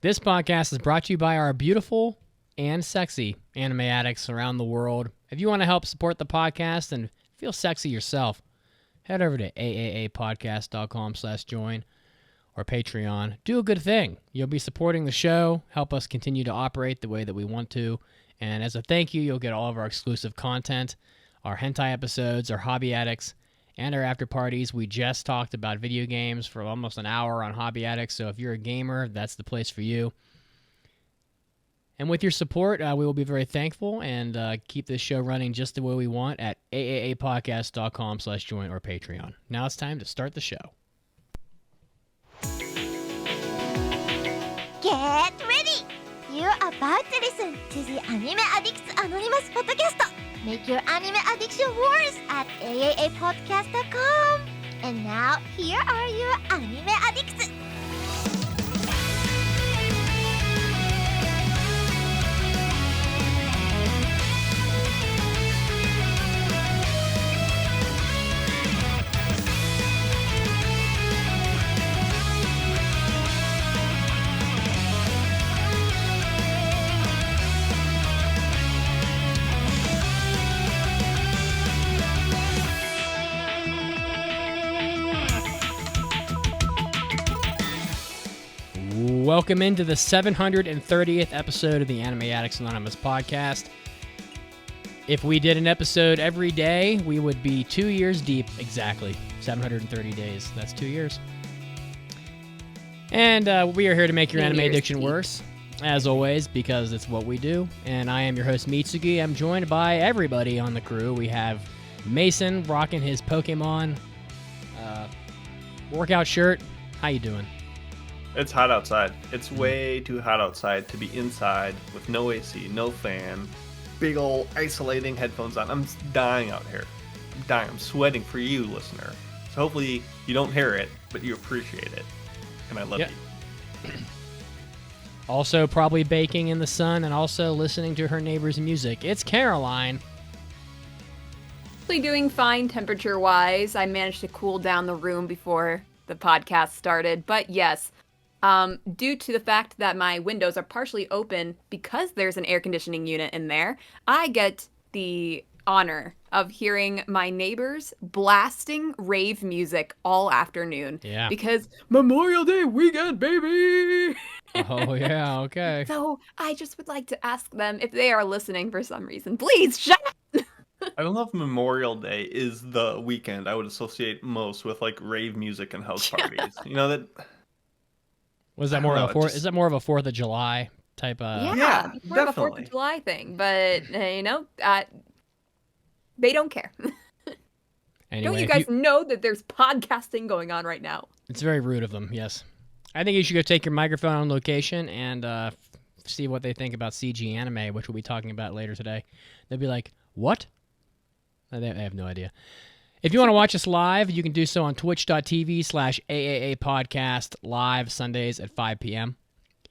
This podcast is brought to you by our beautiful and sexy anime addicts around the world. If you want to help support the podcast and feel sexy yourself, head over to aapodcast.com/join or Patreon. Do a good thing. You'll be supporting the show, help us continue to operate the way that we want to, and as a thank you, you'll get all of our exclusive content, our hentai episodes, our hobby addicts, and our after parties. We just talked about video games for almost an hour on Hobby Addicts, so if you're a gamer, that's the place for you. And with your support, we will be very thankful and keep this show running just the way we want at aapodcast.com/join or Patreon. Now it's time to start the show. Get ready! You're about to listen to the Anime Addicts Anonymous podcast. Make your anime addiction worse at aapodcast.com. And now, here are your anime addicts. Welcome into the 730th episode of the Anime Addicts Anonymous podcast. If we did an episode every day, we would be 2 years deep. Exactly. 730 days. That's 2 years. And we are here to make your anime addiction worse, as always, because it's what we do. And I am your host, Mitsuki. I'm joined by everybody on the crew. We have Mason rocking his Pokemon workout shirt. How you doing? It's hot outside. It's way too hot outside to be inside with no AC, no fan, big old isolating headphones on. I'm dying out here. I'm dying. I'm sweating for you, listener. So hopefully you don't hear it, but you appreciate it. And I love you. Also probably baking in the sun and also listening to her neighbor's music. It's Caroline. Doing fine temperature-wise. I managed to cool down the room before the podcast started. But yes, due to the fact that my windows are partially open because there's an air conditioning unit in there, I get the honor of hearing my neighbors blasting rave music all afternoon. Yeah. Because Memorial Day weekend, baby! Oh, yeah, okay. So I just would like to ask them if they are listening for some reason. Please, shut up! I don't know if Memorial Day is the weekend I would associate most with like rave music and house parties. You know that. Was that more of a is that more of a 4th of July type of? Yeah, more of a 4th definitely. of July thing, but they don't care. Anyway, Don't you guys know that there's podcasting going on right now? It's very rude of them. Yes, I think you should go take your microphone on location and see what they think about CG anime, which we'll be talking about later today. They'll be like, "What?" They have no idea. If you want to watch us live, you can do so on twitch.tv/AAA podcast live Sundays at 5 p.m.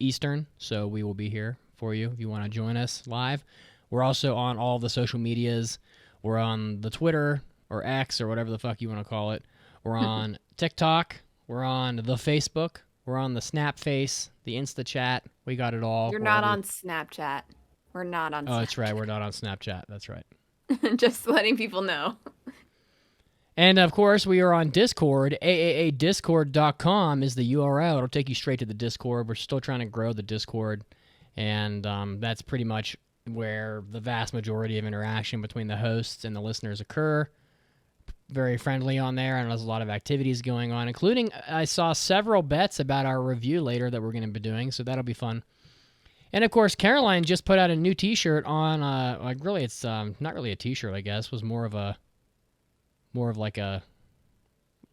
Eastern. So we will be here for you if you want to join us live. We're also on all the social medias. We're on the Twitter or X or whatever the fuck you want to call it. We're on TikTok. We're on the Facebook. We're on the Snapface, the InstaChat. We got it all. You're not on Snapchat. We're not on Snapchat. Oh, that's right. We're not on Snapchat. That's right. Just letting people know. And, of course, we are on Discord. AAADiscord.com is the URL. It'll take you straight to the Discord. We're still trying to grow the Discord, and that's pretty much where the vast majority of interaction between the hosts and the listeners occur. Very friendly on there, and there's a lot of activities going on, including I saw several bets about our review later that we're going to be doing, so that'll be fun. And, of course, Caroline just put out a new T-shirt on, really, it's not really a T-shirt, I guess. It was more of like a,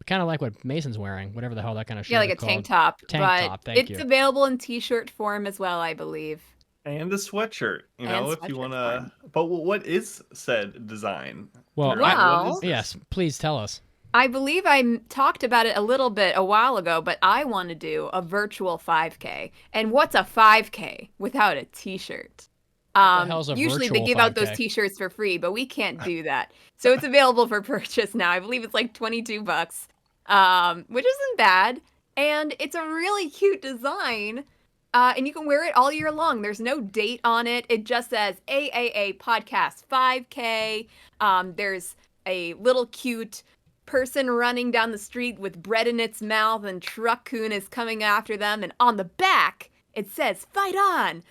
kind of like what Mason's wearing, whatever the hell that kind of shirt Yeah, like is a called. tank top. Thank it's you. available in T-shirt form as well, I believe. And a sweatshirt, you know, if you sweatshirt want to. But what is said design? Well, Well- yes, please tell us. I believe I talked about it a little bit a while ago, but I want to do a virtual 5K. And what's a 5K without a T-shirt? the hell's a Usually they virtual give out those 5K? T-shirts for free, but we can't do that. So it's available for purchase now. I believe it's like $22, which isn't bad, and it's a really cute design. And you can wear it all year long. There's no date on it. It just says AAA Podcast 5K. There's a little cute person running down the street with bread in its mouth, and Truck-kun is coming after them. And on the back, it says, "Fight on!"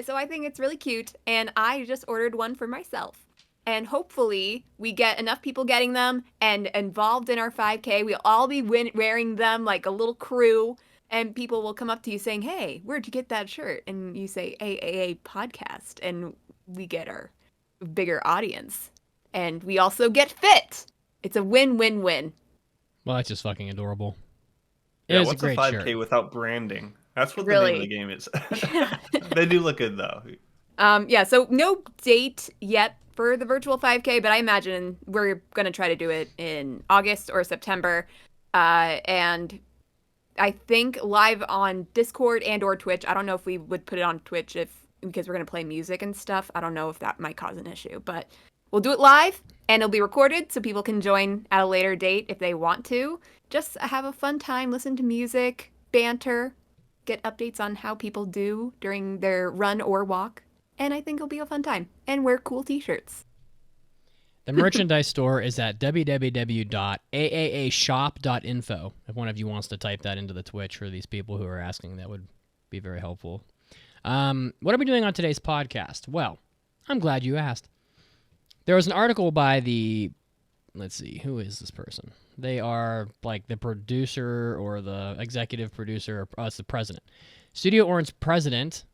So I think it's really cute. And I just ordered one for myself. And hopefully we get enough people getting them and involved in our 5K. We'll all be wearing them like a little crew. And people will come up to you saying, "Hey, where'd you get that shirt?" And you say, "AAA Podcast." And we get our bigger audience. And we also get fit. It's a win-win-win. Well, that's just fucking adorable. Yeah, It is what's a great 5K shirt. without branding? That's what Really? the name of the game is. They do look good, though. Yeah, so no date yet for the virtual 5K, but I imagine we're going to try to do it in August or September. And I think live on Discord and or Twitch. I don't know if we would put it on Twitch because we're going to play music and stuff. I don't know if that might cause an issue, but we'll do it live and it'll be recorded so people can join at a later date if they want to. Just have a fun time, listen to music, banter, get updates on how people do during their run or walk. And I think it'll be a fun time. And wear cool t-shirts. The merchandise store is at www.aashop.info. If one of you wants to type that into the Twitch for these people who are asking, that would be very helpful. What are we doing on today's podcast? Well, I'm glad you asked. There was an article by let's see, who is this person? They are like the producer or the executive producer, or it's the president. Studio Orange president,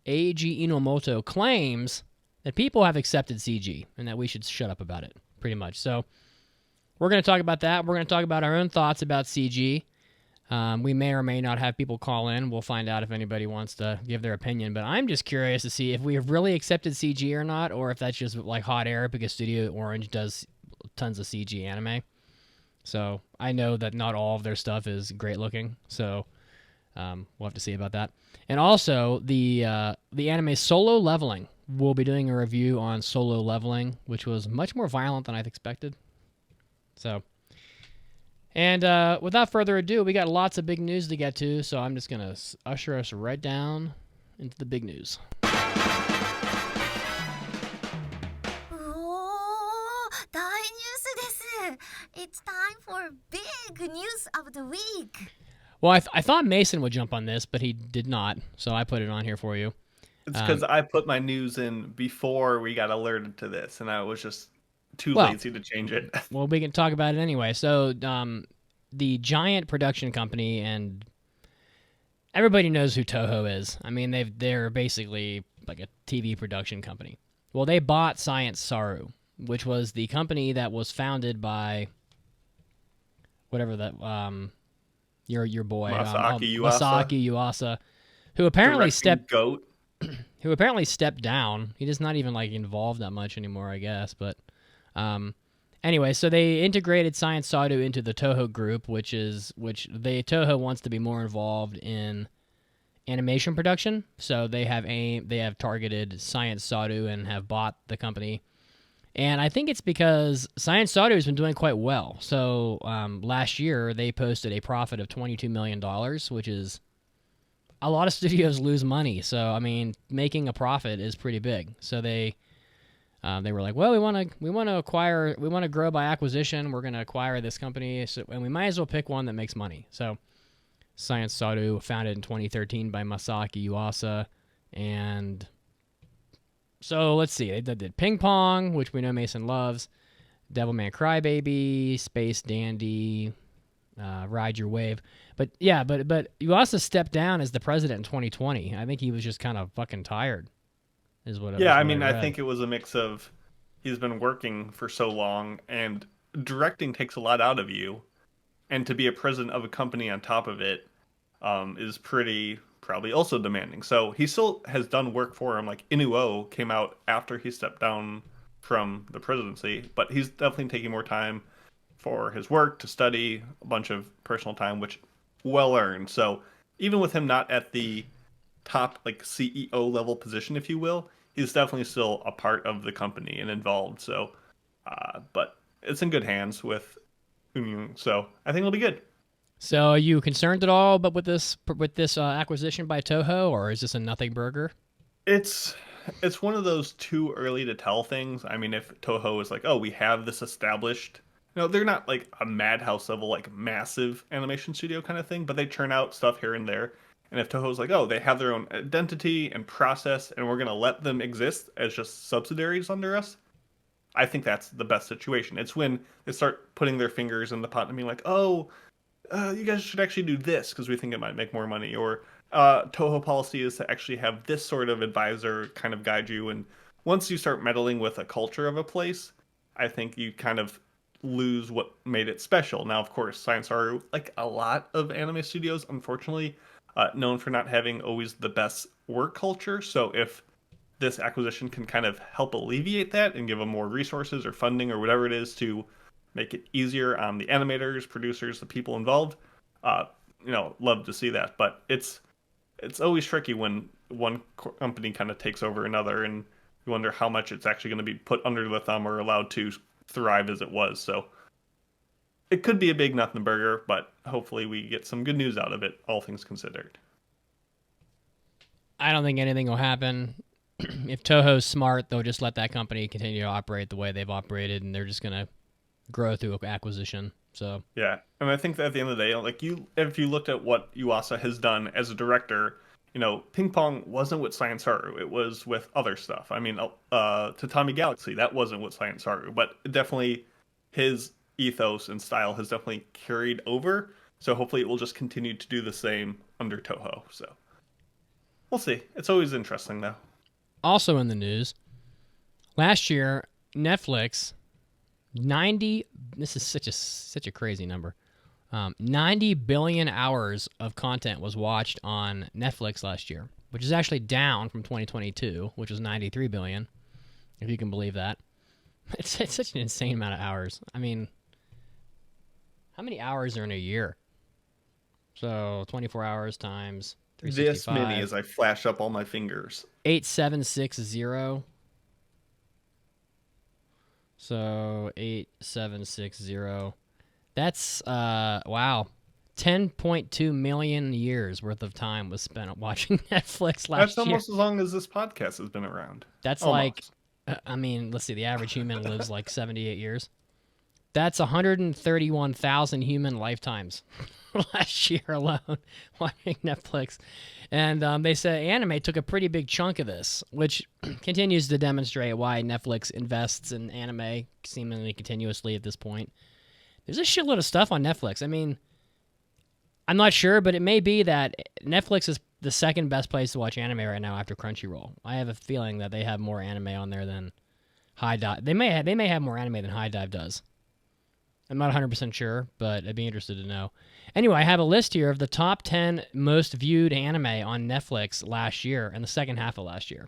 Eiji Inomoto, claims that people have accepted CG and that we should shut up about it, pretty much. So we're going to talk about that. We're going to talk about our own thoughts about CG. We may or may not have people call in. We'll find out if anybody wants to give their opinion. But I'm just curious to see if we have really accepted CG or not, or if that's just like hot air because Studio Orange does tons of CG anime. So I know that not all of their stuff is great looking. So we'll have to see about that. And also the anime Solo Leveling. We'll be doing a review on Solo Leveling, which was much more violent than I expected. So, and without further ado, we got lots of big news to get to, so I'm just going to usher us right down into the big news. 大ニュースです。It's time for big news of the week. Well, I thought Mason would jump on this, but he did not, so I put it on here for you. It's because I put my news in before we got alerted to this, and I was just too Well, lazy to change it. Well, we can talk about it anyway. So, the giant production company, and everybody knows who Toho is. I mean, they're basically like a TV production company. Well, they bought Science Saru, which was the company that was founded by whatever that your boy Masaki Yuasa, who apparently Goat. who apparently stepped down. He is not even like involved that much anymore, I guess. But anyway, so they integrated Science Saru into the Toho group, which Toho wants to be more involved in animation production. So they have targeted Science Saru and have bought the company. And I think it's because Science Saru has been doing quite well. So last year they posted a profit of $22 million, which is a lot of studios lose money. So I mean, making a profit is pretty big. So they were like, well, we want to grow by acquisition. We're going to acquire this company, and we might as well pick one that makes money. So Science Saru, founded in 2013 by Masaki Yuasa, and so let's see. They did Ping Pong, which we know Mason loves, Devilman Crybaby, Space Dandy, Ride Your Wave. But yeah, but Yuasa stepped down as the president in 2020. I think he was just kind of fucking tired. Is what Yeah, I I mean, read. I think it was a mix of he's been working for so long, and directing takes a lot out of you, and to be a president of a company on top of it is probably also demanding. So he still has done work for him. Like Inuo came out after he stepped down from the presidency, but he's definitely taking more time for his work, to study, a bunch of personal time, which well earned. So even with him not at the top like CEO level position, if you will, he's definitely still a part of the company and involved. So, but it's in good hands with Union. So I think it'll be good. So, are you concerned at all? But with this acquisition by Toho, or is this a nothing burger? It's one of those too early to tell things. I mean, if Toho is like, oh, we have this established, they're not like a Madhouse level, like massive animation studio kind of thing, but they churn out stuff here and there. And if Toho's like, oh, they have their own identity and process, and we're gonna let them exist as just subsidiaries under us, I think that's the best situation. It's when they start putting their fingers in the pot and being like, oh, you guys should actually do this because we think it might make more money, or Toho policy is to actually have this sort of advisor kind of guide you. And once you start meddling with a culture of a place, I think you kind of lose what made it special. Now, of course, Science are like a lot of anime studios, unfortunately, known for not having always the best work culture. So if this acquisition can kind of help alleviate that and give them more resources or funding or whatever it is to make it easier on the animators, producers, the people involved, love to see that. But it's always tricky when one company kind of takes over another, and you wonder how much it's actually going to be put under the thumb or allowed to thrive as it was. So it could be a big nothing burger, but hopefully we get some good news out of it, all things considered. I don't think anything will happen. If Toho's smart, they'll just let that company continue to operate the way they've operated, and they're just going to grow through acquisition. So yeah, and I think that at the end of the day, like if you looked at what Yuasa has done as a director, Ping Pong wasn't with Science Saru. It was with other stuff. I mean, Tatami Galaxy, that wasn't with Science Saru, but definitely his ethos and style has definitely carried over. So hopefully it will just continue to do the same under Toho. So we'll see. It's always interesting, though. Also in the news, last year, Netflix, this is such a crazy number, 90 billion hours of content was watched on Netflix last year, which is actually down from 2022, which was 93 billion, if you can believe that. It's such an insane amount of hours. I mean, how many hours are in a year? So 24 hours times 365. This many as I flash up all my fingers. 8760. So 8760. That's wow. 10.2 million years worth of time was spent watching Netflix last year. That's almost as long as this podcast has been around. That's almost. Let's see, the average human lives like 78 years. That's 131,000 human lifetimes last year alone watching Netflix. And they say anime took a pretty big chunk of this, which continues to demonstrate why Netflix invests in anime seemingly continuously at this point. There's a shitload of stuff on Netflix. I mean, I'm not sure, but it may be that Netflix is the second best place to watch anime right now after Crunchyroll. I have a feeling that they have more anime on there than High Dive. They may have more anime than High Dive does. I'm not 100% sure, but I'd be interested to know. Anyway, I have a list here of the top 10 most viewed anime on Netflix last year and the second half of last year.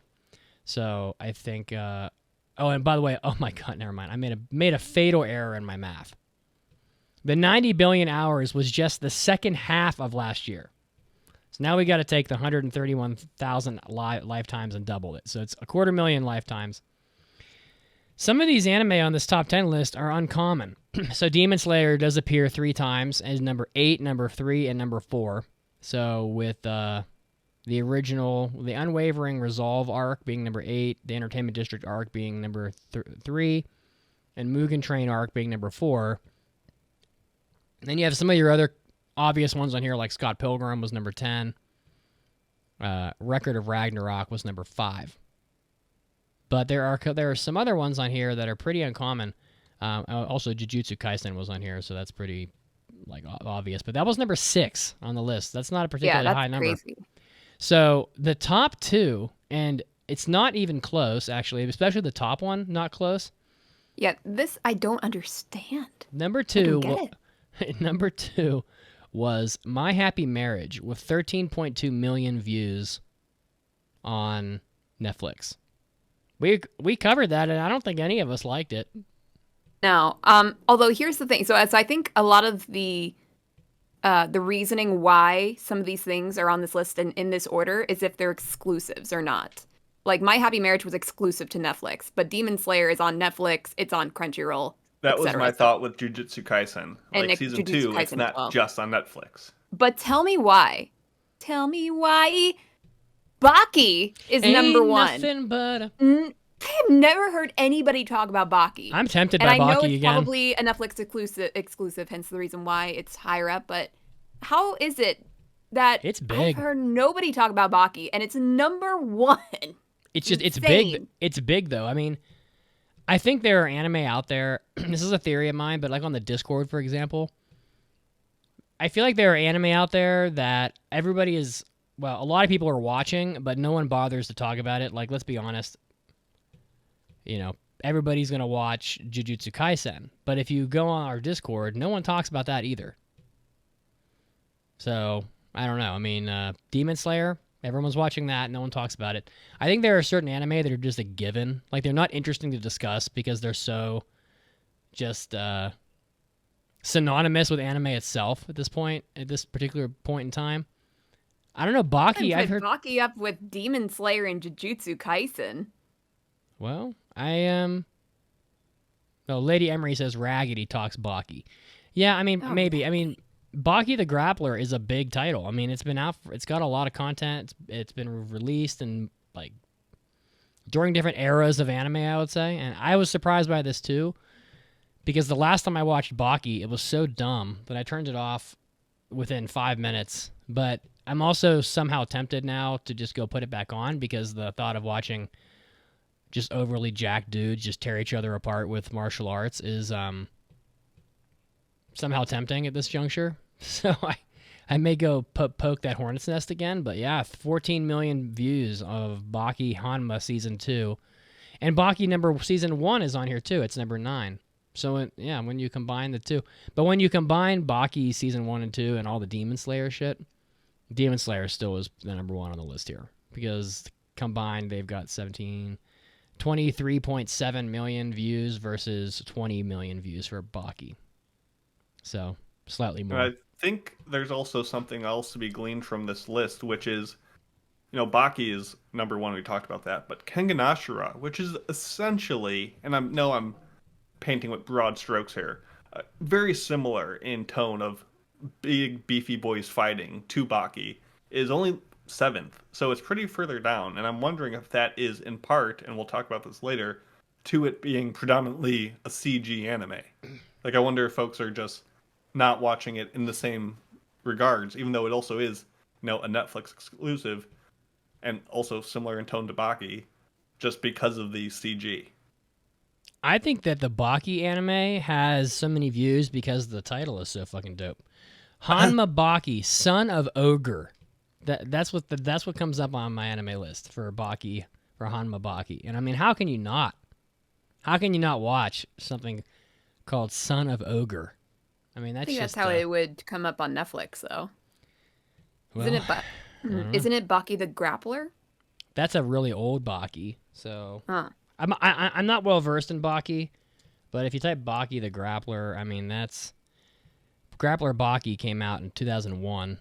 So I think... oh, and by the way, oh my god, never mind. I made a fatal error in my math. The 90 billion hours was just the second half of last year. So now we got to take the 131,000 lifetimes and double it. So it's 250,000 lifetimes. Some of these anime on this top 10 list are uncommon. So Demon Slayer does appear 3 times as number 8, number 3, and number 4. So with the original, the Unwavering Resolve arc being number 8, the Entertainment District arc being number 3, and Mugen Train arc being number 4. And then you have some of your other obvious ones on here, like Scott Pilgrim was number 10. Record of Ragnarok was number 5. But there are some other ones on here that are pretty uncommon. Also, Jujutsu Kaisen was on here, so that's pretty obvious. But that was number 6 on the list. That's not a particularly high number. Crazy. So the top 2, and it's not even close, actually, especially the top one, not close. Yeah, this I don't understand. Number 2, I don't get it. Number 2 was My Happy Marriage with 13.2 million views on Netflix. We covered that, and I don't think any of us liked it. No. Although here's the thing. So as I think a lot of the reasoning why some of these things are on this list and in this order is if they're exclusives or not. Like My Happy Marriage was exclusive to Netflix, but Demon Slayer is on Netflix. It's on Crunchyroll. That was my So- thought with Jujutsu Kaisen. And Like season Jujutsu 2, it's Kaisen as not well. just on Netflix. But tell me why. Tell me why Baki is Ain't number one. Nothing but a... I have never heard anybody talk about Baki. I'm tempted and by I know Baki it's again. probably a Netflix exclusive, hence the reason why it's higher up. But how is it that It's I've big. heard nobody talk about Baki and it's number one? It's just it's Insane. big. It's big though. I mean, I think there are anime out there. This is a theory of mine, but like on the Discord, for example, I feel like there are anime out there that everybody is. Well, a lot of people are watching, but no one bothers to talk about it. Like, let's be honest. You know, everybody's gonna watch Jujutsu Kaisen, but if you go on our Discord, no one talks about that either. So I don't know. I mean, Demon Slayer. Everyone's watching that. No one talks about it. I think there are certain anime that are just a given. Like, they're not interesting to discuss because they're so just synonymous with anime itself at this particular point in time. I don't know. Baki, I've heard... Baki up with Demon Slayer and Jujutsu Kaisen. Well, I am... No, Lady Emery says Raggedy talks Baki. Yeah, I mean, maybe. I mean... Baki the Grappler is a big title. I mean, it's been out. It's got a lot of content. It's been released and like during different eras of anime, I would say. And I was surprised by this too, because the last time I watched Baki, it was so dumb that I turned it off within 5 minutes. But I'm also somehow tempted now to just go put it back on because the thought of watching just overly jacked dudes just tear each other apart with martial arts is somehow tempting at this juncture. So I may go poke that hornet's nest again. But yeah, 14 million views of Baki Hanma Season 2. And Baki Season 1 is on here too. It's number 9. So when you combine the two. But when you combine Baki Season 1 and 2 and all the Demon Slayer shit, Demon Slayer still is the number 1 on the list here. Because combined, they've got 23.7 million views versus 20 million views for Baki. So, slightly more. And I think there's also something else to be gleaned from this list, which is, Baki is number 1. We talked about that, but Kengan Ashura, which is essentially, and I'm painting with broad strokes here, very similar in tone of big beefy boys fighting to Baki, is only 7th, so it's pretty further down. And I'm wondering if that is in part, and we'll talk about this later, to it being predominantly a CG anime. Like, I wonder if folks are just not watching it in the same regards, even though it also is, a Netflix exclusive, and also similar in tone to Baki, just because of the CG. I think that the Baki anime has so many views because the title is so fucking dope. Hanma Baki, Son of Ogre. That's what comes up on my anime list for Baki, for Hanma Baki. And I mean, how can you not watch something called Son of Ogre? I mean, I think that's how it would come up on Netflix, though. Well, Isn't it Baki the Grappler? That's a really old Baki. So Huh. I'm not well versed in Baki, but if you type Baki the Grappler, I mean Grappler Baki came out in 2001,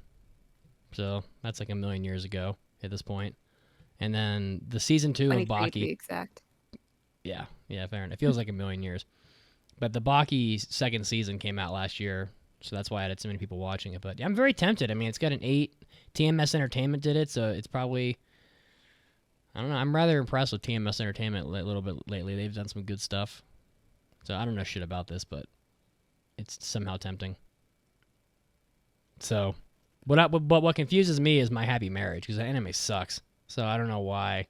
so that's like a million years ago at this point. And then the season 2 of 23 to be Baki, exact. yeah, fair enough. It feels like a million years. But the Baki second season came out last year, so that's why I had so many people watching it. But yeah, I'm very tempted. I mean, it's got an 8. TMS Entertainment did it, so it's probably... I don't know. I'm rather impressed with TMS Entertainment a little bit lately. They've done some good stuff. So I don't know shit about this, but it's somehow tempting. So what confuses me is My Happy Marriage, because the anime sucks. So I don't know why.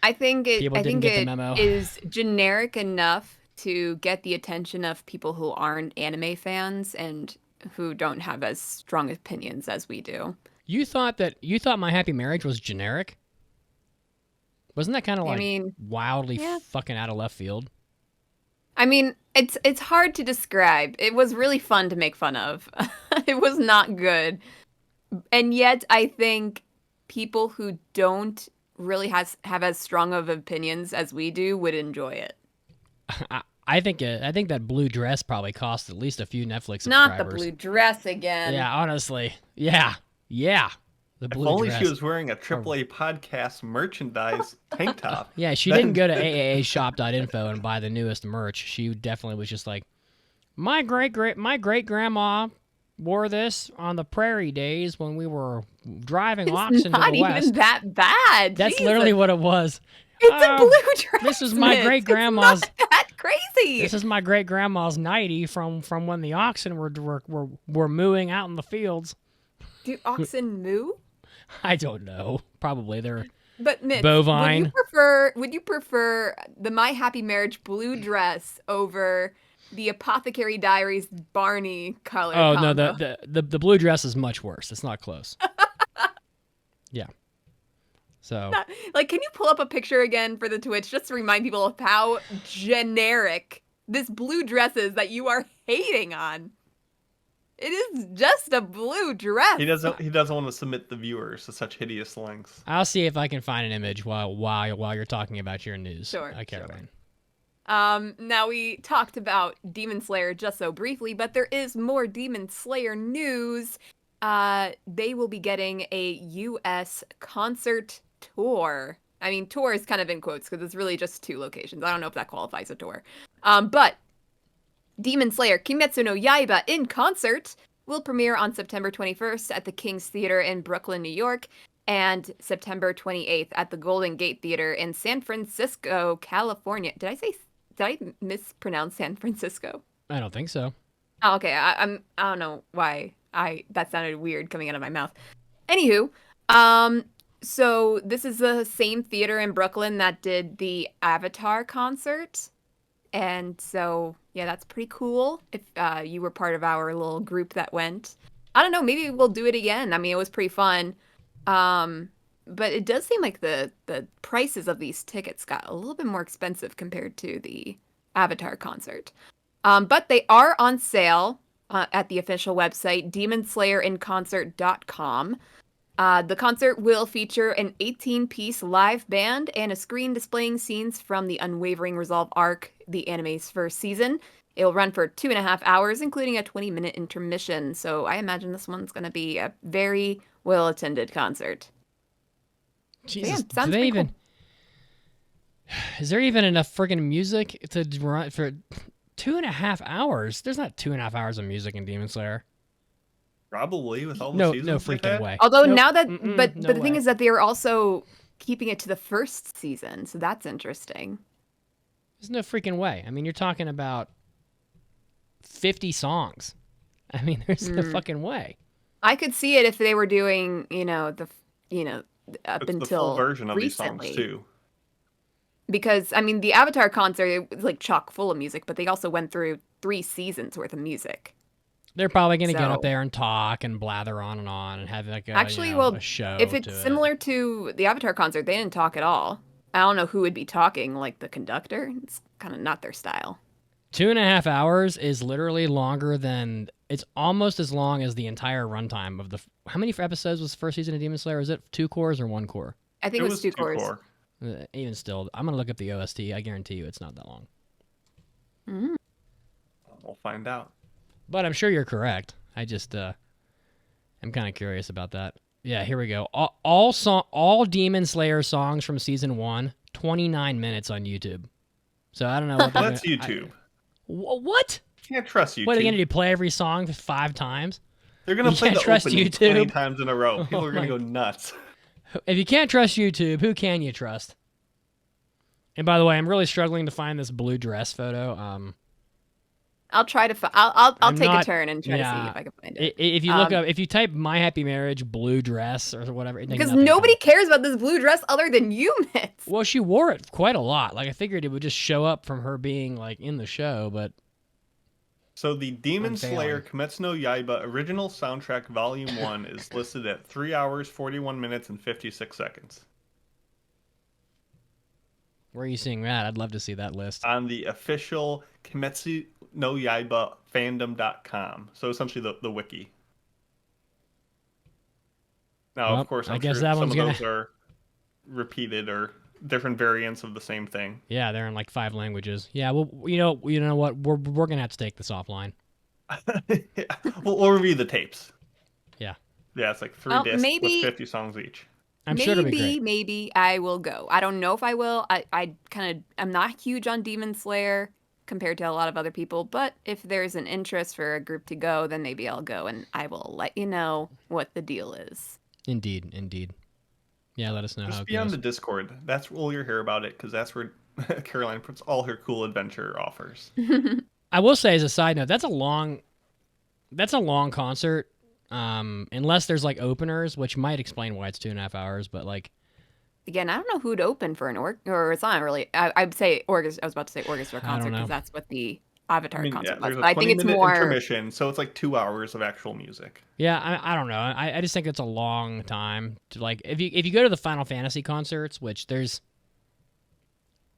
I think it the memo. is generic enough to get the attention of people who aren't anime fans and who don't have as strong opinions as we do. You thought My Happy Marriage was generic? Wasn't that kind of wildly fucking out of left field? I mean, it's hard to describe. It was really fun to make fun of. It was not good. And yet I think people who don't really have as strong of opinions as we do would enjoy it. I think that blue dress probably cost at least a few Netflix subscribers. Not the blue dress again. Yeah, honestly. Yeah. The blue If only dress. she was wearing a AAA podcast merchandise tank top. Yeah, she didn't go to AAAshop.info and buy the newest merch. She definitely was just like, My great grandma wore this on the prairie days when we were driving oxen It's to not the even west. that bad. That's Jesus. literally what it was. It's a blue dress. This is my great grandma's. It's not that crazy. This is my great grandma's nightie from when the oxen were mooing out in the fields. Do oxen moo? I don't know. Probably they're But Mitch, bovine. Would you prefer the My Happy Marriage blue dress over the Apothecary Diaries Barney color? Oh combo? no, the blue dress is much worse. It's not close. Yeah. So Like, can you pull up a picture again for the Twitch just to remind people of how generic this blue dress is that you are hating on? It is just a blue dress. He doesn't want to submit the viewers to such hideous lengths. I'll see if I can find an image while you're talking about your news. Sure, Caroline. Now we talked about Demon Slayer just so briefly, but there is more Demon Slayer news. They will be getting a U.S. concert tour. I mean, tour is kind of in quotes because it's really just 2 locations. I don't know if that qualifies a tour. But Demon Slayer Kimetsu no Yaiba in concert will premiere on September 21st at the King's Theater in Brooklyn, New York, and September 28th at the Golden Gate Theater in San Francisco, California. Did I mispronounce San Francisco? I don't think so. Oh, okay. I don't know why that sounded weird coming out of my mouth. Anywho, so this is the same theater in Brooklyn that did the Avatar concert. And so, yeah, that's pretty cool if you were part of our little group that went. I don't know, maybe we'll do it again. I mean, it was pretty fun. But it does seem like the prices of these tickets got a little bit more expensive compared to the Avatar concert. But they are on sale at the official website, demonslayerinconcert.com. The concert will feature an 18-piece live band and a screen displaying scenes from the Unwavering Resolve arc, the anime's first season. It will run for 2.5 hours, including a 20-minute intermission. So I imagine this one's going to be a very well-attended concert. Jesus, Yeah, do sounds they pretty even? cool. Is there even enough friggin' music to run for 2.5 hours? There's not 2.5 hours of music in Demon Slayer. Probably with all the No seasons they've freaking had. way. Although Nope. now that, Mm-mm, but no the thing way. is that they are also keeping it to the first season, so that's interesting. There's no freaking way. I mean, you're talking about 50 songs. I mean, there's no fucking way. I could see it if they were doing, up It's until the full version of recently. these songs too. Because I mean, the Avatar concert it was like chock full of music, but they also went through 3 seasons worth of music. They're probably going to get So- up there and talk and blather on and have like a, Actually, a show. if it's to it. similar to the Avatar concert, they didn't talk at all. I don't know who would be talking, like the conductor. It's kind of not their style. 2.5 hours is literally longer than. It's almost as long as the entire runtime of the. How many episodes was the first season of Demon Slayer? Is it 2 cores or 1 core? I think it was 2 cores. core. Even still, I'm gonna look up the OST. I guarantee you, it's not that long. We'll find out. But I'm sure you're correct. I just, I'm kind of curious about that. Yeah, here we go. All Demon Slayer songs from season 1, 29 minutes on YouTube. So I don't know what. Well, that's YouTube. What? Can't trust YouTube. What are they gonna do? Play every song 5 times? They're gonna You play can't the trust opening YouTube? 20 times in a row. People Oh are gonna my- go nuts. If you can't trust YouTube, who can you trust? And by the way, I'm really struggling to find this blue dress photo. I'll try to. I'll I'm take not- a turn and try to yeah. see if I can find it. If you look up, if you type "My Happy Marriage" blue dress or whatever, Because nothing nobody comes. cares about this blue dress other than you, Mitz. Well, she wore it quite a lot. Like I figured it would just show up from her being like in the show, but So the Demon I'm Slayer failing. Kimetsu no Yaiba original soundtrack Volume 1 is listed at 3 hours, 41 minutes, and 56 seconds. where are you seeing that? I'd love to see that list. On the official Kimetsu no Yaiba fandom.com. So essentially the wiki. Now, Well, of course, I I'm guess sure that some one's of gonna- those are repeated or different variants of the same thing. Yeah, they're in like 5 languages. Yeah, well, you know what? We're gonna have to take this offline. Yeah. We'll review the tapes. Yeah, Yeah, it's like 3 Well, discs maybe- with 50 songs each. I'm sure it'll be great. Maybe I will go. I don't know if I will. I'm not huge on Demon Slayer. compared to a lot of other people. But if there's an interest for a group to go, then maybe I'll go, and I will let you know what the deal is. Indeed. Yeah, let us know how Just it be on goes. the Discord. That's where you'll hear about it, because that's where Caroline puts all her cool adventure offers. I will say as a side note, that's a long concert. Unless there's like openers, which might explain why it's 2.5 hours, but like Again, I don't know who'd open for an or it's not really. I'd say orchestra. I was about to say orchestra I don't concert know. because that's what the I Avatar mean, yeah, concert was. there's a But I think it's 20-minute more. intermission, so it's like 2 hours of actual music. Yeah, I don't know. I just think it's a long time to like if you go to the Final Fantasy concerts, which there's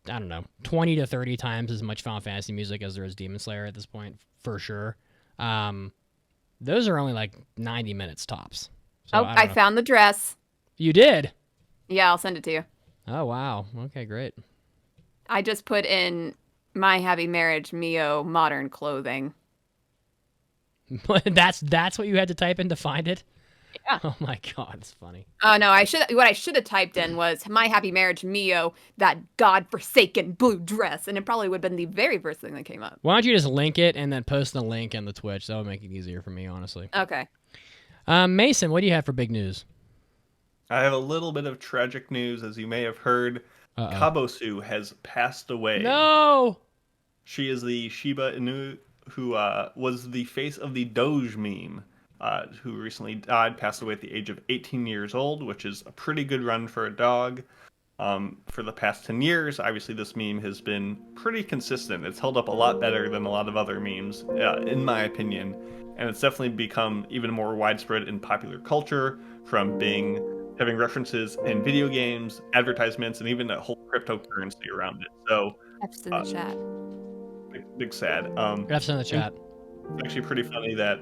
I don't know 20 to 30 times as much Final Fantasy music as there is Demon Slayer at this point for sure. Those are only like 90 minutes tops. So Oh, I don't know. found the dress. You did? Yeah, I'll send it to you. Oh wow. Okay, great. I just put in my happy marriage Mio modern clothing. that's what you had to type in to find it? Yeah. Oh my god, it's funny. Oh no, what I should have typed in was my happy marriage Mio, that godforsaken blue dress, and it probably would have been the very first thing that came up. Why don't you just link it and then post the link in the Twitch? That would make it easier for me, honestly. Okay. Mason, what do you have for big news? I have a little bit of tragic news, as you may have heard. Uh-oh. Kabosu has passed away. No! She is the Shiba Inu who was the face of the Doge meme, who recently died, passed away at the age of 18 years old, which is a pretty good run for a dog. For the past 10 years, obviously this meme has been pretty consistent. It's held up a lot better than a lot of other memes, in my opinion. And it's definitely become even more widespread in popular culture, from having references in video games, advertisements, and even a whole cryptocurrency around it. So, F's in the chat. big sad. F's in the chat. It's actually pretty funny that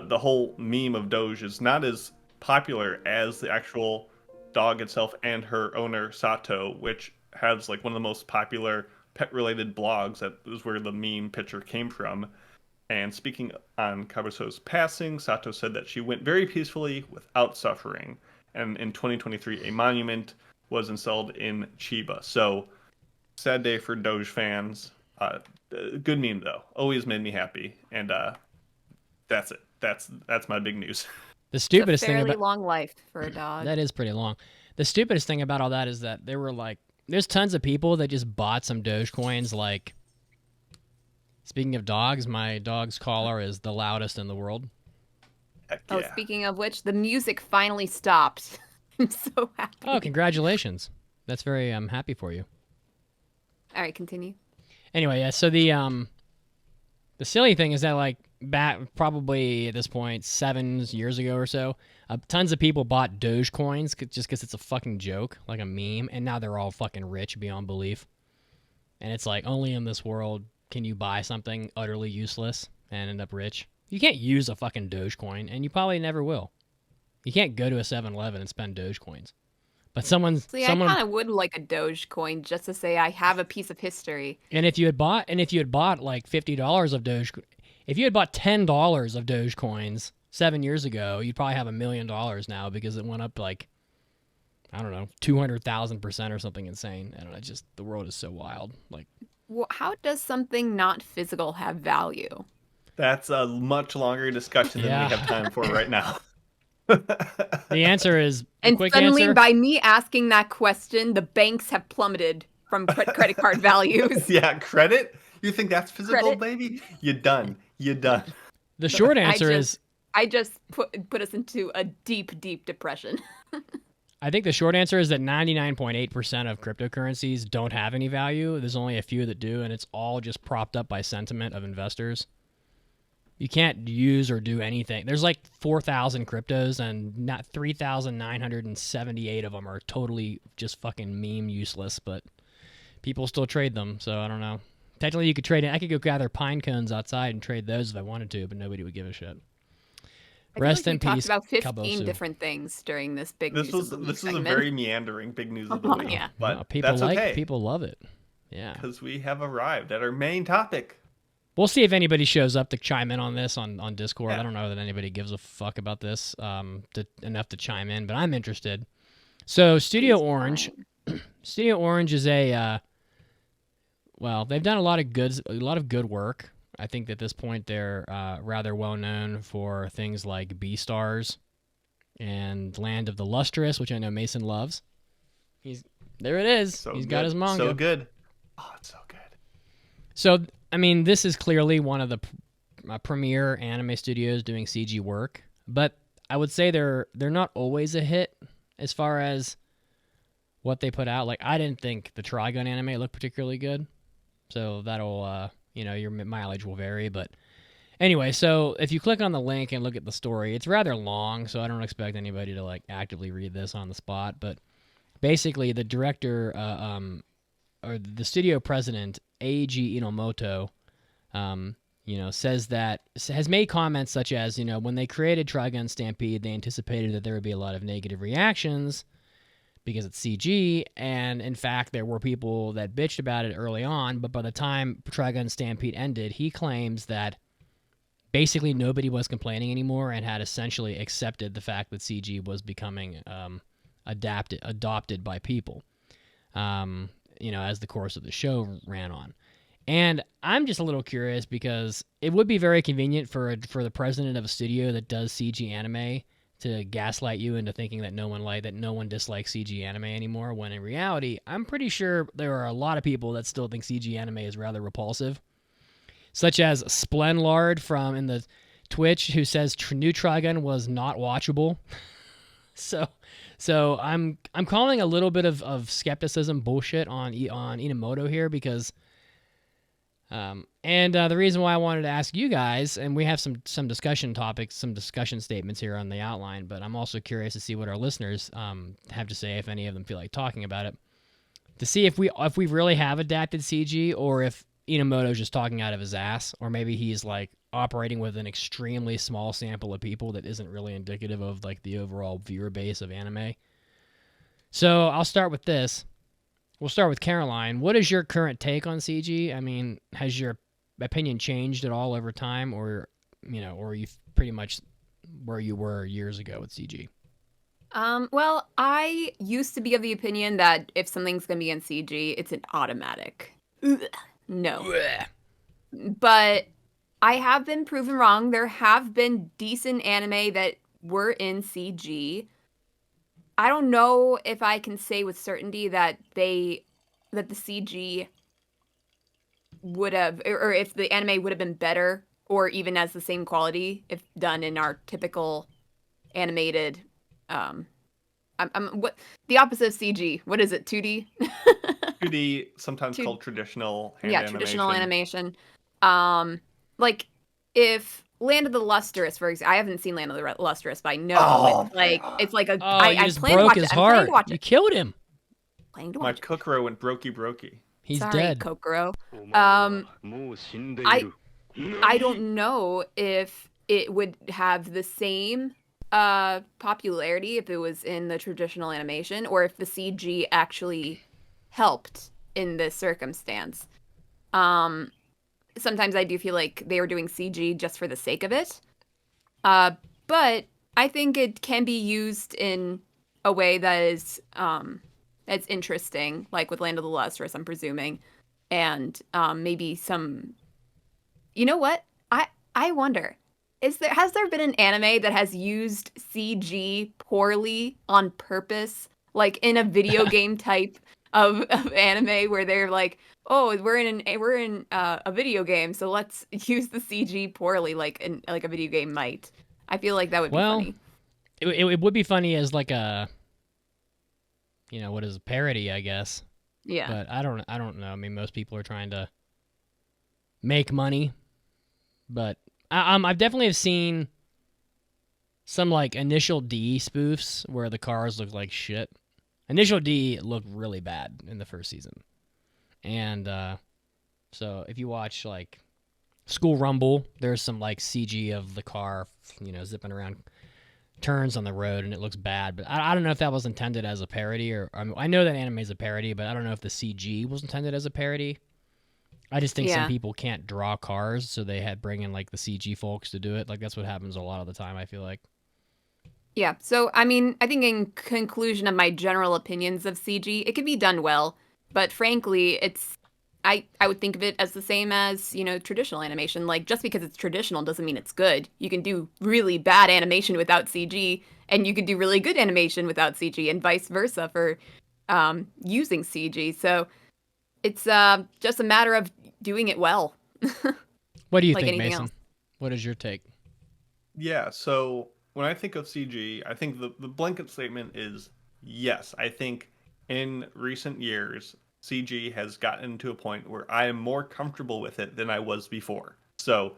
the whole meme of Doge is not as popular as the actual dog itself and her owner, Sato, which has like one of the most popular pet-related blogs. That is where the meme picture came from. And speaking on Kabuso's passing, Sato said that she went very peacefully without suffering. And in 2023, a monument was installed in Chiba. So, sad day for Doge fans. Good meme though. Always made me happy. And that's it. That's my big news. The stupidest It's a thing fairly about long life for a dog. that is pretty long. The stupidest thing about all that is that there were like there's tons of people that just bought some Dogecoins. Like, speaking of dogs, my dog's collar is the loudest in the world. Heck Oh, yeah. speaking of which, the music finally stopped. I'm so happy. Oh, congratulations! That's very happy for you. All right, continue. Anyway, yeah. So the silly thing is that like back probably at this point 7 years ago or so, tons of people bought Dogecoins just because it's a fucking joke, like a meme, and now they're all fucking rich beyond belief. And it's like only in this world can you buy something utterly useless and end up rich. You can't use a fucking Dogecoin, and you probably never will. You can't go to a 7-Eleven and spend Dogecoins. But someone See, I kind of would like a Dogecoin just to say I have a piece of history. And if you had bought like $50 of Doge, if you had bought $10 of Dogecoins 7 years ago, you'd probably have $1 million now because it went up like, I don't know, 200,000% or something insane. I don't know. Just the world is so wild. Like, Well, how does something not physical have value? That's a much longer discussion than Yeah. we have time for right now. the answer is And quick suddenly, answer. by me asking that question, the banks have plummeted from credit card values. Yeah, credit? You think that's physical, Credit? baby? You're done. You're done. The short answer is I just put us into a deep, deep depression. I think the short answer is that 99.8% of cryptocurrencies don't have any value. There's only a few that do, and it's all just propped up by sentiment of investors. You can't use or do anything. There's like 4,000 cryptos, and not 3,978 of them are totally just fucking meme useless, but people still trade them, so I don't know. Technically, you could trade it. I could go gather pine cones outside and trade those if I wanted to, but nobody would give a shit. I feel Rest like in we peace, talked about 15 Kabosu. different things during this big This news was of the week a segment. very meandering big news of the week. Yeah. But Well, people that's like okay. people love it. Yeah. Because we have arrived at our main topic. We'll see if anybody shows up to chime in on this on Discord. Yeah. I don't know that anybody gives a fuck about this enough to chime in, but I'm interested. So Studio Please Orange, fine. Studio Orange is a well, they've done a lot of good work. I think at this point they're rather well known for things like Beastars and Land of the Lustrous, which I know Mason loves. There it is. So He's good. got his manga. So good. Oh, it's so good. So, I mean, this is clearly one of the premier anime studios doing CG work, but I would say they're not always a hit as far as what they put out. Like, I didn't think the Trigun anime looked particularly good, so that'll, your mileage will vary, but anyway, so if you click on the link and look at the story, it's rather long, so I don't expect anybody to, like, actively read this on the spot, but basically the director, or the studio president, Eiji Inomoto, has made comments such as, when they created Trigun Stampede, they anticipated that there would be a lot of negative reactions because it's CG, and in fact, there were people that bitched about it early on, but by the time Trigun Stampede ended, he claims that basically nobody was complaining anymore and had essentially accepted the fact that CG was becoming adopted by people, as the course of the show ran on. And I'm just a little curious because it would be very convenient for the president of a studio that does CG anime to gaslight you into thinking that no one dislikes CG anime anymore, when in reality, I'm pretty sure there are a lot of people that still think CG anime is rather repulsive, such as Splenlard from in the Twitch, who says New Trigun was not watchable. So I'm calling a little bit of skepticism bullshit on Inamoto here because. The reason why I wanted to ask you guys, and we have some discussion topics, some discussion statements here on the outline, but I'm also curious to see what our listeners have to say, if any of them feel like talking about it, to see if we really have adapted CG, or if Inamoto's just talking out of his ass, or maybe he's like operating with an extremely small sample of people that isn't really indicative of like the overall viewer base of anime. So I'll start with this. We'll start with Caroline. What is your current take on CG? I mean, has your opinion changed at all over time, or are you pretty much where you were years ago with CG? Well, I used to be of the opinion that if something's gonna be in CG, it's an automatic. Ugh, no. But I have been proven wrong. There have been decent anime that were in CG. I don't know if I can say with certainty that the CG would have, or if the anime would have been better, or even as the same quality if done in our typical animated, what the opposite of CG? What is it? 2D? 2D, sometimes called traditional hand animation. Traditional animation. Like if Land of the Lustrous, for example, I haven't seen Land of the Lustrous, but I know it's like a. I just plan to broke watch his it. heart. I'm planning to watch it. You killed him. Planning to My watch it. Kokoro went brokey. He's Sorry, dead. Kokoro. I don't know if it would have the same popularity if it was in the traditional animation, or if the CG actually helped in this circumstance. Sometimes I do feel like they were doing CG just for the sake of it. But I think it can be used in a way that is that's interesting, like with Land of the Lustrous, I'm presuming. And maybe some... You know what? I wonder, has there been an anime that has used CG poorly on purpose? Like in a video game type of anime where they're like, oh, we're in a video game, so let's use the CG poorly, like a video game might. I feel like that would be funny. It would be funny as like a, what is a parody, I guess. Yeah. But I don't know. I mean, most people are trying to make money, but I've definitely seen some like Initial D spoofs where the cars look like shit. Initial D looked really bad in the first season. And so if you watch like School Rumble, there's some like CG of the car, zipping around turns on the road, and it looks bad. But I don't know if that was intended as a parody, or I know that anime is a parody, but I don't know if the CG was intended as a parody. I just think some people can't draw cars, so they had bring in like the CG folks to do it. Like that's what happens a lot of the time, I feel like. Yeah, so I mean, I think in conclusion of my general opinions of CG, it can be done well, but frankly, I would think of it as the same as, traditional animation. Like, just because it's traditional doesn't mean it's good. You can do really bad animation without CG, and you can do really good animation without CG, and vice versa for using CG. So it's just a matter of doing it well, What do you like think, anything Mason? else. What is your take? Yeah, so when I think of CG, I think the blanket statement is yes. I think in recent years, CG has gotten to a point where I am more comfortable with it than I was before. So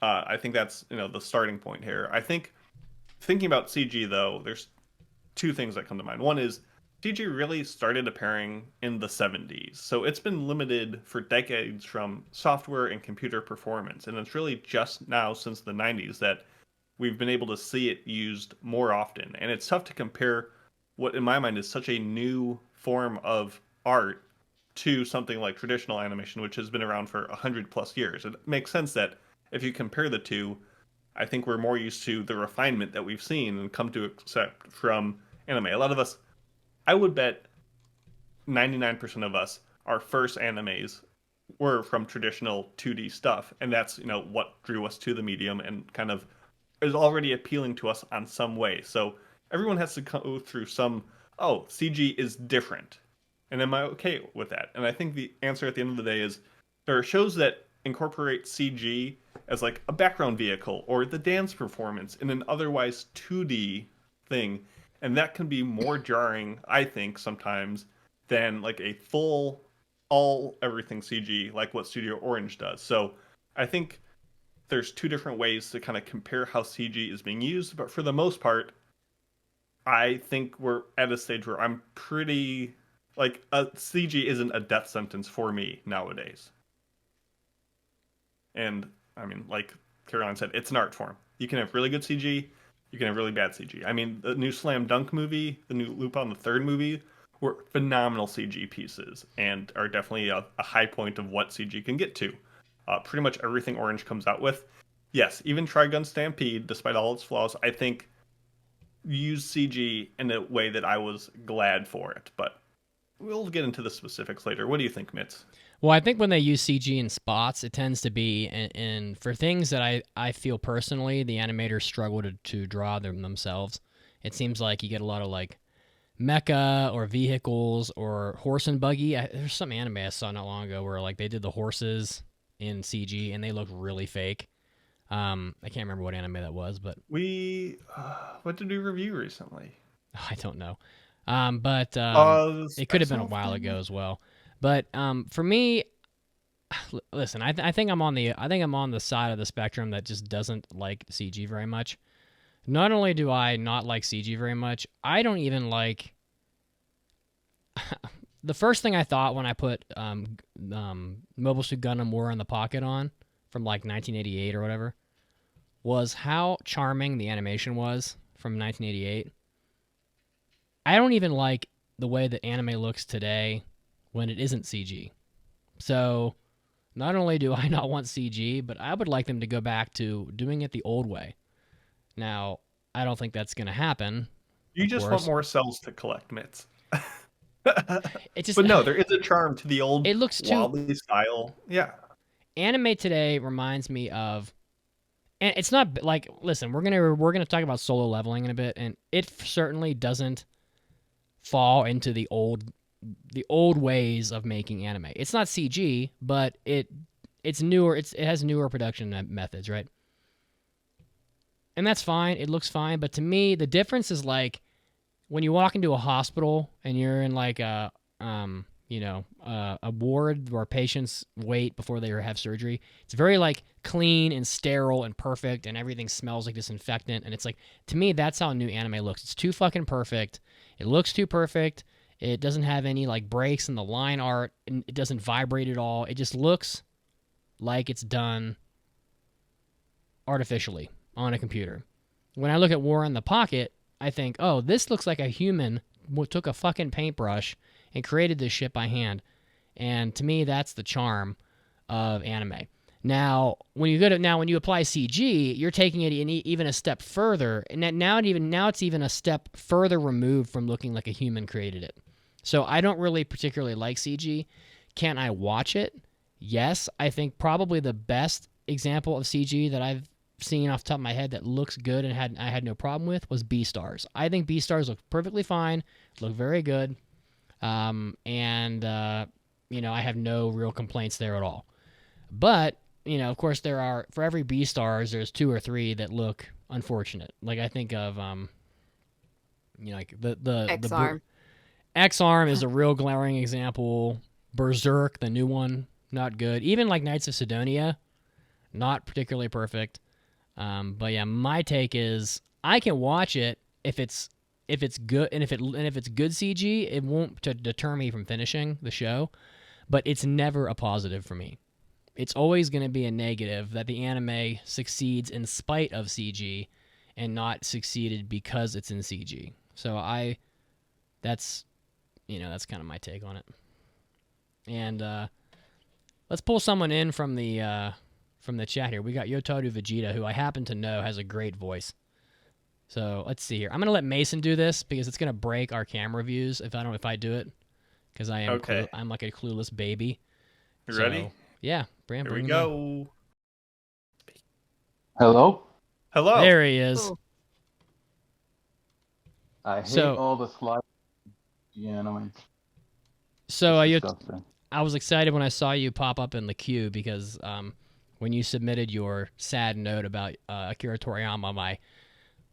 I think that's the starting point here. I think thinking about CG though, there's two things that come to mind. One is CG really started appearing in the 70s. So it's been limited for decades from software and computer performance. And it's really just now since the 90s that we've been able to see it used more often. And it's tough to compare what, in my mind, is such a new form of art to something like traditional animation, which has been around for 100 plus years. It makes sense that if you compare the two, I think we're more used to the refinement that we've seen and come to accept from anime. A lot of us, I would bet 99% of us, our first animes were from traditional 2D stuff, and that's what drew us to the medium and kind of is already appealing to us on some way. So everyone has to go through some, oh, CG is different. And am I okay with that? And I think the answer at the end of the day is there are shows that incorporate CG as like a background vehicle or the dance performance in an otherwise 2D thing. And that can be more jarring, I think, sometimes than like a full all everything CG like what Studio Orange does. So I think there's two different ways to kind of compare how CG is being used, but for the most part, I think we're at a stage where I'm pretty like CG isn't a death sentence for me nowadays. And I mean, like Caroline said, it's an art form. You can have really good CG, you can have really bad CG. I mean, the new Slam Dunk movie, the new Lupin the Third movie, were phenomenal CG pieces and are definitely a high point of what CG can get to. Pretty much everything Orange comes out with. Yes, even Trigun Stampede, despite all its flaws, I think used CG in a way that I was glad for it. But we'll get into the specifics later. What do you think, Mitz? Well, I think when they use CG in spots, it tends to be in for things that I feel personally the animators struggle to draw them themselves. It seems like you get a lot of like mecha or vehicles or horse and buggy. There's some anime I saw not long ago where like they did the horses in CG and they look really fake. I can't remember what anime that was, but what did we review recently? I don't know. But it could have been a while ago as well. But for me, listen, I think I'm on the side of the spectrum that just doesn't like CG very much. Not only do I not like CG very much, I don't even like. The first thing I thought when I put Mobile Suit Gundam War in the Pocket on from like 1988 or whatever was how charming the animation was from 1988. I don't even like the way that anime looks today when it isn't CG. So not only do I not want CG, but I would like them to go back to doing it the old way. Now, I don't think that's going to happen. You just want more cells to collect, Mitz. It just, but no, there is a charm to the old it looks Wally style. Yeah. Anime today reminds me of, and it's not like, listen, we're gonna talk about solo leveling in a bit, and it certainly doesn't fall into the old ways of making anime. It's not CG, but it's newer. It has newer production methods, right? And that's fine. It looks fine, but to me, the difference is like when you walk into a hospital and you're in like a ward where patients wait before they have surgery. It's very like clean and sterile and perfect, and everything smells like disinfectant. And it's like, to me, that's how new anime looks. It's too fucking perfect. It looks too perfect. It doesn't have any like breaks in the line art, and it doesn't vibrate at all. It just looks like it's done artificially on a computer. When I look at War in the Pocket, I think, oh, this looks like a human took a fucking paintbrush and created this shit by hand. And to me, that's the charm of anime. Now, when you apply CG, you're taking it even a step further, and now it's even a step further removed from looking like a human created it. So I don't really particularly like CG. can I watch it? Yes. I think probably the best example of CG that I've seen off the top of my head that looks good and I had no problem with was Beastars. I think Beastars look perfectly fine, look very good, and I have no real complaints there at all. But of course, there are, for every Beastars, there's 2 or 3 that look unfortunate. Like I think of like the X-Arm. X-Arm is a real glaring example. Berserk, the new one, not good. Even like Knights of Sidonia, not particularly perfect. But yeah, my take is I can watch it if it's good, and if it's good CG, it won't deter me from finishing the show. But it's never a positive for me. It's always going to be a negative that the anime succeeds in spite of CG, and not succeeded because it's in CG. So that's kind of my take on it. And let's pull someone in from the chat here. We got Yotaru Vegeta, who I happen to know has a great voice. So let's see here. I'm gonna let Mason do this because it's gonna break our camera views if I do it, because I am Okay. I'm like a clueless baby. You ready? Yeah, Here we bring him in. go. Hello? Hello. There he is. Cool. I hate So- all the slide anime. So It's disgusting. I was excited when I saw you pop up in the queue because when you submitted your sad note about Akira Toriyama,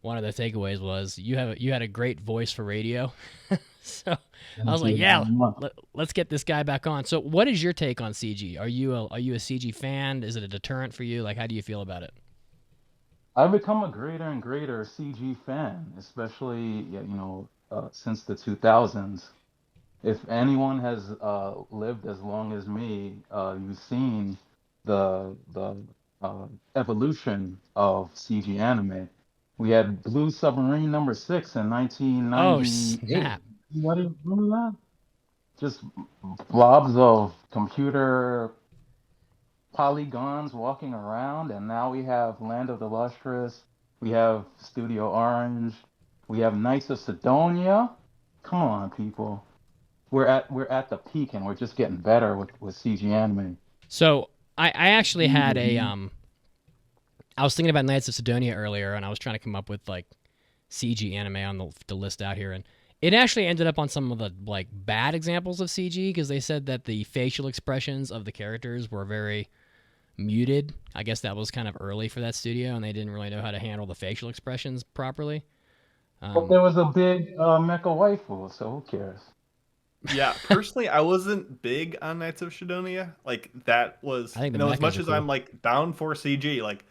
one of the takeaways was you had a great voice for radio. So I was like, yeah, let's get this guy back on. So what is your take on CG? Are you a CG fan? Is it a deterrent for you? Like, how do you feel about it? I've become a greater and greater CG fan, especially since the 2000s. If anyone has lived as long as me, you've seen the evolution of CG anime. We had Blue Submarine #6 in 1998. Oh, snap. What do you remember that? Just blobs of computer polygons walking around, and now we have Land of the Lustrous, we have Studio Orange, we have Knights of Sidonia. Come on, people. We're at the peak, and we're just getting better with CG anime. So I actually had I was thinking about Knights of Sidonia earlier, and I was trying to come up with like CG anime on the list out here, and it actually ended up on some of the like bad examples of CG because they said that the facial expressions of the characters were very muted. I guess that was kind of early for that studio, and they didn't really know how to handle the facial expressions properly. But there was a big mecha waifu, so who cares? Yeah, personally, I wasn't big on Knights of Sidonia. Like that was, I think the as mechas much are as cool. I'm like down for CG, like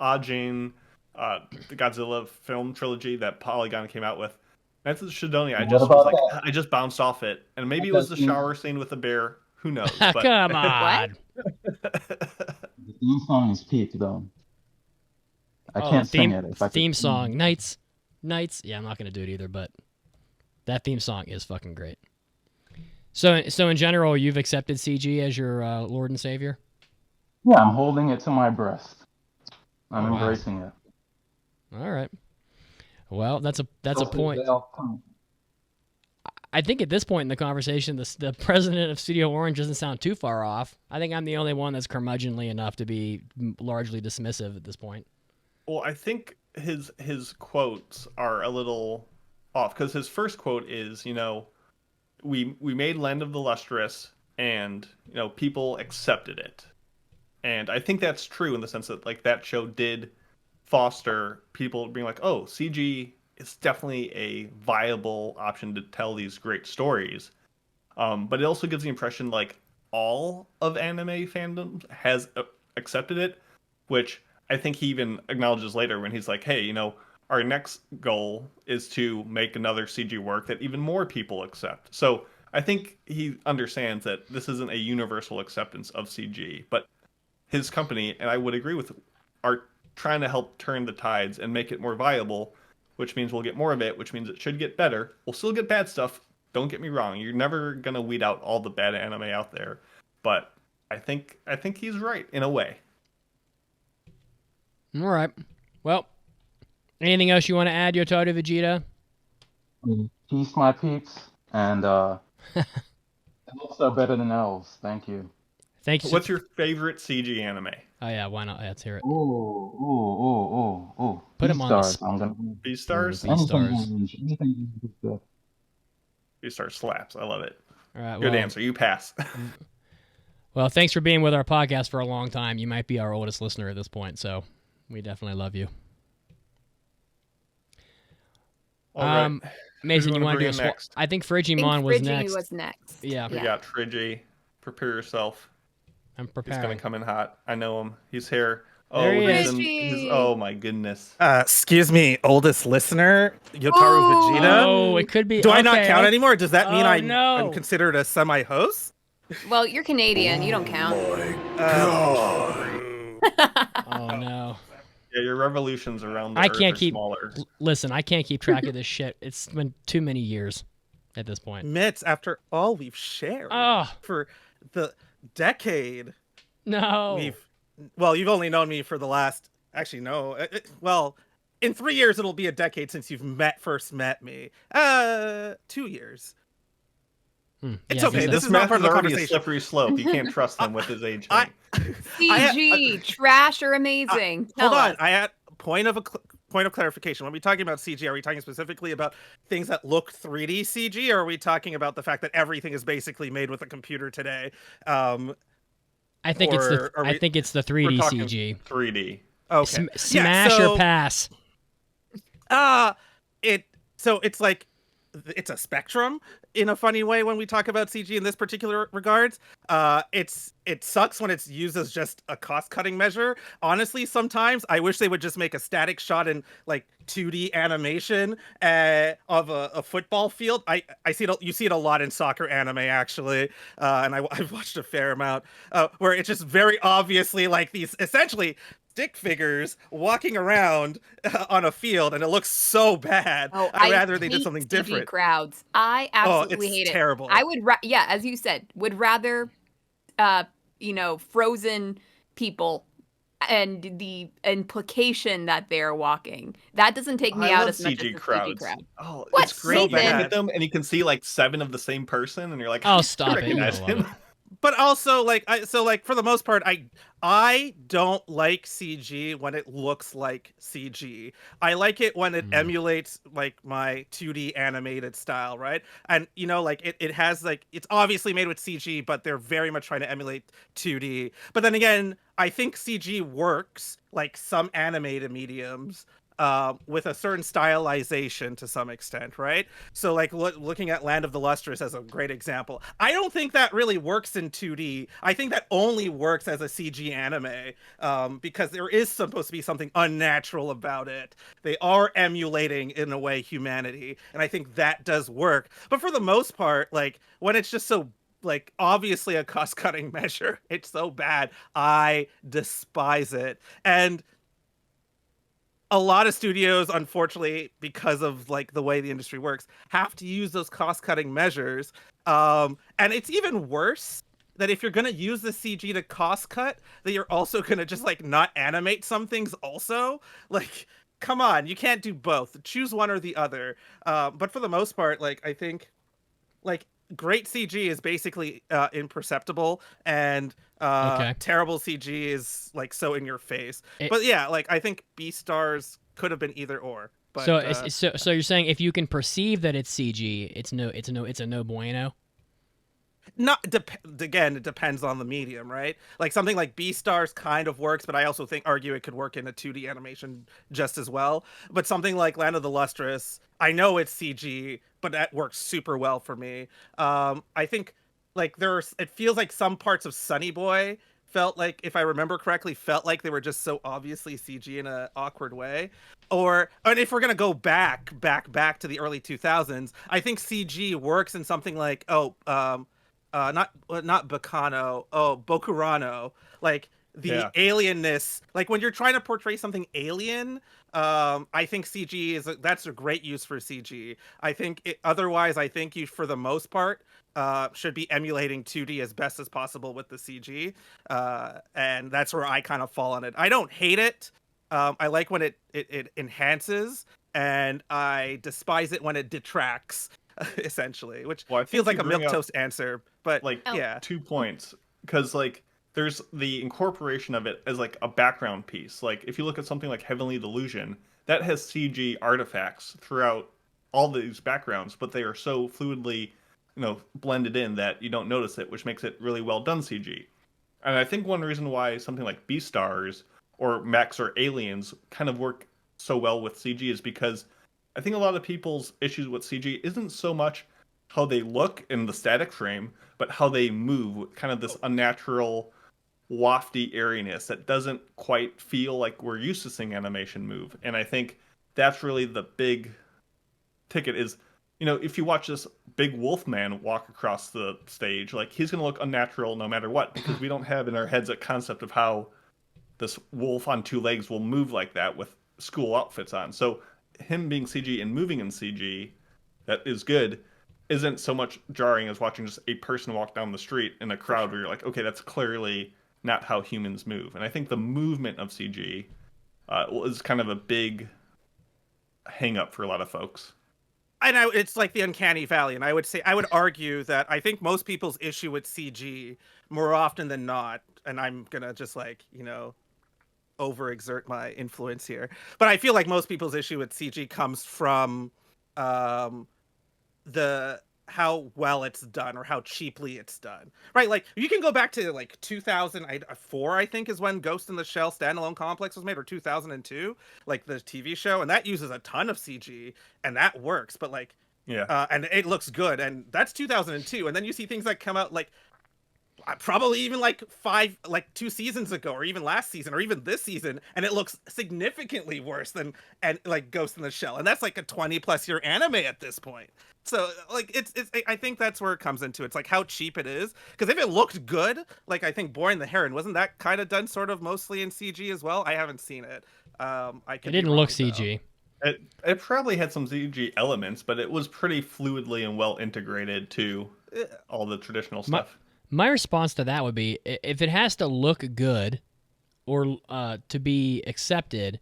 Ajin, the Godzilla film trilogy that Polygon came out with. Knights of Sidonia, I What just about was like, I just bounced off it, and maybe it was the shower scene with the bear. Who knows? But Come on. The theme song is peak, though. I Oh, can't the theme, sing it. If I could theme sing song, it. Knights. Yeah, I'm not gonna do it either, but that theme song is fucking great. So in general, you've accepted CG as your Lord and Savior? Yeah, I'm holding it to my breast. I'm Oh, wow. embracing it. All right. Well, that's a Hopefully point. they'll come. I think at this point in the conversation, the president of Studio Orange doesn't sound too far off. I think I'm the only one that's curmudgeonly enough to be largely dismissive at this point. well, I think his quotes are a little off because his first quote is, we made Land of the Lustrous, and people accepted it, and I think that's true in the sense that like that show did foster people being like, oh, CG is definitely a viable option to tell these great stories. But it also gives the impression like all of anime fandom has accepted it, which I think he even acknowledges later when he's like, hey, our next goal is to make another CG work that even more people accept. So I think he understands that this isn't a universal acceptance of CG, but his company, and I would agree with, are trying to help turn the tides and make it more viable, which means we'll get more of it, which means it should get better. We'll still get bad stuff. Don't get me wrong. You're never going to weed out all the bad anime out there, but I think he's right in a way. All right. Well, anything else you want to add, Yotaru Vegeta? Peace, my peeps, and Elves are better than elves. Thank you. Thanks. What's your favorite CG anime? Oh yeah, why not? Let's hear it. Ooh. Put him on the Beastars. I'm gonna. Beastars? Beastars. Anything is good. Beastars slaps. I love it. All right. Good Well, answer. You pass. well, thanks for being with our podcast for a long time. You might be our oldest listener at this point, so we definitely love you. All right. Mason, you wanna want to do bring a in swap? next? I think I think Frigimon was Friggy next. was next. Yeah. We got Friggy. Prepare yourself. I'm He's preparing. gonna come in hot. I know him. He's here. There he he's is. Friggy. oh my goodness. Excuse me, oldest listener, Yotaru Oh. Vegeta. Oh, it could be. Do I not okay, count okay. anymore? Does that mean Oh, I'm no. considered a semi-host? Well, you're Canadian. You don't count. Oh no. Yeah, your revolutions around the I Earth can't are keep. smaller. Listen, I can't keep track of this shit. It's been too many years at this point. Mitts, after all we've shared Oh for the decade, no. you've only known me for the last. Actually, no. Well, in 3 years it'll be a decade since you've first met me. 2 years. It's Yeah, okay. guess This This is not math part is of the already a conversation. slippery slope. You can't trust him with his age. I- thing. CG, trash or amazing? Hold Tell on. us. I had point of clarification. When we talking about CG, are we talking specifically about things that look 3D CG, or are we talking about the fact that everything is basically made with a computer today? I think it's the. or are I we- think it's the We're 3D talking CG. 3D. Okay. Smash so, or pass. It's like it's a spectrum in a funny way when we talk about CG in this particular regards. It sucks when it's used as just a cost-cutting measure. Honestly, sometimes I wish they would just make a static shot in like 2D animation of a football field. I see it. You see it a lot in soccer anime actually, and I've watched a fair amount where it's just very obviously like these essentially stick figures walking around on a field, and it looks so bad. Oh, I'd rather they hate did something CG different. crowds. I absolutely it's hate it. terrible. I would, yeah, as you said, would rather, frozen people and the implication that they're walking. That doesn't take me I out love as much CG as the crowds. CG crowd. Oh, What? it's great. You Nathan? look at them and you can see like 7 of the same person, and you're like, Oh, stop it. You recognize don't love him. it. But also, for the most part, I don't like CG when it looks like CG. I like it when it emulates like my 2D animated style, right? And it has like it's obviously made with CG, but they're very much trying to emulate 2D. But then again, I think CG works like some animated mediums. With a certain stylization to some extent, right? So like looking at Land of the Lustrous as a great example. I don't think that really works in 2D. I think that only works as a CG anime because there is supposed to be something unnatural about it. They are emulating, in a way, humanity. And I think that does work. But for the most part, like when it's just so like obviously a cost-cutting measure, it's so bad. I despise it. And a lot of studios, unfortunately, because of like the way the industry works, have to use those cost-cutting measures. And it's even worse that if you're gonna use the CG to cost cut, that you're also gonna just like not animate some things also. Like, come on, you can't do both. Choose one or the other. But for the most part, like I think like great CG is basically imperceptible, and Okay. terrible CG is like so in your face. It- But yeah, like I think Beastars could have been either or. But, So you're saying if you can perceive that it's CG, it's a no bueno. not again, it depends on the medium, right? Like something like Beastars kind of works, but I also argue it could work in a 2D animation just as well. But something like Land of the Lustrous, I know it's CG, but that works super well for me. I think like it feels like some parts of Sunny Boy felt like, if I remember correctly, felt like they were just so obviously CG in an awkward way. And if we're gonna go back to the early 2000s, I think CG works in something like not Bacano, Bokurano, like the alienness, like when you're trying to portray something alien. I think CG that's a great use for CG. I think otherwise, I think you, for the most part, should be emulating 2D as best as possible with the CG, and that's where I kind of fall on it. I don't hate it. I like when it enhances, and I despise it when it detracts. essentially, which Well, I think feels like you a bring up, milquetoast answer, but like, yeah. 2 points, because like there's the incorporation of it as like a background piece. Like if you look at something like Heavenly Delusion, that has CG artifacts throughout all these backgrounds, but they are so fluidly, blended in that you don't notice it, which makes it really well done CG. And I think one reason why something like Beastars or Mechs or Aliens kind of work so well with CG is because I think a lot of people's issues with CG isn't so much how they look in the static frame, but how they move, kind of this unnatural, wafty airiness that doesn't quite feel like we're used to seeing animation move. And I think that's really the big ticket is, if you watch this big wolf man walk across the stage, like he's going to look unnatural no matter what, because we don't have in our heads a concept of how this wolf on 2 legs will move like that with school outfits on. So him being CG and moving in CG that is good isn't so much jarring as watching just a person walk down the street in a crowd where you're like, okay, that's clearly not how humans move. And I think the movement of CG is kind of a big hang up for a lot of folks. I know it's like the uncanny valley, and I would argue that I think most people's issue with CG more often than not, and I'm gonna just like, overexert my influence here, but I feel like most people's issue with CG comes from the how well it's done or how cheaply it's done, right? Like you can go back to like 2004, I think, is when Ghost in the Shell standalone complex was made, or 2002, like the TV show, and that uses a ton of CG and that works, but like and it looks good, and that's 2002. And then you see things that come out like probably even like 2 seasons ago, or even last season, or even this season, and it looks significantly worse than like Ghost in the Shell, and that's like a 20+ year anime at this point. So like it's I think that's where it comes into. It's like how cheap it is, because if it looked good, like I think Boy and the Heron, wasn't that kind of done sort of mostly in CG as well? I haven't seen it. It didn't look CG. It probably had some CG elements, but it was pretty fluidly and well integrated to all the traditional stuff. My response to that would be, if it has to look good or to be accepted,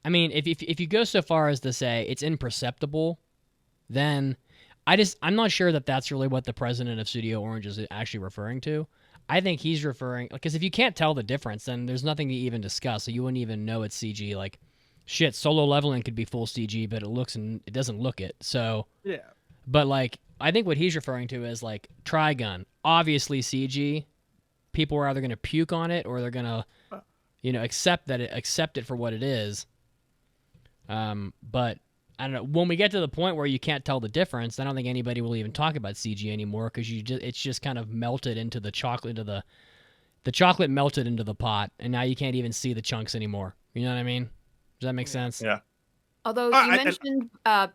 I mean, if you go so far as to say it's imperceptible, then I'm not sure that that's really what the president of Studio Orange is actually referring to. I think he's referring, because if you can't tell the difference, then there's nothing to even discuss, so you wouldn't even know it's CG. Like, shit, Solo Leveling could be full CG, but it doesn't look it. So, yeah. But like, I think what he's referring to is like Trigun, obviously CG. People are either going to puke on it or they're going to, accept it for what it is. But I don't know. When we get to the point where you can't tell the difference, I don't think anybody will even talk about CG anymore, because it's just kind of melted into the chocolate, the chocolate melted into the pot, and now you can't even see the chunks anymore. You know what I mean? Does that make sense? Yeah. Although you mentioned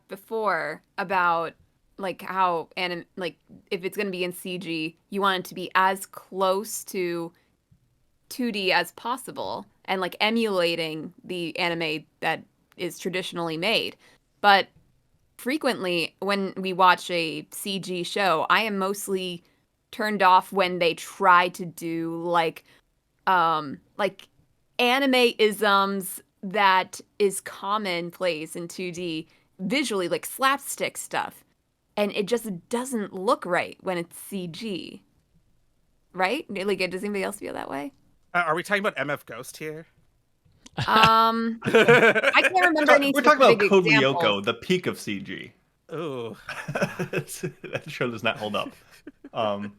before about like how like if it's going to be in CG, you want it to be as close to 2D as possible, and like emulating the anime that is traditionally made. But frequently when we watch a CG show, I am mostly turned off when they try to do like anime-isms that is commonplace in 2D visually, like slapstick stuff. And it just doesn't look right when it's CG. Right? Like, does anybody else feel that way? Are we talking about MF Ghost here? I can't remember any. We're talking about Code examples. Lyoko, the peak of CG. Ooh. That show does not hold up. But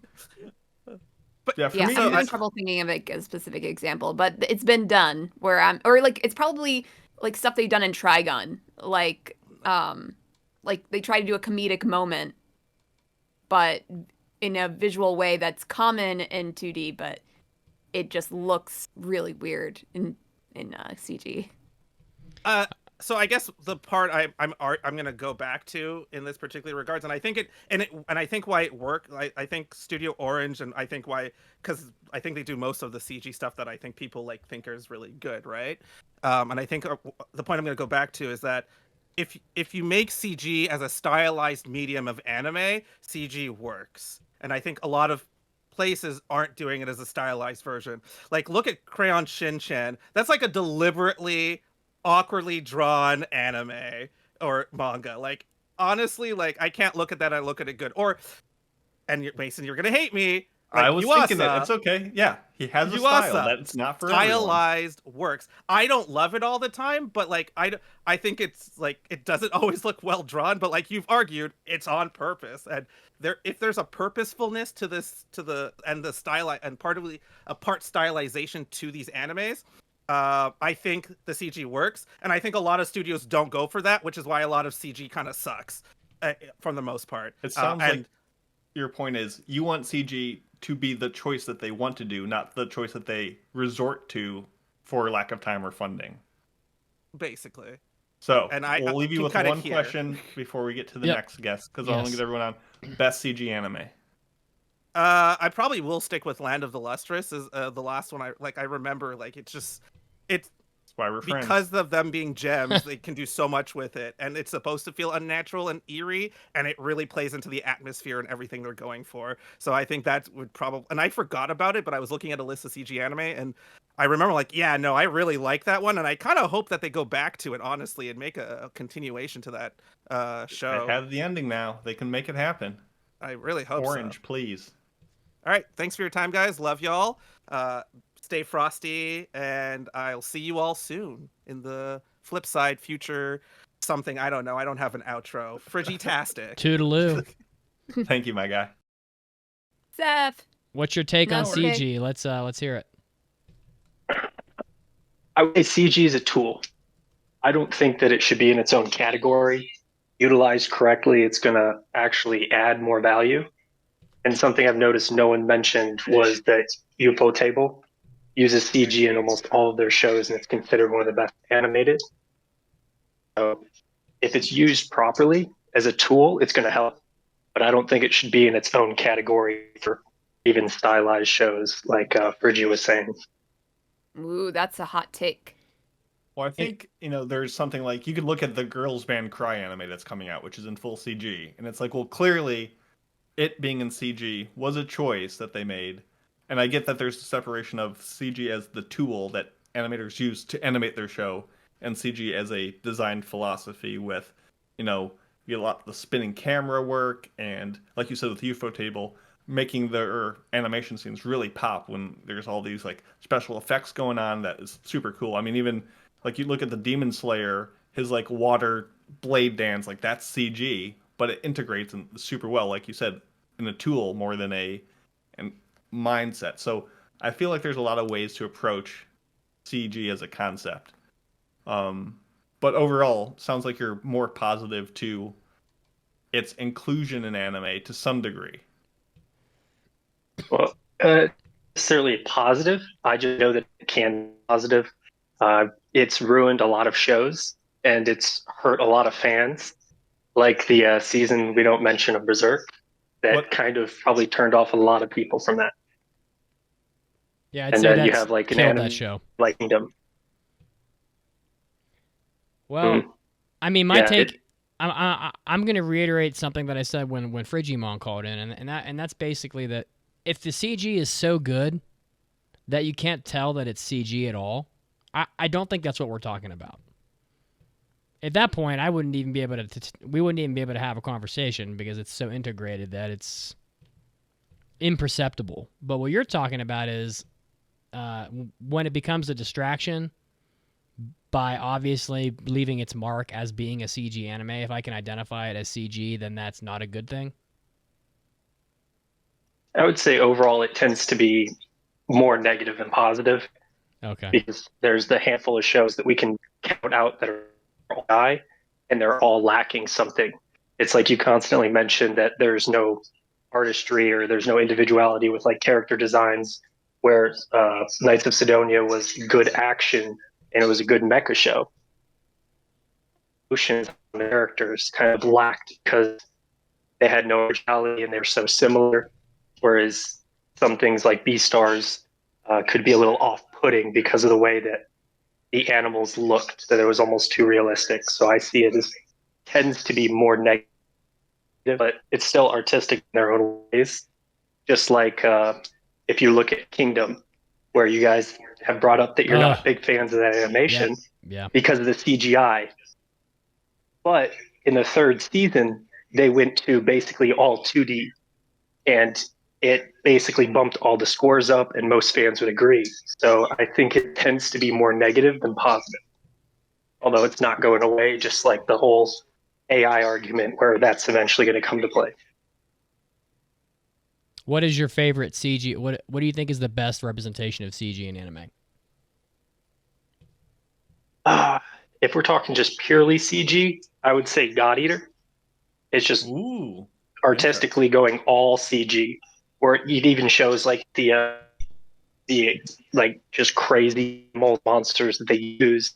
yeah, for Yeah, me, I'm having trouble thinking of a specific example, but it's been done where or like it's probably like stuff they've done in Trigun, like they try to do a comedic moment, but in a visual way that's common in 2D, but it just looks really weird in CG. So I guess the part I'm going to go back to in this particular regards, and I think I think why it worked. I think Studio Orange, and I think why, because I think they do most of the CG stuff that I think people like think is really good, right? And I think the point I'm going to go back to is that if you make CG as a stylized medium of anime, CG works, and I think a lot of places aren't doing it as a stylized version. Like, look at Crayon Shin-chan. That's like a deliberately awkwardly drawn anime or manga. Like, honestly, like I can't look at that. I look at it good. Or, and Mason, you're gonna hate me. I Like was thinking it. Yuasa. It's okay. Yeah, he has a style Yuasa, that's not for everyone. stylized works. I don't love it all the time, but like I think it's like it doesn't always look well drawn. But like you've argued, it's on purpose. And if there's a purposefulness to this, to the style and a part stylization to these animes, I think the CG works, and I think a lot of studios don't go for that, which is why a lot of CG kind of sucks, for the most part. It sounds like your point is you want CG to be the choice that they want to do, not the choice that they resort to for lack of time or funding. Basically. So And we'll leave you with one question before we get to the next guest, because I want to get everyone on best CG anime. I probably will stick with Land of the Lustrous as the last one. I remember, like it's That's why we're friends. because of them being gems. They can do so much with it, and it's supposed to feel unnatural and eerie, and it really plays into the atmosphere and everything they're going for. So I think that would probably, and I forgot about it, but I was looking at a list of CG anime, and I remember like, yeah, no, I really like that one, and I kind of hope that they go back to it, honestly, and make a continuation to that show. They have the ending now. They can make it happen. I really hope Orange, so. please. All right, thanks for your time, guys. Love y'all. Stay frosty, and I'll see you all soon in the flip side, future something. I don't know. I don't have an outro. Frigitastic. Toodaloo. Thank you, my guy. Seth. What's your take on okay. CG? Let's hear it. I would say CG is a tool. I don't think that it should be in its own category. Utilized correctly, it's going to actually add more value. And something I've noticed no one mentioned was that UFO Table uses CG in almost all of their shows, and it's considered one of the best animated. So if it's used properly as a tool, it's going to help. But I don't think it should be in its own category for even stylized shows like Friggy was saying. Ooh, that's a hot take. Well, I think, there's something like, you could look at the Girls Band Cry anime that's coming out, which is in full CG. And it's like, well, clearly it being in CG was a choice that they made. And I get that there's a separation of CG as the tool that animators use to animate their show, and CG as a design philosophy with, you get a lot of the spinning camera work, and like you said with UFO Table, making their animation scenes really pop when there's all these like special effects going on. That is super cool. I mean, even like you look at the Demon Slayer, his like water blade dance, like that's CG, but it integrates super well, like you said, in a tool more than a mindset. So I feel like there's a lot of ways to approach CG as a concept. But overall, sounds like you're more positive to its inclusion in anime to some degree. Well, necessarily positive. I just know that it can be positive. It's ruined a lot of shows, and it's hurt a lot of fans. Like the season we don't mention of Berserk, that kind of probably turned off a lot of people from that. Yeah, I'd and say then that's you have like an killed anime that show. like Kingdom. Well, I mean, my Yeah, take. I'm going to reiterate something that I said when Frigimon called in, and that's basically that if the CG is so good that you can't tell that it's CG at all, I don't think that's what we're talking about. At that point, I wouldn't even be able to. We wouldn't even be able to have a conversation because it's so integrated that it's imperceptible. But what you're talking about is when it becomes a distraction by obviously leaving its mark as being a CG anime. If I can identify it as CG, then that's not a good thing. I would say overall it tends to be more negative than positive. Okay. Because there's the handful of shows that we can count out that are all die, and they're all lacking something. It's like you constantly mention that there's no artistry or there's no individuality with like character designs, where Knights of Sidonia was good action and it was a good mecha show. Ocean's characters kind of lacked because they had no originality and they were so similar, whereas some things like Beastars could be a little off-putting because of the way that the animals looked, that it was almost too realistic. So I see it as tends to be more negative, but it's still artistic in their own ways. Just like if you look at Kingdom, where you guys have brought up that you're not big fans of that animation yeah. because of the CGI. But in the third season, they went to basically all 2D, and it basically bumped all the scores up, and most fans would agree. So I think it tends to be more negative than positive, although it's not going away, just like the whole AI argument where that's eventually going to come to play. What is your favorite CG? What do you think is the best representation of CG in anime? If we're talking just purely CG, I would say God Eater. It's just Ooh. artistically going all CG, where it even shows like the like just crazy monsters that they use.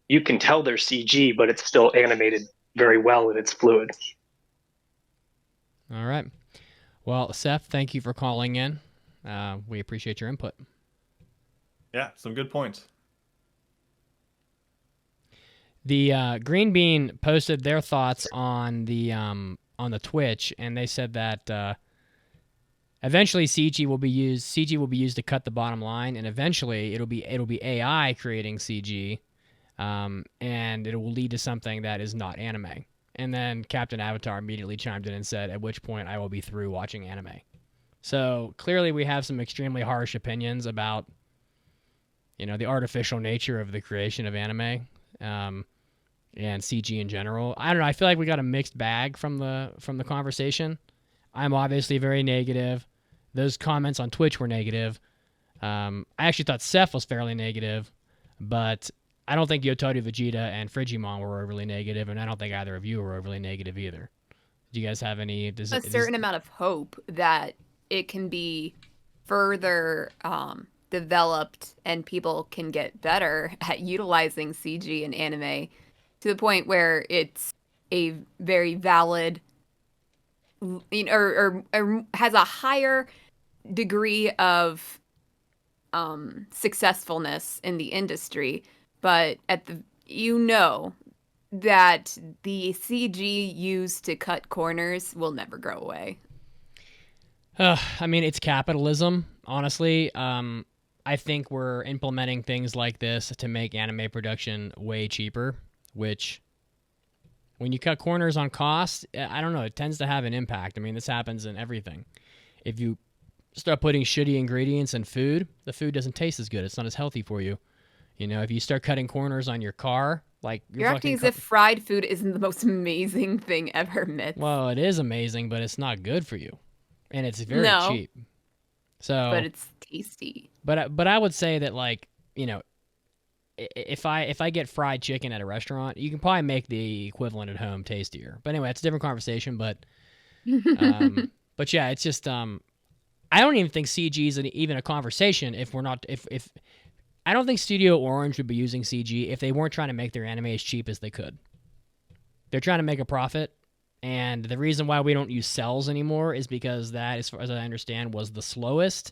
You can tell they're CG, but it's still animated very well and it's fluid. All right. Well, Seth, thank you for calling in. We appreciate your input. Yeah, some good points. The Green Bean posted their thoughts on the Twitch, and they said that eventually CG will be used to cut the bottom line, and eventually it'll be AI creating CG, and it will lead to something that is not anime. And then Captain Avatar immediately chimed in and said, at which point I will be through watching anime. So clearly we have some extremely harsh opinions about, the artificial nature of the creation of anime. And CG in general. I don't know. I feel like we got a mixed bag from the conversation. I'm obviously very negative. Those comments on Twitch were negative. I actually thought Seth was fairly negative, but I don't think Yotaro Vegeta and Frigimon were overly negative, and I don't think either of you were overly negative either. Do you guys have any? A certain amount of hope that it can be further developed and people can get better at utilizing CG in anime to the point where it's a very valid, or has a higher degree of successfulness in the industry. But that the CG used to cut corners will never go away. I mean, it's capitalism, honestly. I think we're implementing things like this to make anime production way cheaper, which, when you cut corners on cost, I don't know, it tends to have an impact. I mean, this happens in everything. If you start putting shitty ingredients in food, the food doesn't taste as good. It's not as healthy for you. If you start cutting corners on your car, like you're acting as if fried food isn't the most amazing thing ever, Mitz. Well, it is amazing, but it's not good for you, and it's very cheap. So, but it's tasty. But I would say that, like, if I get fried chicken at a restaurant, you can probably make the equivalent at home tastier. But anyway, it's a different conversation. But but yeah, it's just I don't even think CG is even a conversation if we're not if I don't think Studio Orange would be using CG if they weren't trying to make their anime as cheap as they could. They're trying to make a profit, and the reason why we don't use cells anymore is because that, as far as I understand, was the slowest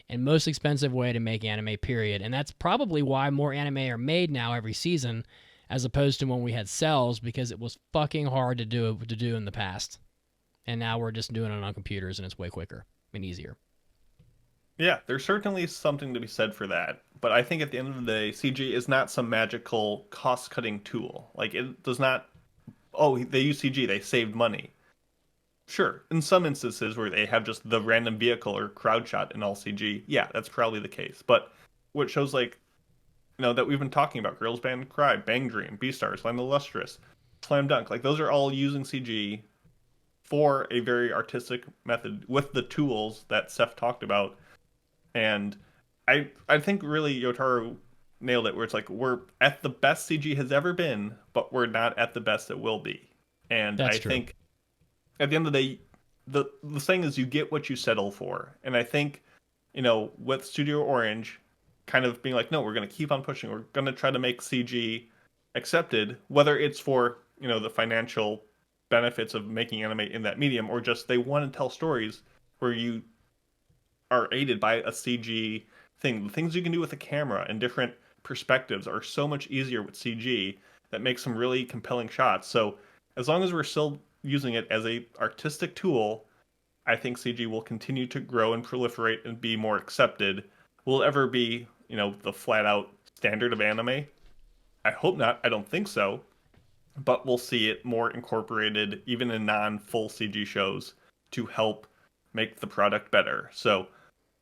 and most expensive way to make anime, period. And that's probably why more anime are made now every season, as opposed to when we had cells, because it was fucking hard to do in the past. And now we're just doing it on computers, and it's way quicker and easier. Yeah, there's certainly something to be said for that. But I think at the end of the day, CG is not some magical cost-cutting tool. Like, it does not, they use CG, they saved money. Sure, in some instances where they have just the random vehicle or crowd shot in all CG, yeah, that's probably the case. But what shows, like, that we've been talking about, Girls Band Cry, Bang Dream, Beastars, Land of the Lustrous, Slam Dunk, like, those are all using CG for a very artistic method with the tools that Seth talked about. And I think really Yotaro nailed it, where it's like, we're at the best CG has ever been, but we're not at the best it will be. And I think at the end of the day, the thing is, you get what you settle for. And I think, with Studio Orange kind of being like, no, we're going to keep on pushing. We're going to try to make CG accepted, whether it's for, the financial benefits of making anime in that medium, or just they want to tell stories where you are aided by a CG thing. The things you can do with a camera and different perspectives are so much easier with CG that makes some really compelling shots. So as long as we're still using it as a artistic tool, I think CG will continue to grow and proliferate and be more accepted. Will it ever be, the flat out standard of anime? I hope not. I don't think so. but we'll see it more incorporated even in non-full CG shows to help make the product better. So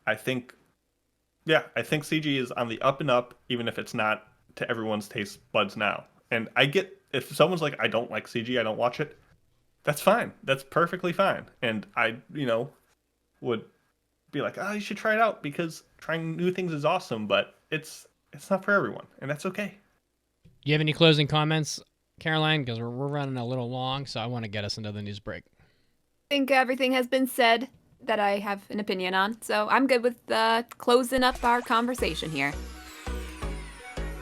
I think CG is on the up and up, even if it's not to everyone's taste buds now. And I get, if someone's like, I don't like CG, I don't watch it, that's fine. That's perfectly fine. And I, would be like, oh, you should try it out because trying new things is awesome, but it's not for everyone, and that's okay. You have any closing comments, Caroline? Because we're running a little long, so I want to get us into the news break. I think everything has been said that I have an opinion on, so I'm good with closing up our conversation here.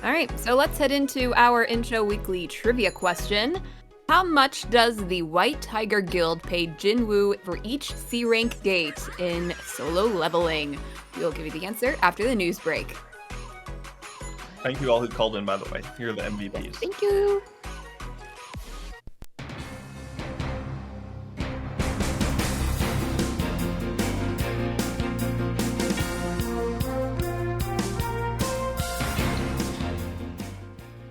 All right, so let's head into our intro weekly trivia question. How much does the White Tiger Guild pay Jinwoo for each C-rank gate in solo leveling? We'll give you the answer after the news break. Thank you all who called in, by the way. You're the MVPs. Thank you.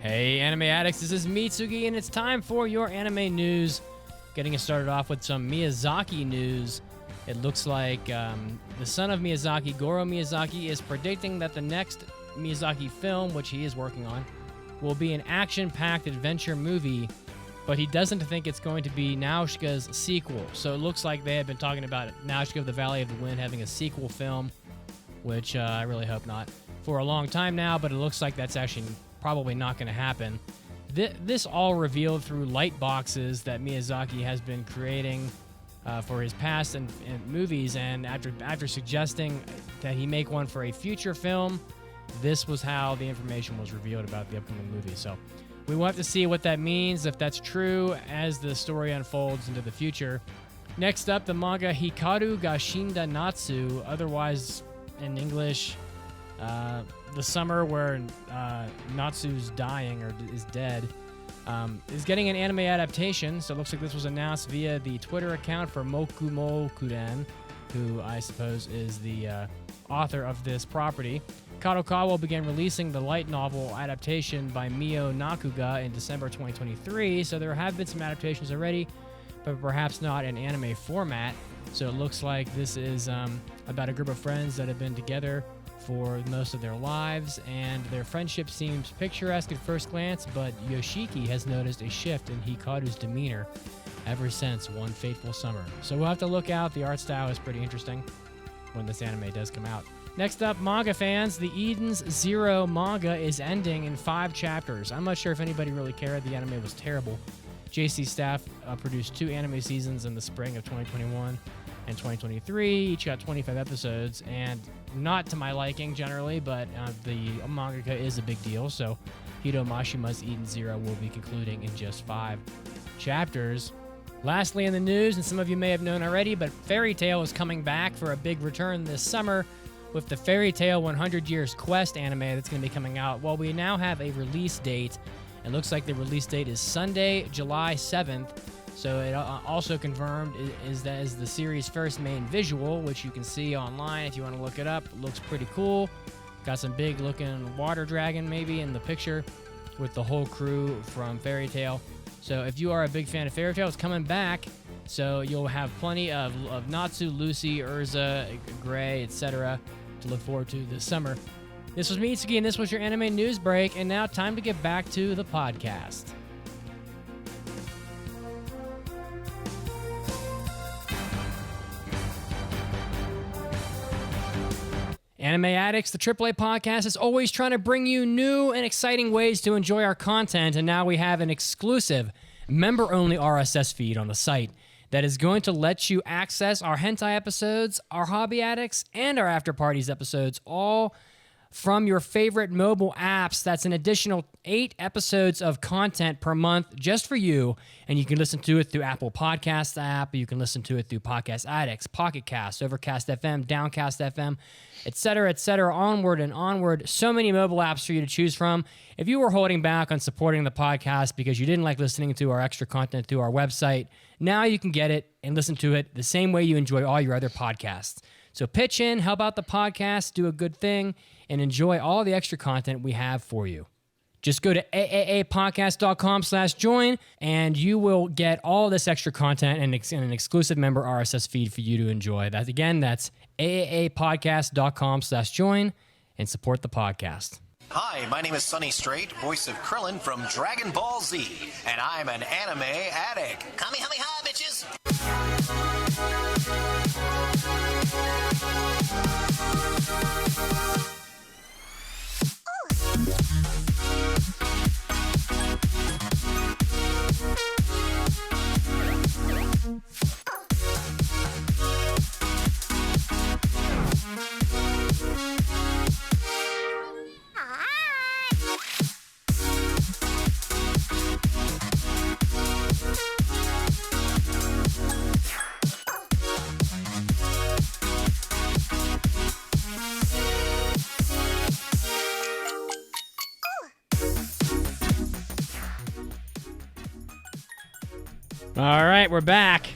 Hey, Anime Addicts, this is Mitsugi, and it's time for your anime news. Getting us started off with some Miyazaki news. It looks like the son of Miyazaki, Goro Miyazaki, is predicting that the next Miyazaki film, which he is working on, will be an action-packed adventure movie, but he doesn't think it's going to be Nausicaa's sequel. So it looks like they have been talking about Nausicaa of the Valley of the Wind having a sequel film, which I really hope not, for a long time now, but it looks like that's actually probably not going to happen. This all revealed through light boxes that Miyazaki has been creating for his past and movies, and after suggesting that he make one for a future film, this was how the information was revealed about the upcoming movie. So we will have to see what that means, if that's true, as the story unfolds into the future. Next up, the manga Hikaru ga Shinda Natsu, otherwise in English, the summer where Natsu's dying or is dead, is getting an anime adaptation. So it looks like this was announced via the Twitter account for Mokumo Kuren, who I suppose is the author of this property. Kadokawa began releasing the light novel adaptation by Mio Nakuga in December 2023, so there have been some adaptations already, but perhaps not in anime format. So it looks like this is about a group of friends that have been together for most of their lives, and their friendship seems picturesque at first glance, but Yoshiki has noticed a shift in Hikaru's demeanor ever since one fateful summer. So we'll have to look out. The art style is pretty interesting when this anime does come out. Next up, manga fans, the Eden's Zero manga is ending in 5 chapters. I'm not sure if anybody really cared. The anime was terrible. JC staff produced 2 anime seasons in the spring of 2021 and 2023. Each got 25 episodes, and not to my liking generally, but the mangaka is a big deal, so Hiro Mashima's Eden Zero will be concluding in just 5 chapters. Lastly in the news, and some of you may have known already, but Fairy Tail is coming back for a big return this summer with the Fairy Tail 100 Years Quest anime that's going to be coming out. Well, we now have a release date. It looks like the release date is Sunday, July 7th. So it also confirmed is the series' first main visual, which you can see online if you want to look it up. It looks pretty cool. Got some big looking water dragon maybe in the picture with the whole crew from Fairy Tail. So if you are a big fan of Fairy Tail, it's coming back. So you'll have plenty of Natsu, Lucy, Urza, Gray, etc. to look forward to this summer. This was Mitsuki, and this was your anime news break. And now time to get back to the podcast. Anime Addicts, the AAA podcast, is always trying to bring you new and exciting ways to enjoy our content, and now we have an exclusive member-only RSS feed on the site that is going to let you access our hentai episodes, our Hobby Addicts, and our After Parties episodes, all from your favorite mobile apps. That's an additional 8 episodes of content per month just for you, and you can listen to it through Apple Podcasts app, you can listen to it through Podcast Addicts, Pocket Cast, Overcast FM, Downcast FM, etc., onward and onward. So many mobile apps for you to choose from. If you were holding back on supporting the podcast because you didn't like listening to our extra content through our website, now you can get it and listen to it the same way you enjoy all your other podcasts. So pitch in, help out the podcast, do a good thing, and enjoy all the extra content we have for you. Just go to aaapodcast.com/join, and you will get all this extra content and an exclusive member RSS feed for you to enjoy. That's aaapodcast.com/join, and support the podcast. Hi, my name is Sonny Strait, voice of Krillin from Dragon Ball Z, and I'm an anime addict. Kamehameha, bitches! All right, we're back.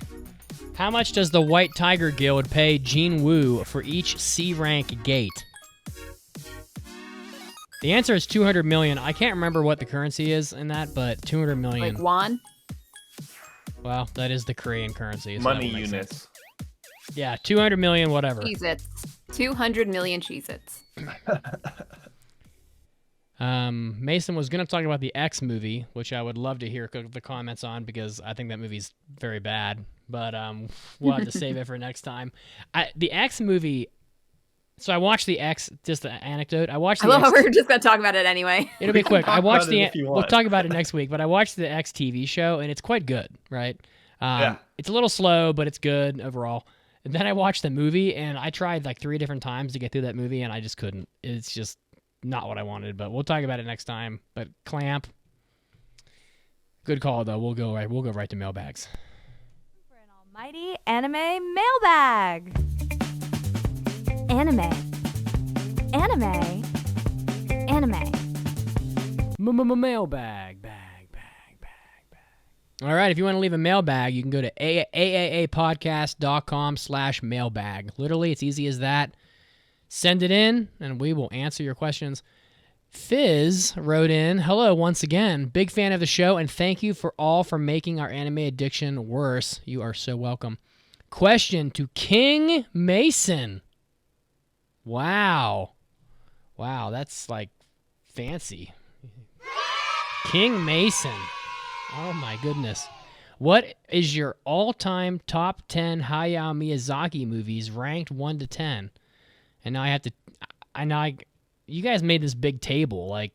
How much does the White Tiger Guild pay Gene Woo for each C-rank gate? The answer is 200 million. I can't remember what the currency is in that, but 200 million. Like won? Well, that is the Korean currency. So Money that would make units. sense. Yeah, 200 million, whatever. Cheez-Its. 200 million Cheez-Its. Mason was going to talk about the X movie, which I would love to hear the comments on because I think that movie's very bad. But we'll have to save it for next time. The X movie. So I watched the X. Just an anecdote. I watched. I love how we're just gonna talk about it anyway. It'll be quick. I watched about it if you We'll want. talk about it next week. But I watched the X TV show, and it's quite good. Right? Yeah. It's a little slow, but it's good overall. And then I watched the movie, and I tried like 3 different times to get through that movie, and I just couldn't. It's just not what I wanted. But we'll talk about it next time. But Clamp, good call though. We'll go right to mailbags. For an almighty anime mailbag. Anime. Mailbag. All right, if you want to leave a mailbag, you can go to aaapodcast.com/mailbag. Literally, it's easy as that. Send it in, and we will answer your questions. Fizz wrote in, hello once again. Big fan of the show, and thank you for making our anime addiction worse. You are so welcome. Question to King Mason. Wow, that's like fancy. King Mason. Oh my goodness. What is your all-time top 10 Hayao Miyazaki movies ranked 1 to 10? And now you guys made this big table. Like,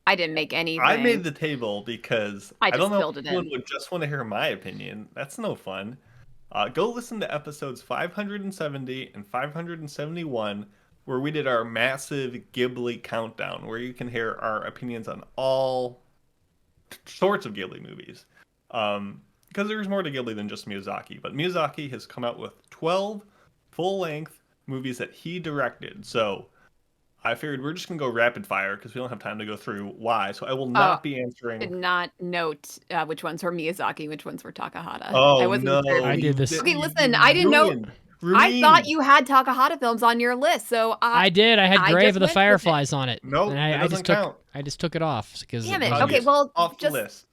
I didn't make anything. I made the table because I I don't just know filled if it anyone in. would just want to hear my opinion. That's no fun. Go listen to episodes 570 and 571, where we did our massive Ghibli countdown, where you can hear our opinions on all sorts of Ghibli movies. Because there's more to Ghibli than just Miyazaki. But Miyazaki has come out with 12 full-length movies that he directed. So I figured we're just going to go rapid fire because we don't have time to go through why. So I will not be answering. Did not note which ones were Miyazaki, which ones were Takahata. Oh, I wasn't no. sure. I did this. Okay, listen, I didn't know. I thought you had Takahata films on your list, so I did. I had I Grave just of the went with Fireflies on it. Nope, and it doesn't count. I just took it off because. Damn it. Obvious. Okay, well, Off just the list.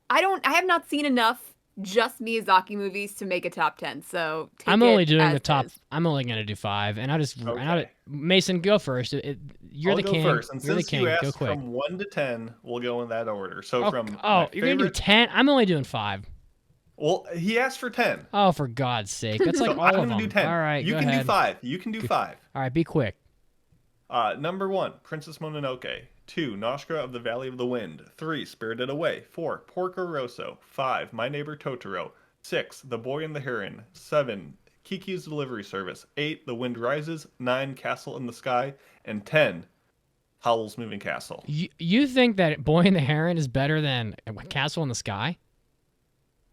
I have not seen enough just Miyazaki movies to make a top 10. So take I'm only it doing as the top. is. I'm only going to do 5, and Okay. Mason, go first. You're I'll the go king. first. And You're the since king. you Go asked quick. from 1 to 10, we'll go in that order. So Oh, from you're going to do 10? I'm only doing 5. Well, he asked for 10. Oh, for God's sake. That's like So all I'm of going them. to do 10. All right, you go can ahead. do 5. You can do 5. All right, be quick. Number 1, Princess Mononoke. 2, Noshka of the Valley of the Wind. 3, Spirited Away. 4, Porco Rosso. 5, My Neighbor Totoro. 6, The Boy and the Heron. 7, Kiki's Delivery Service. 8, The Wind Rises. 9, Castle in the Sky. And 10, Howl's Moving Castle. You think that Boy and the Heron is better than Castle in the Sky?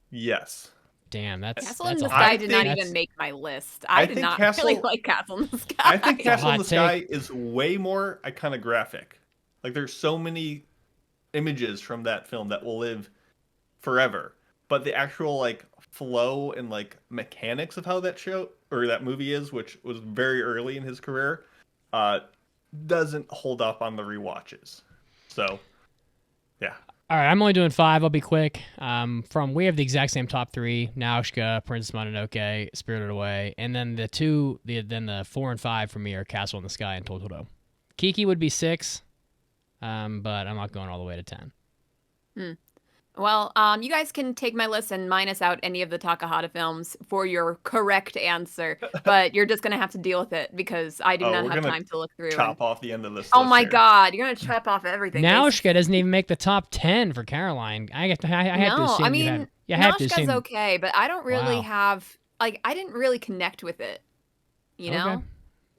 Yes. Damn, that's Castle in a the hot- Sky did not that's- even make my list. I did think not Castle- really like Castle in the Sky. I think Castle in hot the Sky is way more iconographic. Like, there's so many images from that film that will live forever. But the actual, like, flow and, like, mechanics of how that show, or that movie is, which was very early in his career, doesn't hold up on the rewatches. So, Yeah. All right, I'm only doing 5. I'll be quick. We have the exact same top 3: Nausicaa, Princess Mononoke, Spirited Away, and then the 4 and 5 for me are Castle in the Sky and Totoro. Kiki would be 6, but I'm not going all the way to 10. Well, you guys can take my list and minus out any of the Takahata films for your correct answer, but you're just gonna have to deal with it because I do not we're have gonna time to look through. Chop off the end of this Oh list my here. God, you're gonna chop off everything. Nausicaa doesn't even make the top 10 for Caroline. I have to assume you have. You have to Nausicaa's assume. okay, but I don't really Wow. have I didn't really connect with it. You know. Okay.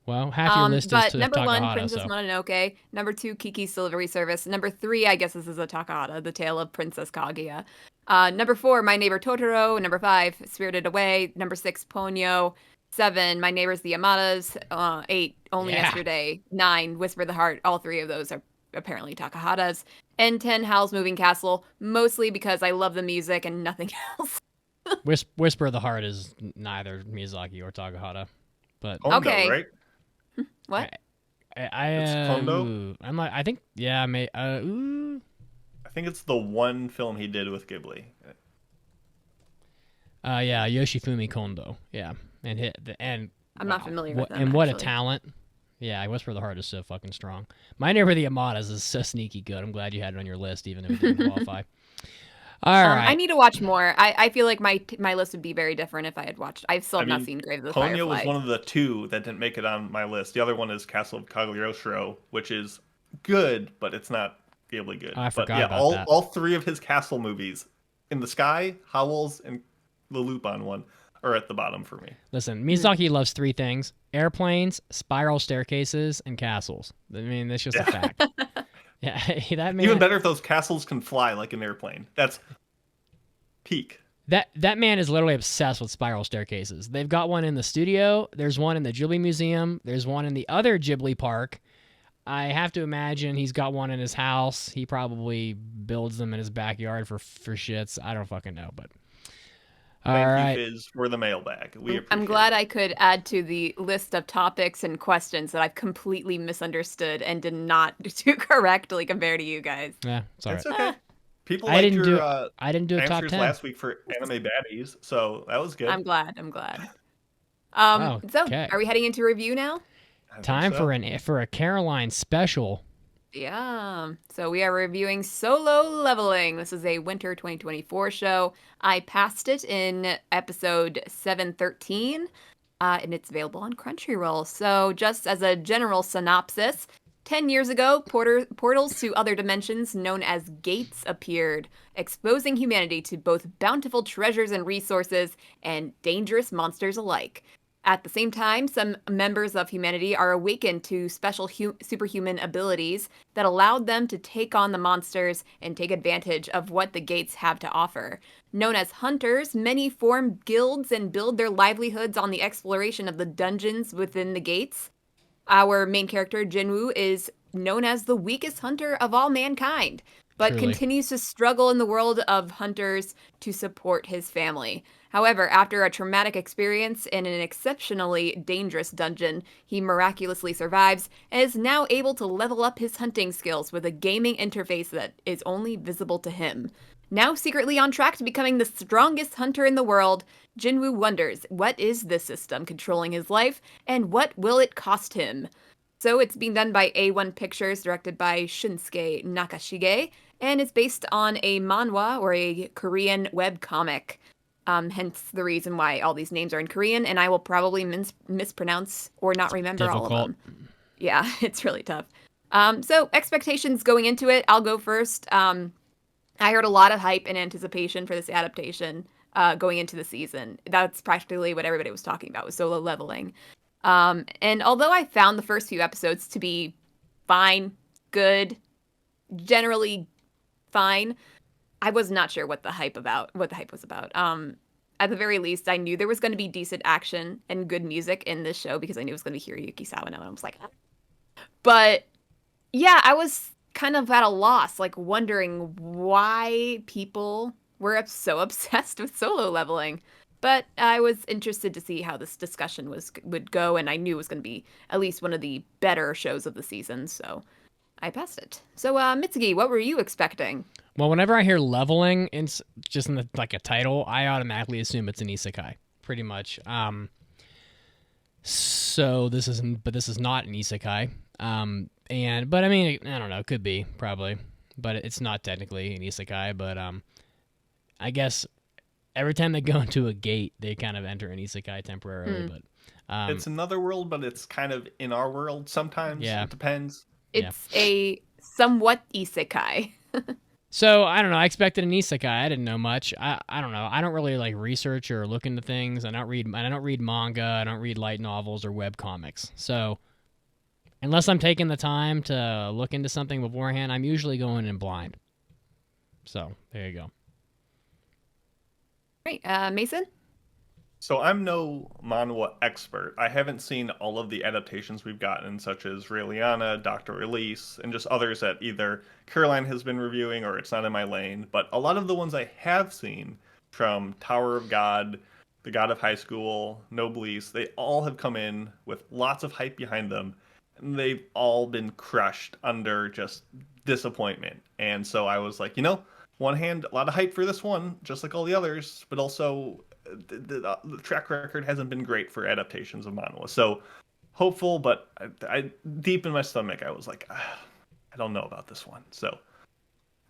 Well, half your list is But to number 1, Takahata, Princess so. Mononoke. Number 2, Kiki's Delivery Service. Number 3, I guess this is a Takahata, The Tale of Princess Kaguya. Number 4, My Neighbor Totoro. Number 5, Spirited Away. Number 6, Ponyo. 7, My Neighbors the Yamadas. 8, Only Yeah. Yesterday. 9, Whisper the Heart. All 3 of those are apparently Takahatas. And 10, Howl's Moving Castle. Mostly because I love the music and nothing else. Whisper of the Heart is neither Miyazaki or Takahata, but Kondo, Okay. right? What? It's Kondo? I'm like, I think, yeah, I think it's the one film he did with Ghibli. yeah, Yoshifumi Kondo, yeah, and I'm not familiar with them. And what a actually. talent! Yeah, Whisper of the Heart is so fucking strong. My Neighbor the Yamadas is so sneaky good. I'm glad you had it on your list, even if it didn't qualify. All right. I need to watch more. I feel like my list would be very different if I had watched. I still have not seen Grave of the Firefly. Ponyo was one of the 2 that didn't make it on my list. The other one is Castle of Cagliostro, which is good, but it's not Ghibli good. Oh, I forgot about all, that. all 3 of his castle movies, In the Sky, Howl's, and the Lupin one, are at the bottom for me. Listen, Miyazaki loves 3 things: airplanes, spiral staircases, and castles. I mean, that's just a fact. Yeah, that man. Even better if those castles can fly like an airplane. That's peak. That man is literally obsessed with spiral staircases. They've got one in the studio. There's one in the Ghibli Museum. There's one in the other Ghibli park. I have to imagine he's got one in his house. He probably builds them in his backyard for shits. I don't fucking know, but Thank you, Fizz, for the mailbag. We appreciate I'm glad I could add to the list of topics and questions that I've completely misunderstood and did not do correctly compared to you guys. Yeah, it's all right. It's okay. People I liked didn't your do. I didn't do a top answers 10. last week for anime baddies, so that was good. I'm glad. So, Okay. are we heading into review now? I think Time so. for a Caroline special. Yeah. So we are reviewing Solo Leveling. This is a winter 2024 show. I passed it in episode 713, and it's available on Crunchyroll. So just as a general synopsis, 10 years ago, portals to other dimensions known as gates appeared, exposing humanity to both bountiful treasures and resources and dangerous monsters alike. At the same time, some members of humanity are awakened to special superhuman abilities that allowed them to take on the monsters and take advantage of what the gates have to offer. Known as hunters, many form guilds and build their livelihoods on the exploration of the dungeons within the gates. Our main character, Jinwoo, is known as the weakest hunter of all mankind, but Truly. continues to struggle in the world of hunters to support his family. However, after a traumatic experience in an exceptionally dangerous dungeon, he miraculously survives and is now able to level up his hunting skills with a gaming interface that is only visible to him. Now secretly on track to becoming the strongest hunter in the world, Jinwoo wonders, what is this system controlling his life, and what will it cost him? So it's being done by A1 Pictures, directed by Shunsuke Nakashige, and it's based on a manhwa, or a Korean webcomic. Hence the reason why all these names are in Korean, and I will probably mispronounce or not remember all of them. Yeah, it's really tough. So expectations going into it, I'll go first. I heard a lot of hype and anticipation for this adaptation going into the season. That's practically what everybody was talking about, was Solo Leveling. And although I found the first few episodes to be fine, good, generally fine, I was not sure what the hype was about. At the very least, I knew there was going to be decent action and good music in this show because I knew it was going to be Hiroyuki Sawano, and I was like, but yeah, I was kind of at a loss, like wondering why people were so obsessed with Solo Leveling. But I was interested to see how this discussion would go, and I knew it was going to be at least one of the better shows of the season. So I passed it. So, Mitsuki, what were you expecting? Well, whenever I hear leveling, it's just in the, like a title, I automatically assume it's an isekai, pretty much. So this is not an isekai. But I mean, I don't know, it could be probably, but it's not technically an isekai. But I guess every time they go into a gate, they kind of enter an isekai temporarily. But it's another world, but it's kind of in our world sometimes. Yeah. It depends. It's a somewhat isekai. So I don't know. I expected an isekai. I didn't know much. I don't know. I don't really like research or look into things. I don't read manga. I don't read light novels or web comics. So unless I'm taking the time to look into something beforehand, I'm usually going in blind. So there you go. Great. Mason? So I'm no manhwa expert. I haven't seen all of the adaptations we've gotten, such as Raeliana, Dr. Release, and just others that either Caroline has been reviewing or it's not in my lane. But a lot of the ones I have seen, from Tower of God, The God of High School, Noblesse, they all have come in with lots of hype behind them, and they've all been crushed under just disappointment. And so I was like, one hand, a lot of hype for this one, just like all the others, but also the track record hasn't been great for adaptations of manhwa. So hopeful, but I deep in my stomach, I was like, I don't know about this one. So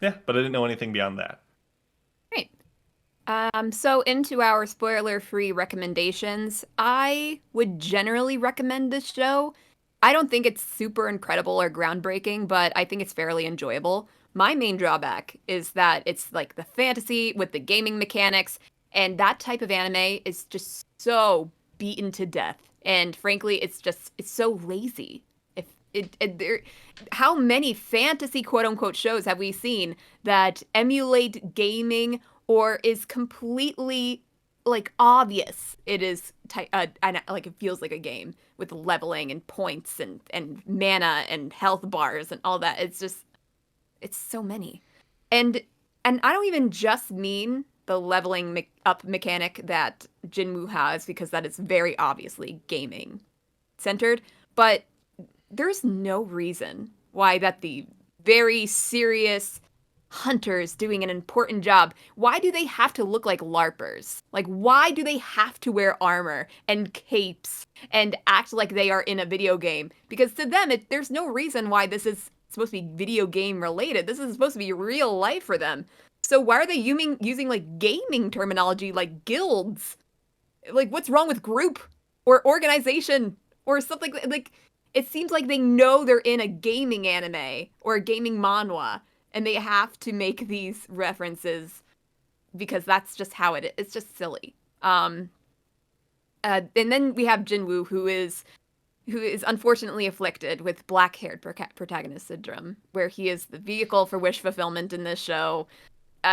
yeah, but I didn't know anything beyond that. Great. So into our spoiler-free recommendations, I would generally recommend this show. I don't think it's super incredible or groundbreaking, but I think it's fairly enjoyable. My main drawback is that it's like the fantasy with the gaming mechanics, and that type of anime is just so beaten to death. And frankly, it's so lazy. How many fantasy quote unquote shows have we seen that emulate gaming or is completely like obvious it is like it feels like a game with leveling and points and mana and health bars and all that. It's so many. And I don't even just mean the leveling up mechanic that Jinwoo has, because that is very obviously gaming centered, but there's no reason why that the very serious hunters doing an important job, why do they have to look like LARPers? Like, why do they have to wear armor and capes and act like they are in a video game? Because to them, there's no reason why this is supposed to be video game related. This is supposed to be real life for them. So why are they using like gaming terminology like guilds? Like, what's wrong with group or organization or something like? It seems like they know they're in a gaming anime or a gaming manhwa, and they have to make these references because that's just how it is. It's just silly. And then we have Jinwoo, who is unfortunately afflicted with black-haired protagonist syndrome, where he is the vehicle for wish fulfillment in this show.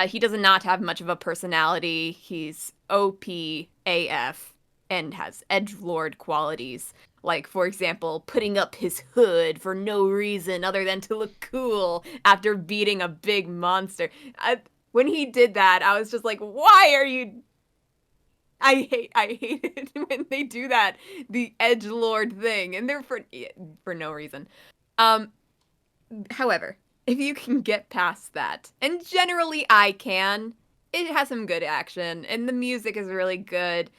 He does not have much of a personality. He's OP AF and has edgelord qualities. Like, for example, putting up his hood for no reason other than to look cool after beating a big monster. When he did that, I was just like, why are you... I hate it when they do that, the edgelord thing, and they're for no reason. However, if you can get past that, and generally I can, it has some good action, and the music is really good.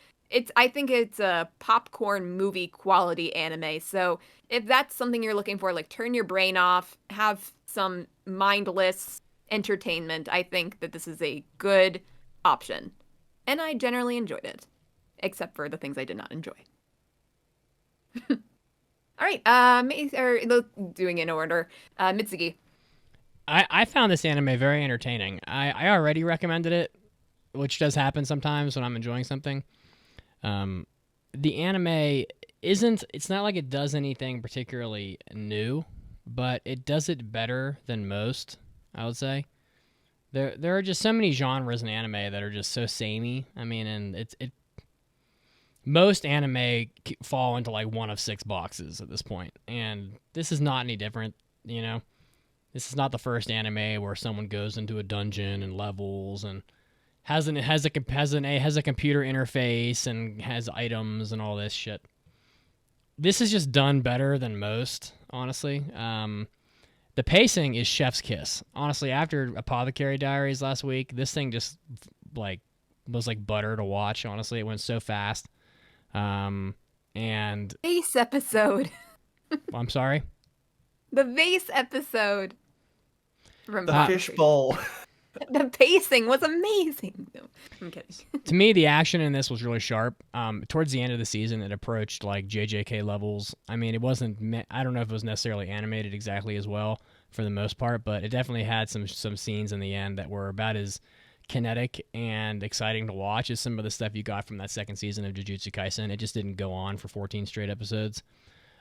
I think it's a popcorn movie quality anime, so if that's something you're looking for, like turn your brain off, have some mindless entertainment, I think that this is a good option. And I generally enjoyed it, except for the things I did not enjoy. All right, doing in order, Mitsuki. I found this anime very entertaining. I already recommended it, which does happen sometimes when I'm enjoying something. The anime it's not like it does anything particularly new, but it does it better than most, I would say. There are just so many genres in anime that are just so samey. I mean, and most anime fall into like one of 6 boxes at this point, and this is not any different. This is not the first anime where someone goes into a dungeon and levels and has a computer interface and has items and all this shit. This is just done better than most, honestly. The pacing is chef's kiss. Honestly, after Apothecary Diaries last week, this thing just like was like butter to watch. Honestly, it went so fast. And Vase episode. I'm sorry. The vase episode. The fishbowl. The pacing was amazing. No, I'm kidding. To me, the action in this was really sharp. Towards the end of the season, it approached like JJK levels. I mean, it wasn't. I don't know if it was necessarily animated exactly as well for the most part, but it definitely had some scenes in the end that were about as kinetic and exciting to watch as some of the stuff you got from that second season of Jujutsu Kaisen. It just didn't go on for 14 straight episodes.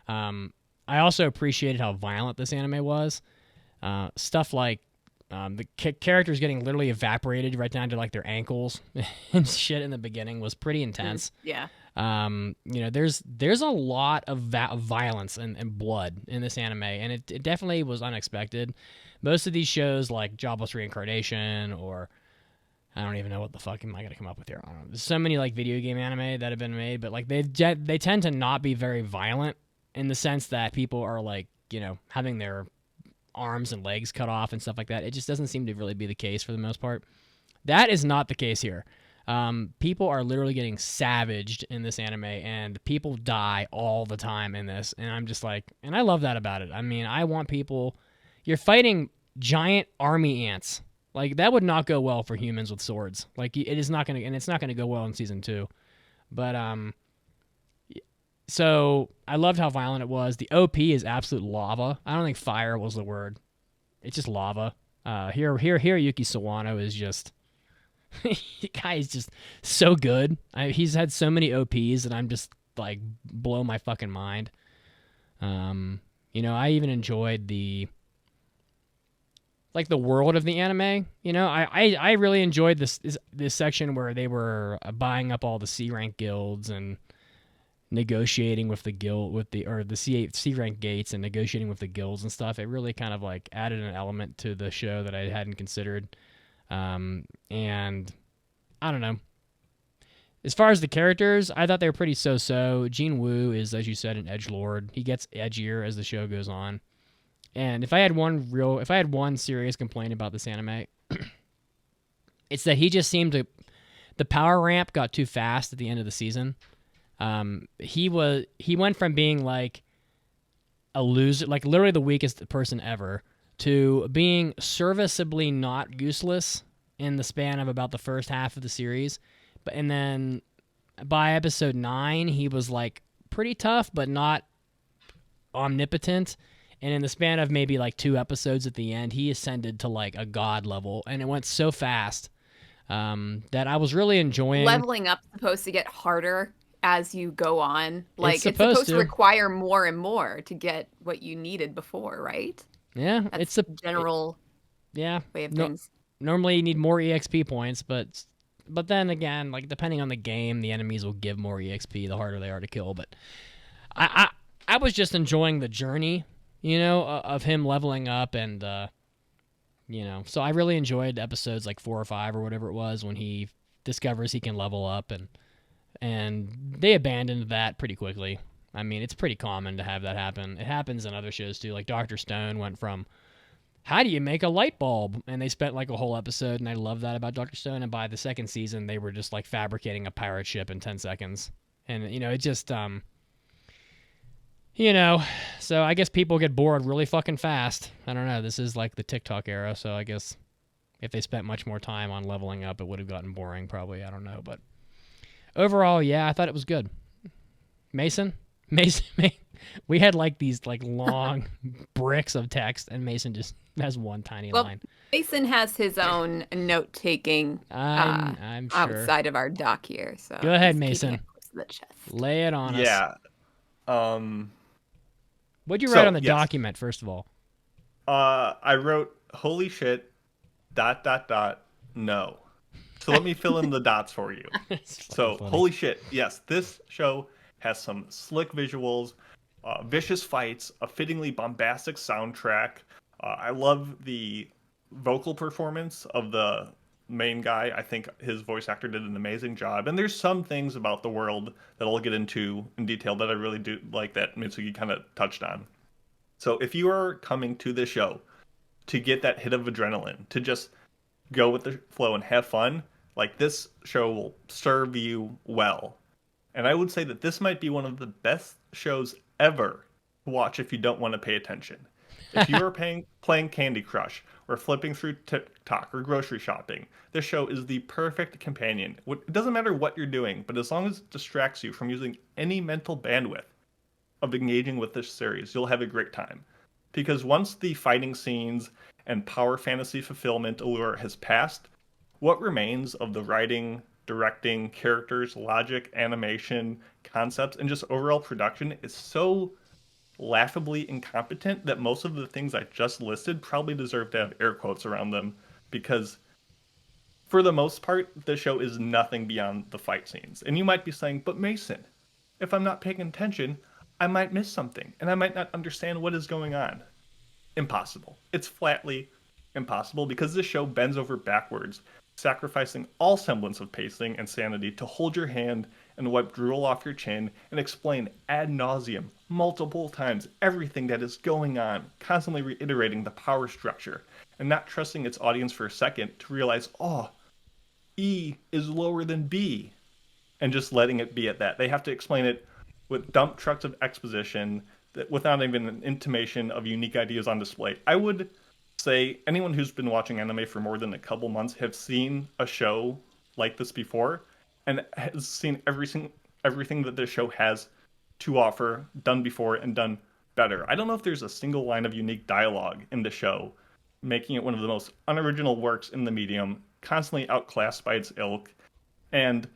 I also appreciated how violent this anime was. Stuff like the characters getting literally evaporated right down to like their ankles and shit in the beginning was pretty intense. Yeah. There's a lot of violence and blood in this anime, and it definitely was unexpected. Most of these shows like Jobless Reincarnation, or I don't even know what the fuck am I gonna come up with here. I don't know. There's so many like video game anime that have been made, but like they tend to not be very violent in the sense that people are like, having their arms and legs cut off and stuff like that. It just doesn't seem to really be the case for the most part. That is not the case here. People are literally getting savaged in this anime, and people die all the time in this. And I'm just like, and I love that about it. I mean, I want people. You're fighting giant army ants. Like that would not go well for humans with swords. Like it is not gonna, and it's not gonna go well in season 2. But so I loved how violent it was. The OP is absolute lava. I don't think fire was the word. It's just lava. Here, Yuki Sawano is just. The guy is just so good. He's had so many OPs that I'm just like blow my fucking mind. I even enjoyed the world of the anime. I really enjoyed this section where they were buying up all the C rank guilds and negotiating with the guild the C rank gates and negotiating with the guilds and stuff. It really kind of like added an element to the show that I hadn't considered. And I don't know. As far as the characters, I thought they were pretty so-so. Jin Woo is, as you said, an edgelord. He gets edgier as the show goes on. And if I had one serious complaint about this anime, it's that he just seemed to, the power ramp got too fast at the end of the season. He went from being like a loser, like literally the weakest person ever, to being serviceably not useless in the span of about the first half of the series. And then by episode 9, he was like pretty tough, but not omnipotent. And in the span of maybe like 2 episodes at the end, he ascended to like a god level. And it went so fast that I was really enjoying. Leveling up is supposed to get harder as you go on. Like it's supposed to require more and more to get what you needed before, right? Yeah, That's it's a general way of things. Normally you need more EXP points, but then again, like depending on the game, the enemies will give more EXP the harder they are to kill. But I was just enjoying the journey, of him leveling up, and so I really enjoyed episodes like 4 or 5 or whatever it was when he discovers he can level up, and they abandoned that pretty quickly. I mean, it's pretty common to have that happen. It happens in other shows too. Like Dr. Stone went from, how do you make a light bulb? And they spent like a whole episode, and I love that about Dr. Stone. And by the second season, they were just like fabricating a pirate ship in 10 seconds. And, it just, so I guess people get bored really fucking fast. I don't know. This is like the TikTok era, so I guess if they spent much more time on leveling up, it would have gotten boring probably. I don't know. But overall, yeah, I thought it was good. Mason, we had like these like long bricks of text, and Mason just has one tiny line. Mason has his own note-taking I'm sure. outside of our doc here. So go ahead, Mason. The chest. Lay it on us. Yeah. What'd you write on the document, first of all? I wrote, holy shit, ... no. So let me fill in the dots for you. So, funny. Holy shit, yes, this show has some slick visuals, vicious fights, a fittingly bombastic soundtrack. I love the vocal performance of the main guy. I think his voice actor did an amazing job. And there's some things about the world that I'll get into in detail that I really do like that Mitsuki kind of touched on. So if you are coming to the show to get that hit of adrenaline, to just go with the flow and have fun, like this show will serve you well. And I would say that this might be one of the best shows ever to watch if you don't want to pay attention. If you are playing Candy Crush or flipping through TikTok or grocery shopping, this show is the perfect companion. It doesn't matter what you're doing, but as long as it distracts you from using any mental bandwidth of engaging with this series, you'll have a great time. Because once the fighting scenes and power fantasy fulfillment allure has passed, what remains of the writing, directing, characters, logic, animation, concepts, and just overall production is so laughably incompetent that most of the things I just listed probably deserve to have air quotes around them, because for the most part, the show is nothing beyond the fight scenes. And you might be saying, but Mason, if I'm not paying attention, I might miss something, and I might not understand what is going on. Impossible. It's flatly impossible, because this show bends over backwards, sacrificing all semblance of pacing and sanity to hold your hand and wipe drool off your chin and explain ad nauseum multiple times everything that is going on, constantly reiterating the power structure and not trusting its audience for a second to realize, oh, E is lower than B, and just letting it be at that. They have to explain it with dump trucks of exposition that without even an intimation of unique ideas on display. I would say anyone who's been watching anime for more than a couple months have seen a show like this before and has seen everything that this show has to offer, done before and done better. I don't know if there's a single line of unique dialogue in the show, making it one of the most unoriginal works in the medium, constantly outclassed by its ilk. And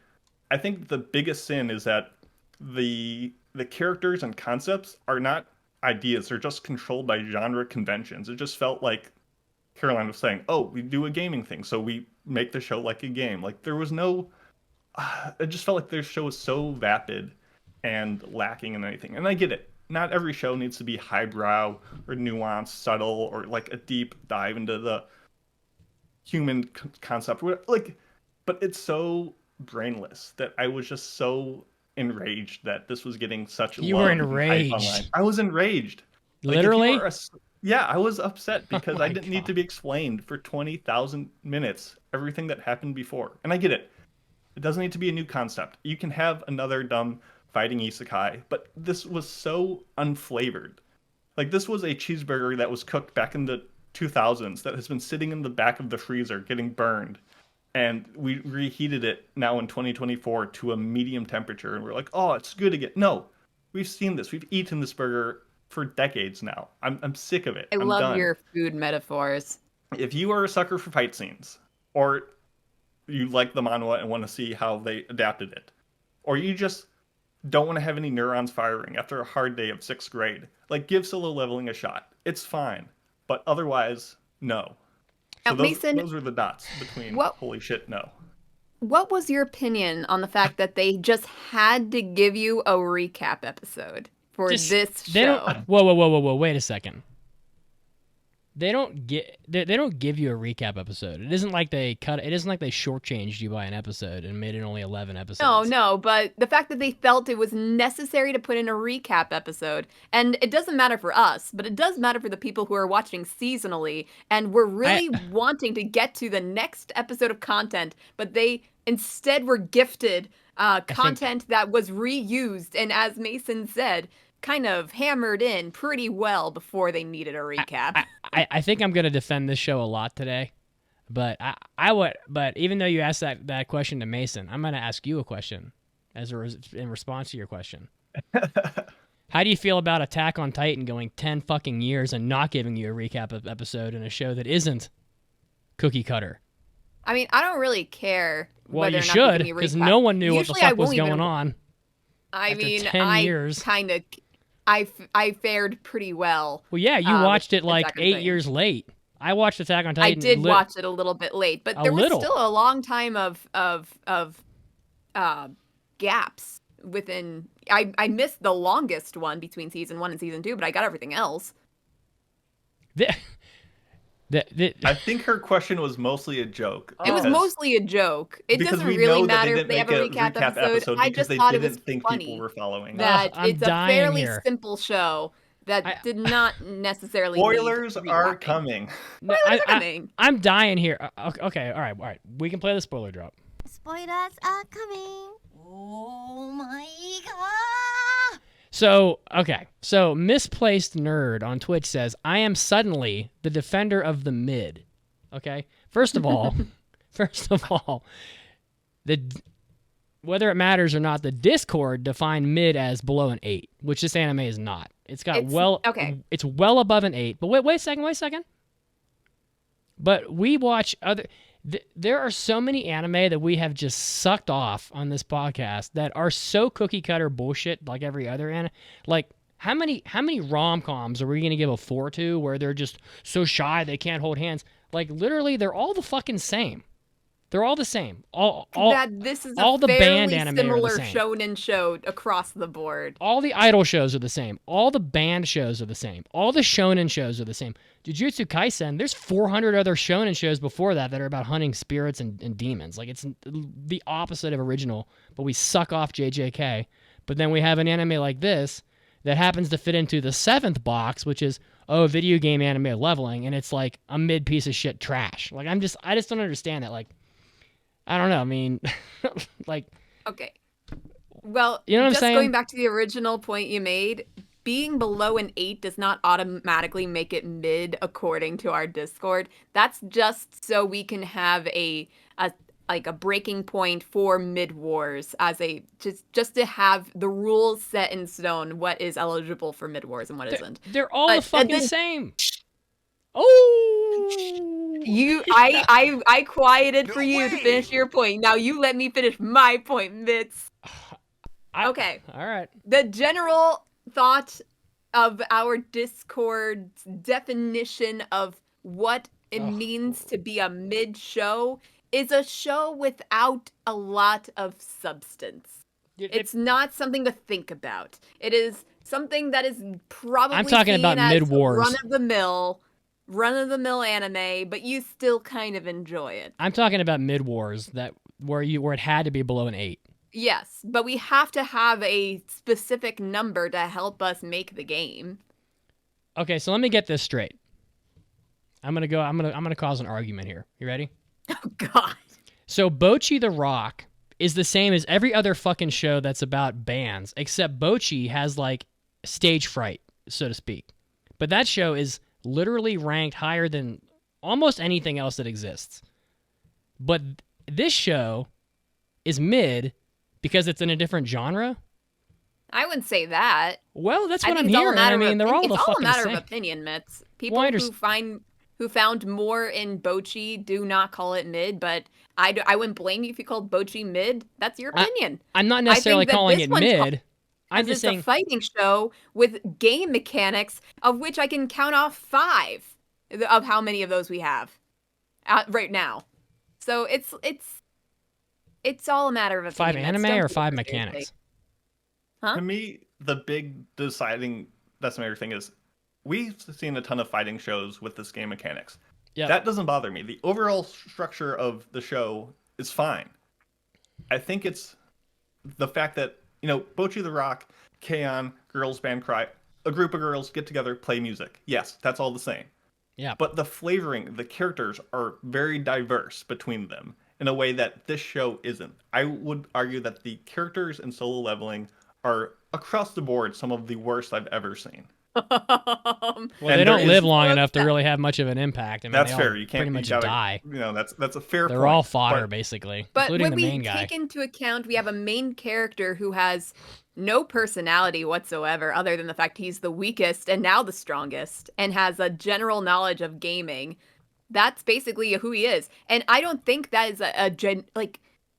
I think the biggest sin is that the characters and concepts are not ideas. They're just controlled by genre conventions. It just felt like Caroline was saying, oh, we do a gaming thing, so we make the show like a game. Like, there was no... it just felt like their show was so vapid and lacking in anything. And I get it. Not every show needs to be highbrow or nuanced, subtle, or like a deep dive into the human concept. Like, but it's so brainless that I was just so enraged that this was getting such You love were and hype enraged. online. I was enraged. Like, Literally? Yeah, I was upset because my I didn't need God. to be explained for 20,000 minutes everything that happened before. And I get it. It doesn't need to be a new concept. You can have another dumb fighting isekai, but this was so unflavored. Like, this was a cheeseburger that was cooked back in the 2000s that has been sitting in the back of the freezer getting burned. And we reheated it now in 2024 to a medium temperature. And we're like, oh, it's good again. No, we've seen this. We've eaten this burger for decades now. I'm sick of it. I I'm love done. your food metaphors. If you are a sucker for fight scenes, or you like the manhwa and want to see how they adapted it, or you just don't want to have any neurons firing after a hard day of 6th grade, like, give Solo Leveling a shot. It's fine. But otherwise, no. So Now, Mason, those are the dots between holy shit, no. What was your opinion on the fact that they just had to give you a recap episode for this They show? don't. Whoa! Wait a second. They don't give you a recap episode. It isn't like they cut. It isn't like they shortchanged you by an episode and made it only 11 episodes. No, but the fact that they felt it was necessary to put in a recap episode, and it doesn't matter for us, but it does matter for the people who are watching seasonally, and we're really wanting to get to the next episode of content, but they instead were gifted content that was reused, and as Mason said, kind of hammered in pretty well before they needed a recap. I think I'm going to defend this show a lot today, but But even though you asked that question to Mason, I'm going to ask you a question in response to your question. How do you feel about Attack on Titan going 10 fucking years and not giving you a recap episode in a show that isn't cookie cutter? I mean, I don't really care. Well, whether you or not should, they give me a because recap. no one knew Usually what the I fuck was won't going even- on. I After mean, 10 years. I fared pretty well. Well, yeah, you watched it like Attack on 8 Titan. years late. I watched Attack on I Titan. did watch it a little bit late, but A there was little. still a long time of gaps within. I missed the longest one between season 1 and season 2, but I got everything else. I think her question was mostly a joke. It was because- mostly a joke. It because doesn't we really know that matter they if they have didn't a make recap episode. I because just they thought it didn't was think funny people were following. that I'm it's a dying fairly here. simple show That did not necessarily. Spoilers need to be are happening. coming. No, Spoilers are coming. I'm dying here. Okay, all right. We can play the spoiler drop. Spoilers are coming. Oh my god. So Misplaced Nerd on Twitch says, I am suddenly the defender of the mid. Okay? First of all, whether it matters or not, the Discord defined mid as below an 8, which this anime is not. It's well above an 8. But wait a second. But we watch there are so many anime that we have just sucked off on this podcast that are so cookie cutter bullshit like every other anime. Like how many rom-coms are we going to give a 4 to where they're just so shy they can't hold hands? Like literally they're all the fucking same. They're all the same. This is all a the band fairly anime are similar the same. shonen show across the board. All the idol shows are the same. All the band shows are the same. All the shonen shows are the same. Jujutsu Kaisen, there's 400 other shonen shows before that are about hunting spirits and demons. Like, it's the opposite of original, but we suck off JJK. But then we have an anime like this that happens to fit into the 7th box, which is, video game anime leveling, and it's like a mid piece of shit trash. Like, I just don't understand that. Like, I don't know. I mean, like... Okay. Well, you know what I'm saying? Going back to the original point you made, being below an 8 does not automatically make it mid according to our Discord. That's just so we can have a breaking point for mid wars as just to have the rules set in stone what is eligible for mid wars and what isn't. They're all the fucking same. Oh, I quieted for you to finish your point. Now you let me finish my point, Mitz. Okay. All right. The general thought of our Discord's definition of what it means to be a mid show is a show without a lot of substance. It's not something to think about. It is something that is probably I'm talking about mid wars. Run of the mill anime, but you still kind of enjoy it. I'm talking about mid wars where it had to be below an 8. Yes, but we have to have a specific number to help us make the game. Okay, so let me get this straight. I'm gonna cause an argument here. You ready? Oh God. So Bocchi the Rock is the same as every other fucking show that's about bands, except Bocchi has like stage fright, so to speak. But that show is literally ranked higher than almost anything else that exists. But this show is mid because it's in a different genre. I wouldn't say that. Well, that's what I'm hearing. I mean, they're all the fucking same. It's all a matter of opinion, Mitz. People who found more in Bocchi do not call it mid, but I wouldn't blame you if you called Bocchi mid. That's your opinion. I'm not necessarily calling it mid. I'm just saying it's a fighting show with game mechanics, of which I can count off 5 of how many of those we have right now. So it's all a matter of opinion. 5 anime or 5 mechanics? Huh? To me, the big deciding decimator thing is we've seen a ton of fighting shows with this game mechanics. Yeah. That doesn't bother me. The overall structure of the show is fine. I think it's the fact that, Bocchi the Rock, K-On!, Girls Band Cry, a group of girls get together, play music. Yes, that's all the same. Yeah. But the flavoring, the characters are very diverse between them in a way that this show isn't. I would argue that the characters in Solo Leveling are across the board some of the worst I've ever seen. Well, they don't live long enough to really have much of an impact. I mean, that's fair. You can't pretty much die. That's a fair point. They're all fodder, basically, but including when the main we guy. take into account we have a main character who has no personality whatsoever other than the fact he's the weakest and now the strongest and has a general knowledge of gaming. That's basically who he is. And I don't think that is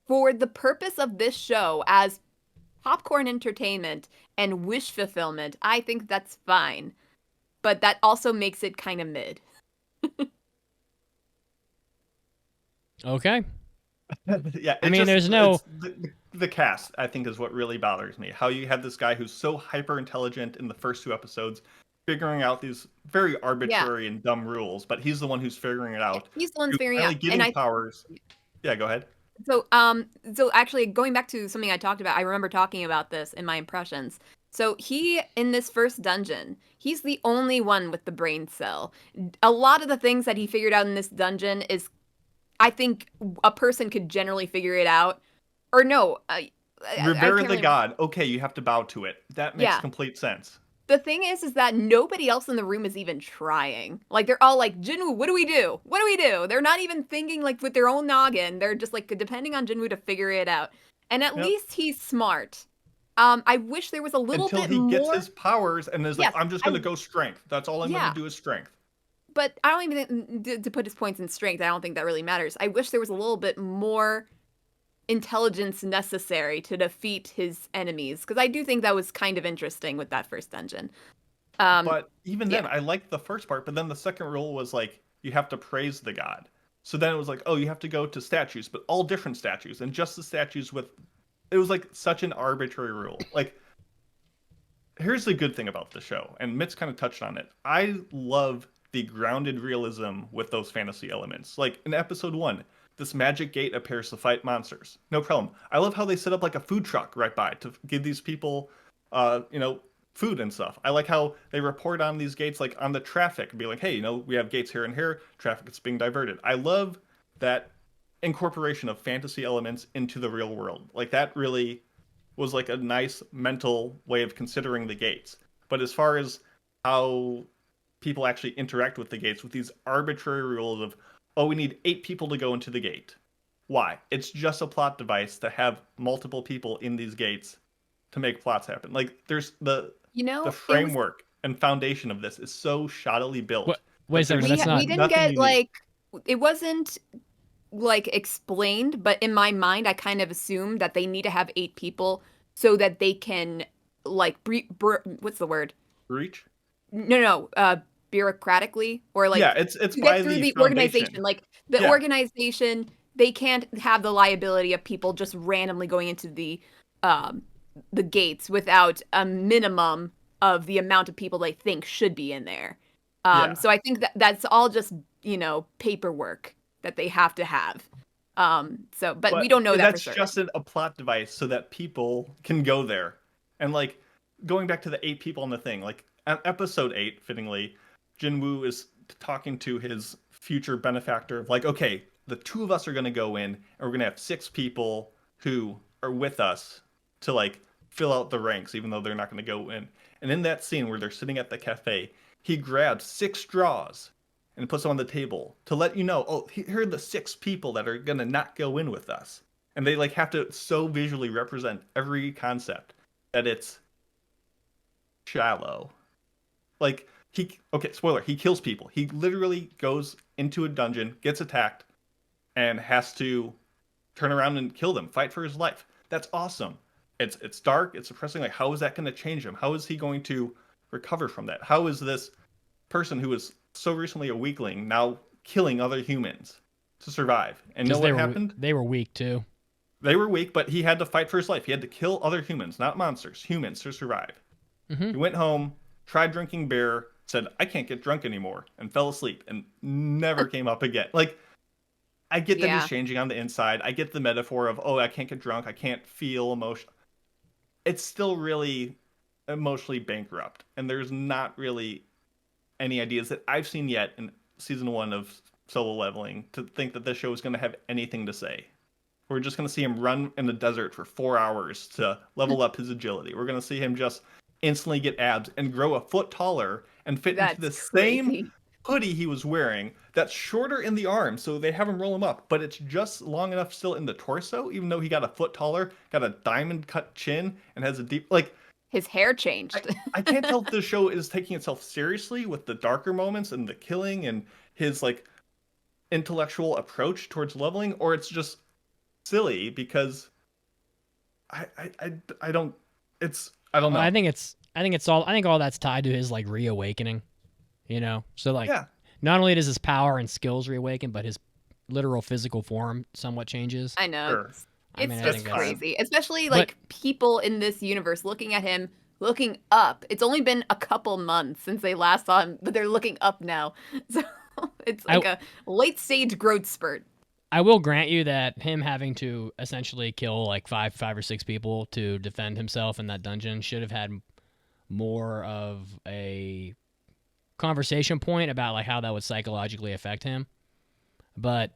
for the purpose of this show as popcorn entertainment and wish fulfillment, I think that's fine. But that also makes it kind of mid. Okay. Yeah, there's no... The cast, I think, is what really bothers me. How you have this guy who's so hyper-intelligent in the first 2 episodes, figuring out these very arbitrary and dumb rules, but he's the one who's figuring it out. He's the one figuring it out. Getting powers. Yeah, go ahead. So actually, going back to something I talked about, I remember talking about this in my impressions. So he, in this first dungeon, he's the only one with the brain cell. A lot of the things that he figured out in this dungeon is, I think, a person could generally figure it out. Or no, I Revere can't the really. god. Okay, you have to bow to it. That makes Yeah. complete sense. The thing is that nobody else in the room is even trying. Like, they're all like, Jinwoo, what do we do? What do we do? They're not even thinking, like, with their own noggin. They're just, like, depending on Jinwoo to figure it out. And at Yep. least he's smart. I wish there was a little Until bit he more. gets his powers and is Yes, like, I'm just going to go strength. That's all I'm Yeah. going to do is strength. But I don't even think to put his points in strength. I don't think that really matters. I wish there was a little bit more intelligence necessary to defeat his enemies, because I do think that was kind of interesting with that first dungeon. But even then, yeah. I liked the first part, but then the second rule was like, you have to praise the god. So then it was like, oh, you have to go to statues, but all different statues, and just the statues with. It was like such an arbitrary rule. Like, here's the good thing about the show, and Mitz kind of touched on it. I love the grounded realism with those fantasy elements. Like in episode 1, this magic gate appears to fight monsters. No problem. I love how they set up like a food truck right by to give these people, food and stuff. I like how they report on these gates, like on the traffic, and be like, hey, we have gates here and here. Traffic is being diverted. I love that incorporation of fantasy elements into the real world. Like that really was like a nice mental way of considering the gates. But as far as how people actually interact with the gates, with these arbitrary rules of, oh, we need 8 people to go into the gate. Why? It's just a plot device to have multiple people in these gates to make plots happen. Like there's the framework and foundation of this is so shoddily built. Wait a second, that's not. We didn't get like, it wasn't like explained, but in my mind, I kind of assumed that they need to have 8 people so that they can like what's the word? Breach? No, bureaucratically, or like, yeah, it's to by get through the foundation. organization. Like the organization, they can't have the liability of people just randomly going into the gates without a minimum of the amount of people they think should be in there. So I think that's all just paperwork that they have to have. But we don't know that for sure. That's just a plot device so that people can go there. And like going back to the 8 people on the thing, like at episode 8, fittingly, Jinwoo is talking to his future benefactor of like, okay, the 2 of us are going to go in and we're going to have 6 people who are with us to like fill out the ranks, even though they're not going to go in. And in that scene where they're sitting at the cafe, he grabs 6 straws and puts them on the table to let you know, oh, here are the 6 people that are going to not go in with us. And they like have to so visually represent every concept that it's shallow. Like spoiler, he kills people. He literally goes into a dungeon, gets attacked, and has to turn around and kill them, fight for his life. That's awesome. It's dark, it's depressing. Like, how is that going to change him? How is he going to recover from that? How is this person who was so recently a weakling now killing other humans to survive? And know what happened? They were weak too. They were weak, but he had to fight for his life. He had to kill other humans, not monsters, humans, to survive. Mm-hmm. He went home, tried drinking beer, said, I can't get drunk anymore, and fell asleep and never came up again. Like, I get that he's changing on the inside. I get the metaphor of, oh, I can't get drunk, I can't feel emotion. It's still really emotionally bankrupt, and there's not really any ideas that I've seen yet in season 1 of Solo Leveling to think that this show is going to have anything to say. We're just going to see him run in the desert for 4 hours to level up his agility. We're going to see him just instantly get abs and grow a foot taller and fit into the same hoodie he was wearing that's shorter in the arms, so they have him roll him up, but it's just long enough still in the torso, even though he got a foot taller, got a diamond cut chin, and has a deep, like, his hair changed. I can't tell if the show is taking itself seriously with the darker moments and the killing and his like intellectual approach towards leveling, or it's just silly because I don't know. I think all that's tied to his like reawakening, So like, not only does his power and skills reawaken, but his literal physical form somewhat changes. I know. Sure. It's just crazy, especially like people in this universe looking at him, looking up. It's only been a couple months since they last saw him, but they're looking up now. So it's like a late stage growth spurt. I will grant you that him having to essentially kill like five or six people to defend himself in that dungeon should have had more of a conversation point about like how that would psychologically affect him. But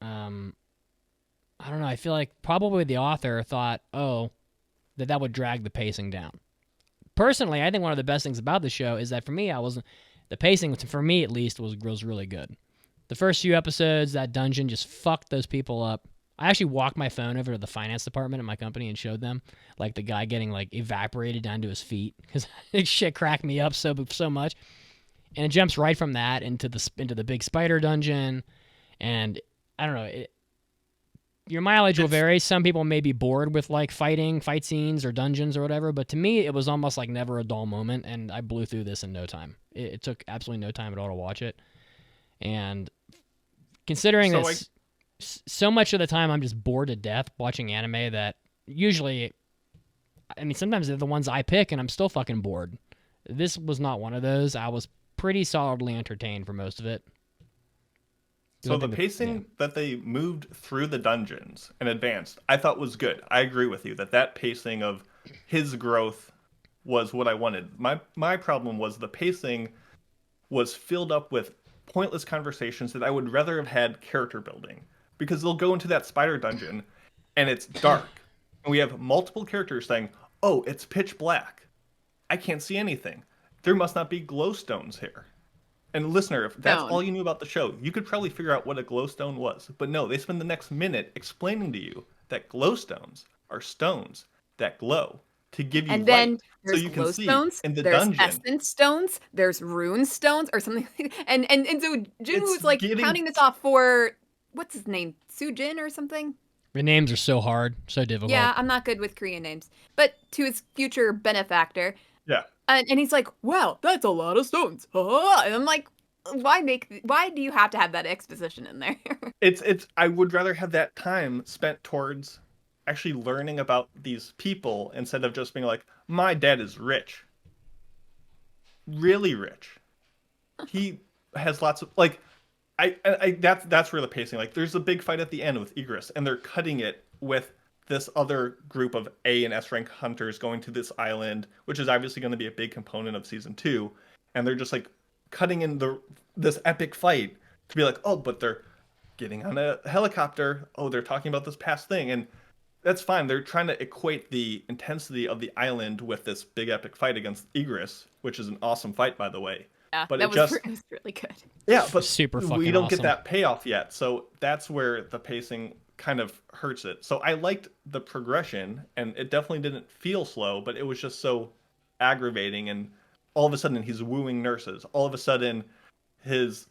I don't know. I feel like probably the author thought, that would drag the pacing down. Personally, I think one of the best things about the show is that for me, the pacing, for me at least, was really good. The first few episodes, that dungeon just fucked those people up. I actually walked my phone over to the finance department at my company and showed them, like, the guy getting, like, evaporated down to his feet, because shit cracked me up so much. And it jumps right from that into the big spider dungeon, and I don't know. Your mileage will vary. Some people may be bored with like fight scenes or dungeons or whatever, but to me, it was almost like never a dull moment, and I blew through this in no time. It took absolutely no time at all to watch it. And considering this, so much of the time I'm just bored to death watching anime that usually, I mean, sometimes they're the ones I pick and I'm still fucking bored. This was not one of those. I was pretty solidly entertained for most of it. So the pacing that they moved through the dungeons and advanced, I thought was good. I agree with you that pacing of his growth was what I wanted. My problem was the pacing was filled up with pointless conversations that I would rather have had character building. Because they'll go into that spider dungeon and it's dark. And we have multiple characters saying, "Oh, it's pitch black. I can't see anything. There must not be glowstones here." And listener, if that's all you knew about the show, you could probably figure out what a glowstone was. But no, they spend the next minute explaining to you that glowstones are stones that glow to give you and light. Then so there's you can see glowstones, in the there's dungeon. essence stones, there's rune stones, or something. And so Jun was like counting this off for what's his name, Sujin or something. The names are so hard, so difficult. Yeah, I'm not good with Korean names, but to his future benefactor. Yeah. And he's like, "Wow, that's a lot of stones." And I'm like, why do you have to have that exposition in there? It's I would rather have that time spent towards actually learning about these people instead of just being like, "My dad is rich." Really rich. He has lots of like that's where the pacing, like there's a big fight at the end with Igris and they're cutting it with this other group of A and S rank hunters going to this island, which is obviously going to be a big component of season 2, and they're just like cutting in this epic fight to be like, "Oh, but they're getting on a helicopter. Oh, they're talking about this past thing." And that's fine. They're trying to equate the intensity of the island with this big epic fight against Igris, which is an awesome fight, by the way. Yeah, but it was really good. Yeah, but super fucking we don't awesome. get that payoff yet. So that's where the pacing kind of hurts it. So I liked the progression, and it definitely didn't feel slow, but it was just so aggravating. And all of a sudden, he's wooing nurses. All of a sudden, his,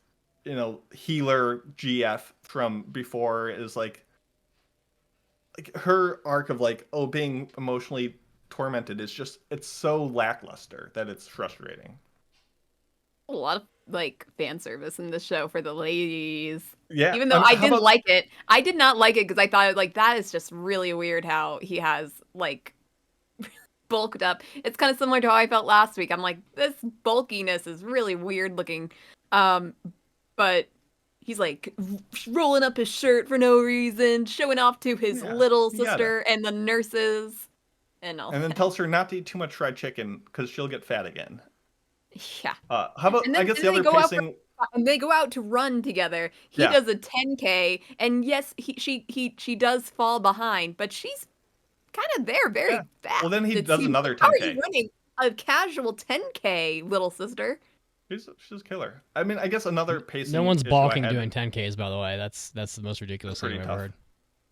healer GF from before is like her arc of like, being emotionally tormented is just, it's so lackluster that it's frustrating. A lot of like fan service in the show for the ladies. Yeah. Even though I didn't like it. I did not like it because I thought like that is just really weird how he has like bulked up. It's kind of similar to how I felt last week. I'm like, this bulkiness is really weird looking. But he's like rolling up his shirt for no reason, showing off to his little sister and the nurses and all. And then tells her not to eat too much fried chicken because she'll get fat again. Yeah. How about, I guess the other pacing... And they go out to run together. He does a 10K, and yes, she does fall behind, but she's kind of there very fast. Well, then he does another 10K. How are you running a casual 10K, little sister? She's a killer. I mean, I guess another pacing... No one's balking doing 10Ks, by the way. That's the most ridiculous thing I've ever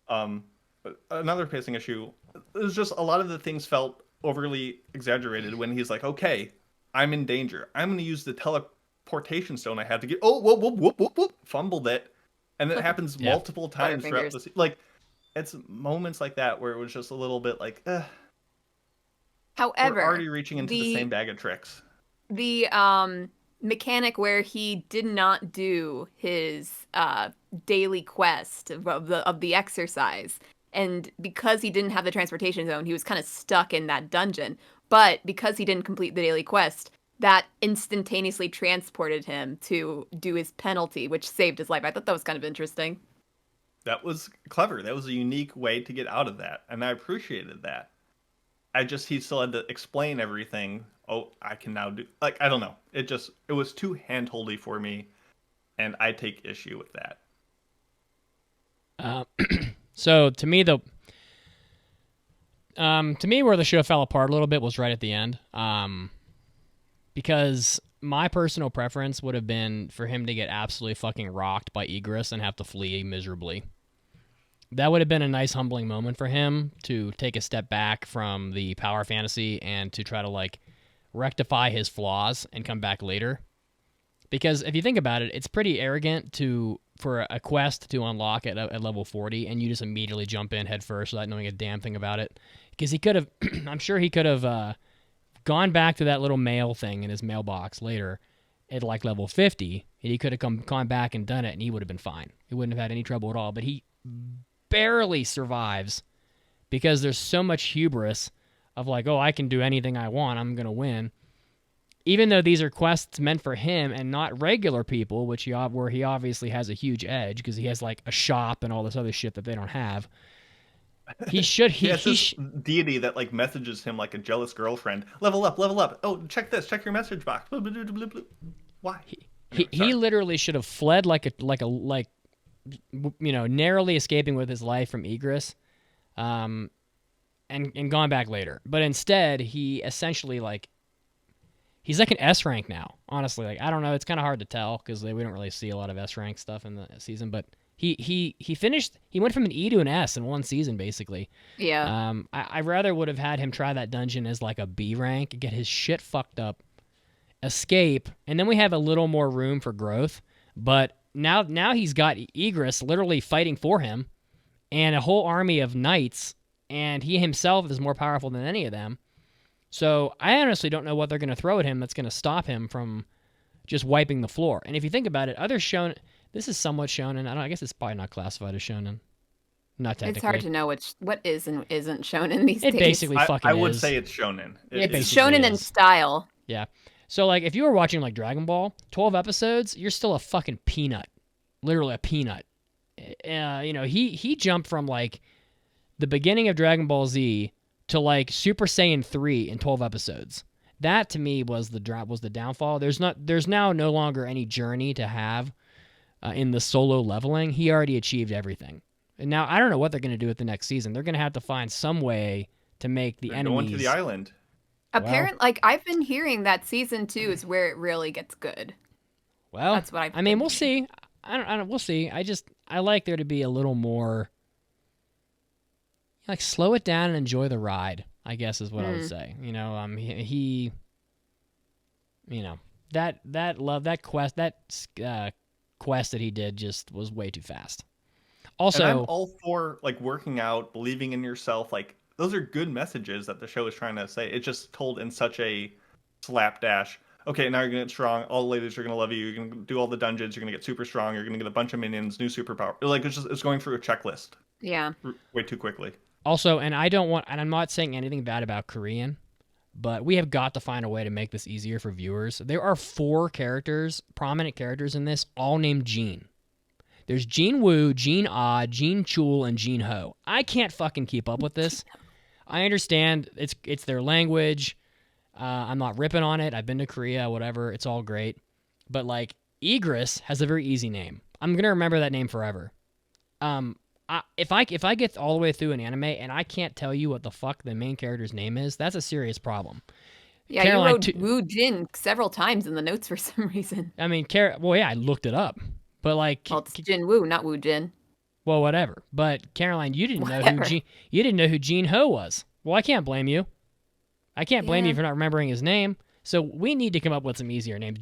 heard. But another pacing issue, it was just a lot of the things felt overly exaggerated when he's like, "Okay, I'm in danger. I'm going to use the teleportation stone I had to get." Oh, whoop, fumbled it. And it happens multiple times throughout the like, it's moments like that where it was just a little bit like, However, we're already reaching into the same bag of tricks. The mechanic where he did not do his daily quest of the exercise, and because he didn't have the transportation zone, he was kind of stuck in that dungeon. But because he didn't complete the daily quest, that instantaneously transported him to do his penalty, which saved his life. I thought that was kind of interesting. That was clever. That was a unique way to get out of that, and I appreciated that. He still had to explain everything oh, I can now do, like, I don't know. It was too handholdy for me, and I take issue with that. So to me, where the show fell apart a little bit was right at the end. Because my personal preference would have been for him to get absolutely fucking rocked by Egress and have to flee miserably. That would have been a nice humbling moment for him to take a step back from the power fantasy and to try to like rectify his flaws and come back later. Because if you think about it, it's pretty arrogant for a quest to unlock at level 40 and you just immediately jump in head first without knowing a damn thing about it. Because he could have, I'm sure he could have gone back to that little mail thing in his mailbox later at like level 50, and he could have gone back and done it, and he would have been fine. He wouldn't have had any trouble at all. But he barely survives because there's so much hubris of like, oh, I can do anything I want. I'm going to win. Even though these are quests meant for him and not regular people, where he obviously has a huge edge because he has like a shop and all this other shit that they don't have. He should. He has this deity that like messages him like a jealous girlfriend. Level up, level up. Oh, check this. Check your message box. Blah, blah, blah, blah, blah. Why? He literally should have fled like narrowly escaping with his life from Egress, and gone back later. But instead, he essentially like he's like an S rank now. Honestly, like I don't know. It's kind of hard to tell because we don't really see a lot of S rank stuff in the season, but. He finished. He went from an E to an S in one season, basically. Yeah. I rather would have had him try that dungeon as like a B rank, get his shit fucked up, escape, and then we have a little more room for growth. But now he's got Egress literally fighting for him, and a whole army of knights, and he himself is more powerful than any of them. So I honestly don't know what they're going to throw at him that's going to stop him from just wiping the floor. And if you think about it, other shonen. This is somewhat shonen. I guess it's probably not classified as shonen. Not technically. It's hard to know what is and isn't shonen these days. It basically fucking I would is. say it's shonen. It's shonen in style. Yeah. So like if you were watching like Dragon Ball, 12 episodes, you're still a fucking peanut. Literally a peanut. He jumped from like the beginning of Dragon Ball Z to like Super Saiyan 3 in 12 episodes. That to me was the downfall. There's now no longer any journey to have. In the solo leveling, he already achieved everything. And now I don't know what they're going to do with the next season. They're going to have to find some way to make the enemies... Going to the island. Apparently, like I've been hearing that season 2 is where it really gets good. Well, that's what I mean, we'll see. I don't. We'll see. I like there to be a little more... Like, slow it down and enjoy the ride, I guess is what I would say. That quest that he did just was way too fast. Also, and I'm all for like working out, believing in yourself. Like those are good messages that the show is trying to say. It's just told in such a slapdash. Okay, now you're gonna get strong. All the ladies are gonna love you. You're gonna do all the dungeons. You're gonna get super strong. You're gonna get a bunch of minions, new superpower. Like it's going through a checklist. Yeah. Way too quickly. Also, and I'm not saying anything bad about Korean. But we have got to find a way to make this easier for viewers. There are 4 prominent characters in this, all named Jean. There's Jean Woo, Jean Ah, Jean Chul, and Jean Ho. I can't fucking keep up with this. I understand it's their language. I'm not ripping on it. I've been to Korea, whatever. It's all great. But like Egress has a very easy name. I'm gonna remember that name forever. If I get all the way through an anime and I can't tell you what the fuck the main character's name is, that's a serious problem. Yeah, Caroline, you wrote Woo Jin several times in the notes for some reason. I mean, I looked it up, but like, well, it's Jin Woo, not Woo Jin. Well, whatever. But Caroline, you didn't know who Jean Ho was. Well, I can't blame you. I can't blame you for not remembering his name. So we need to come up with some easier names.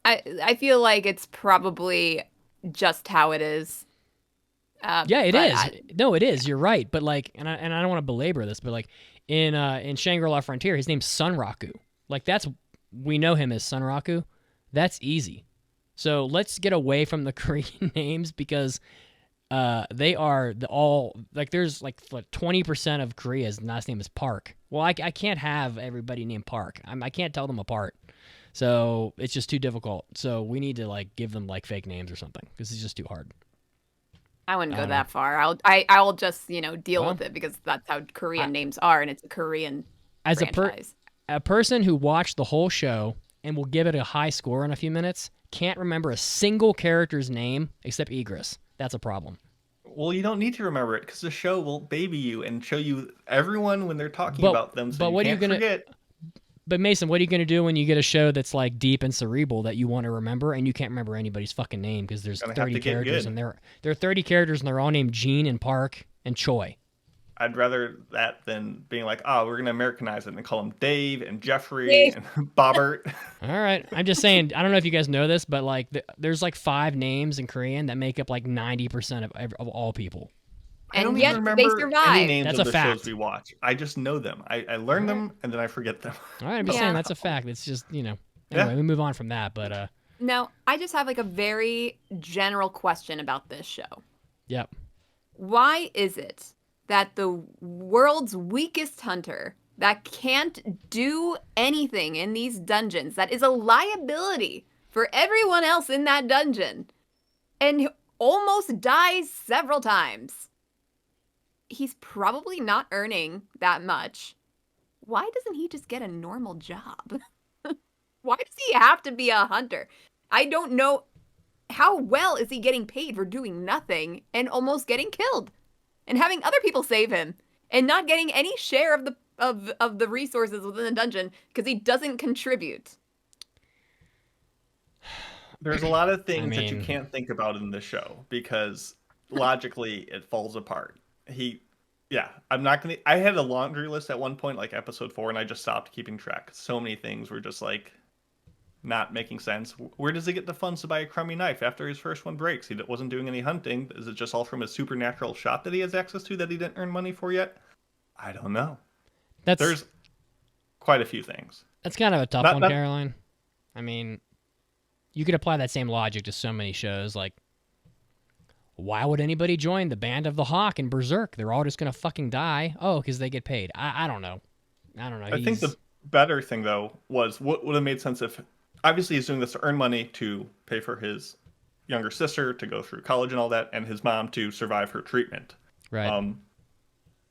I feel like it's probably just how it is. Yeah, it is. It is. You're right. But like, and I don't want to belabor this, but like in Shangri-La Frontier, his name's Sunraku. Like we know him as Sunraku. That's easy. So let's get away from the Korean names because they are there's like 20% of Korea's last name is Park. Well, I can't have everybody named Park. I can't tell them apart. So it's just too difficult. So we need to like give them like fake names or something because it's just too hard. I wouldn't go that far. I'll just deal with it because that's how Korean names are, and it's a Korean as franchise. a person who watched the whole show and will give it a high score in a few minutes, can't remember a single character's name except Egress. That's a problem. Well, you don't need to remember it because the show will baby you and show you everyone when they're talking But- about them, so but you what are you can't gonna- forget. But Mason, what are you going to do when you get a show that's like deep and cerebral that you want to remember and you can't remember anybody's fucking name because there's Gonna have 30 to get characters good. and there are 30 characters and they're all named Gene and Park and Choi. I'd rather that than being like, oh, we're gonna Americanize it and call him Dave and Jeffrey Dave. and Bobbert. All right, I'm just saying. I don't know if you guys know this, but like there's like 5 names in Korean that make up like 90% of all people. I don't And yet even they remember survive. any names That's of a the shows fact. we watch. I just know them. I learn them and then I forget them. All right, I'm just Yeah. saying that's a fact. It's just anyway, Yeah. we move on from that. But Now, I just have like a very general question about this show. yep. Why is it that the world's weakest hunter that can't do anything in these dungeons, that is a liability for everyone else in that dungeon, and almost dies several times? He's probably not earning that much. Why doesn't he just get a normal job? Why does he have to be a hunter? I don't know. How well is he getting paid for doing nothing and almost getting killed and having other people save him and not getting any share of the resources within the dungeon because he doesn't contribute? There's a lot of things that you mean- can't think about in this show because logically it falls apart. I'm not gonna. I had a laundry list at one point, like episode 4, and I just stopped keeping track. So many things were just like not making sense. Where does he get the funds to buy a crummy knife after his first one breaks? He wasn't doing any hunting. Is it just all from his supernatural shop that he has access to that he didn't earn money for yet? I don't know. There's quite a few things. That's kind of a tough Not- one, not- Caroline. I mean, you could apply that same logic to so many shows. Like, why would anybody join the Band of the Hawk and Berserk? They're all just gonna fucking die. Oh, because they get paid. I don't know. I don't know. I think the better thing though was what would have made sense if obviously he's doing this to earn money to pay for his younger sister to go through college and all that, and his mom to survive her treatment. right.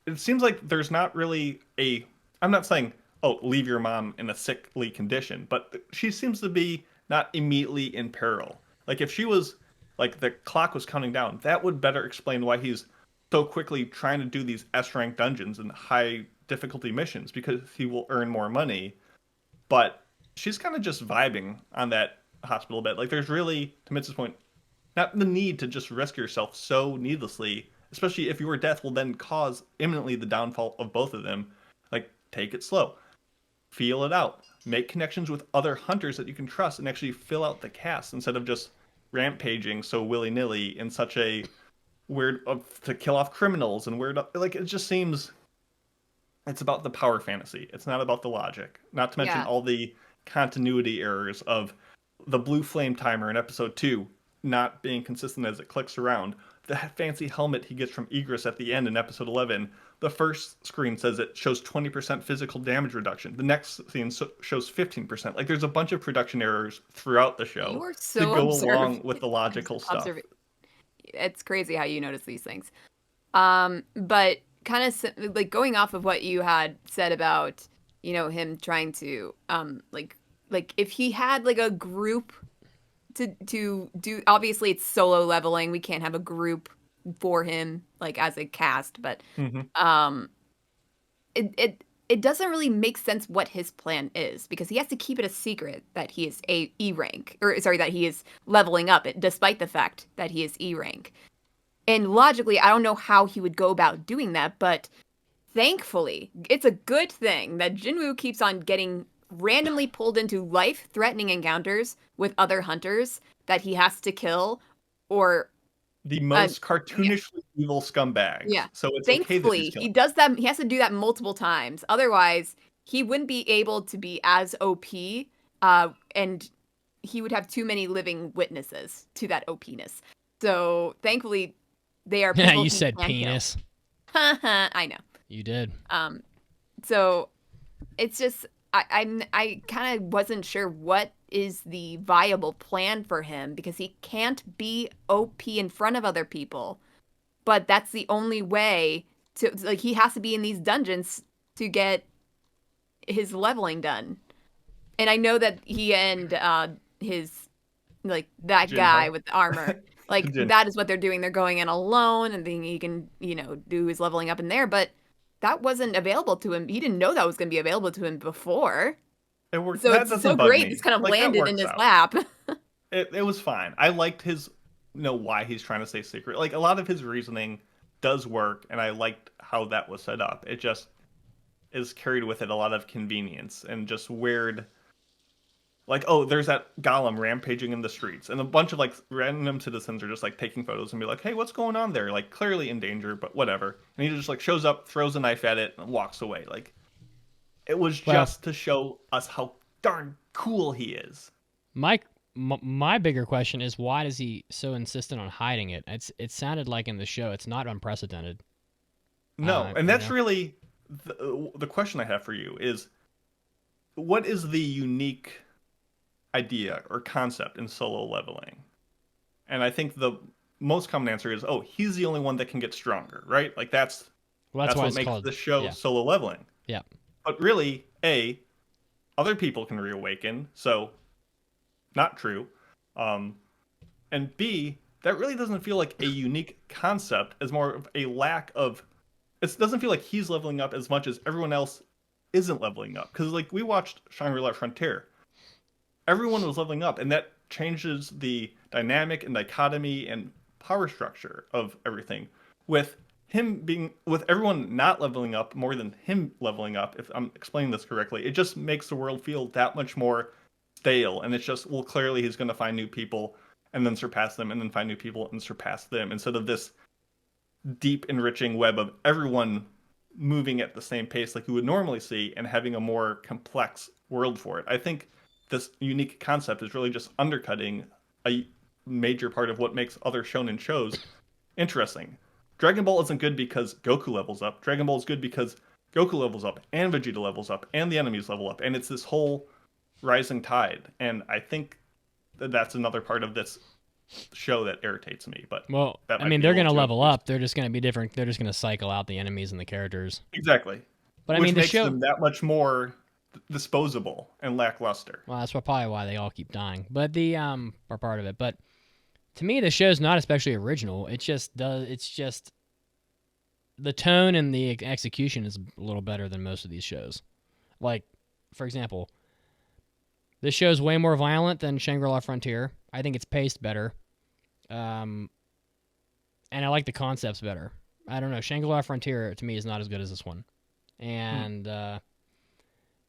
It seems like there's not really a. I'm not saying, oh, leave your mom in a sickly condition, but she seems to be not immediately in peril. Like if she was, like the clock was counting down, that would better explain why he's so quickly trying to do these S-rank dungeons and high difficulty missions because he will earn more money. But she's kind of just vibing on that hospital bed. Like there's really, to Mitz's point, not the need to just risk yourself so needlessly, especially if your death will then cause imminently the downfall of both of them. Like, take it slow. Feel it out. Make connections with other hunters that you can trust and actually fill out the cast instead of just rampaging so willy-nilly in such a weird to kill off criminals and weird like it just seems it's about the power fantasy. It's not about the logic. Not to mention Yeah. all the continuity errors of the blue flame timer in episode 2 not being consistent as it clicks around. The fancy helmet he gets from Egress at the end in episode 11. The first screen says it shows 20% physical damage reduction. The next scene shows 15%. Like there's a bunch of production errors throughout the show You are to so go observant. along with the logical stuff. It's crazy how you notice these things. But kind of like going off of what you had said about, him trying to like if he had like a group to do, obviously it's solo leveling. We can't have a group for him like as a cast, but it doesn't really make sense what his plan is because he has to keep it a secret that he is E rank, or sorry, that he is leveling up it despite the fact that he is E rank. And logically, I don't know how he would go about doing that, but thankfully, it's a good thing that Jinwoo keeps on getting randomly pulled into life-threatening encounters with other hunters that he has to kill, or The most cartoonishly evil scumbags. yeah. So it's okay that thankfully, he's he killing. does that. He has to do that multiple times. Otherwise, he wouldn't be able to be as OP, and he would have too many living witnesses to that OPness. So thankfully, they are. Yeah, people you he said can kill. penis. I know. You did. So it's just I kind of wasn't sure what is the viable plan for him because he can't be OP in front of other people, but that's the only way to, like, he has to be in these dungeons to get his leveling done. And I know that he and his like that Jinho. guy with the armor, like Jin. that is what they're doing. They're going in alone, and then he can do his leveling up in there. But that wasn't available to him. He didn't know that was going to be available to him before. It worked. So That it's doesn't so bug great. me. This kind of Like, that landed in works his out. lap. It was fine. I liked his why he's trying to stay secret. Like, a lot of his reasoning does work, and I liked how that was set up. It just is carried with it a lot of convenience and just weird. Like, oh, there's that golem rampaging in the streets, and a bunch of like random citizens are just like taking photos and be like, "Hey, what's going on there?" Like, clearly in danger, but whatever. And he just like shows up, throws a knife at it, and walks away. Like, it was just to show us how darn cool he is. My bigger question is, why does he so insistent on hiding it? It sounded like in the show it's not unprecedented. No, and that's really the question I have for you is, what is the unique idea or concept in solo leveling? And I think the most common answer is, oh, he's the only one that can get stronger, right? Like, that's why what it's makes called the show solo leveling. Yeah. But really, other people can reawaken, so not true. And B, that really doesn't feel like a unique concept, as more of a lack of. It doesn't feel like he's leveling up as much as everyone else isn't leveling up. Because, like, we watched Shangri-La Frontier. Everyone was leveling up, and that changes the dynamic and dichotomy and power structure of everything. With everyone not leveling up more than him leveling up, if I'm explaining this correctly, it just makes the world feel that much more stale. And it's just, well, clearly he's going to find new people and then surpass them, and then find new people and surpass them, instead of this deep, enriching web of everyone moving at the same pace like you would normally see, and having a more complex world for it. I think this unique concept is really just undercutting a major part of what makes other shonen shows interesting. Dragon Ball isn't good because Goku levels up. Dragon Ball is good because Goku levels up, and Vegeta levels up, and the enemies level up, and it's this whole rising tide. And I think that's another part of this show that irritates me. But I mean, they're going to level up. They're just going to be different. They're just going to cycle out the enemies and the characters. Exactly. But Which I mean, the makes show them that much more disposable and lackluster. Well, that's probably why they all keep dying. But the are part of it. But to me, the show's not especially original. It just does. It's just the tone and the execution is a little better than most of these shows. Like, for example, this show's way more violent than Shangri-La Frontier. I think it's paced better. And I like the concepts better. I don't know. Shangri-La Frontier, to me, is not as good as this one. And,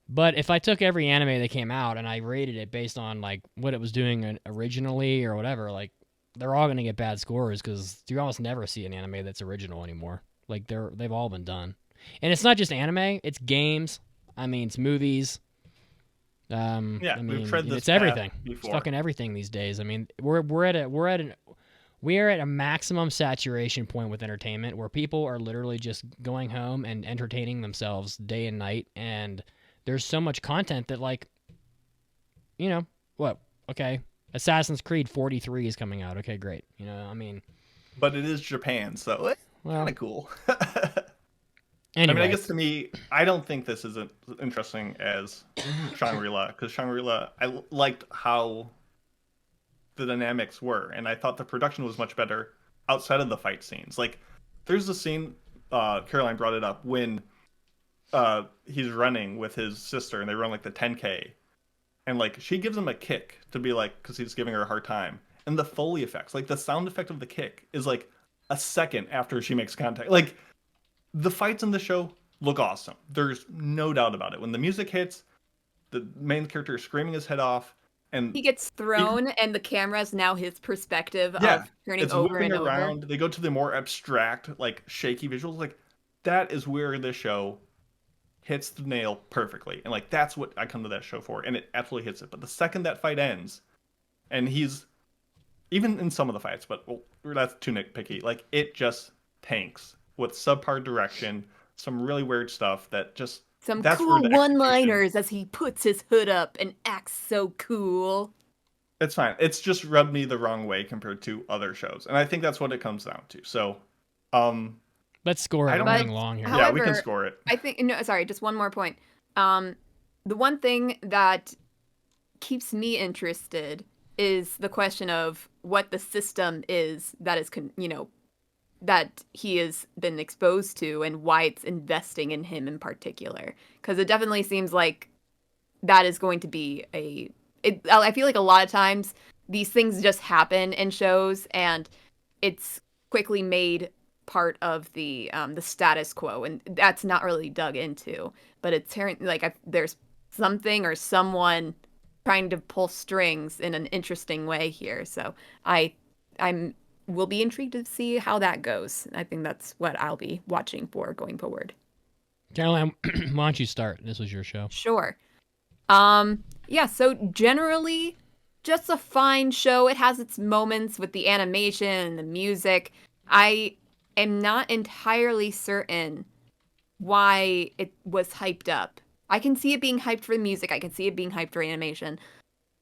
but if I took every anime that came out and I rated it based on, like, what it was doing originally or whatever, like, they're all going to get bad scores because you almost never see an anime that's original anymore. Like, they've all been done. And it's not just anime. It's games. I mean, it's movies. I mean, we've tread this it's everything. before. It's fucking everything these days. I mean, we're at a maximum saturation point with entertainment where people are literally just going home and entertaining themselves day and night, and there's so much content that, like, okay, Assassin's Creed 43 is coming out. Okay, great. I mean, but it is Japan, so it's kind of cool. Anyway. I mean, I guess to me, I don't think this is as interesting as Shangri-La, because Shangri-La, I liked how the dynamics were, and I thought the production was much better outside of the fight scenes. Like, there's a scene, Caroline brought it up, when he's running with his sister, and they run like the 10K, and like she gives him a kick to be like, because he's giving her a hard time, and the Foley effects, like the sound effect of the kick is like a second after she makes contact. Like, the fights in the show look awesome. There's no doubt about it. When the music hits, the main character is screaming his head off, and he gets thrown, and the camera's now his perspective of turning it's over whipping and around. over. They go to the more abstract, like shaky visuals. Like, that is where the show hits the nail perfectly, and like that's what I come to that show for, and it absolutely hits it. But the second that fight ends, and he's even in some of the fights, but that's too nitpicky. Like, it just tanks with subpar direction, some really weird stuff that just That's cool one-liners as he puts his hood up and acts so cool. It's fine. It's just rubbed me the wrong way compared to other shows, and I think that's what it comes down to. So, let's score it. I'm running long here. However, we can score it. I think just one more point. The one thing that keeps me interested is the question of what the system is that is, that he has been exposed to and why it's investing in him in particular. Because it definitely seems like that is going to be I feel like a lot of times these things just happen in shows and it's quickly made part of the status quo, and that's not really dug into. But it's like there's something or someone trying to pull strings in an interesting way here. So I'm will be intrigued to see how that goes. I think that's what I'll be watching for going forward. Caroline, why don't you start? This was your show. Sure. Yeah, so generally just a fine show. It has its moments with the animation and the music. I am not entirely certain why it was hyped up. I can see it being hyped for the music. I can see it being hyped for animation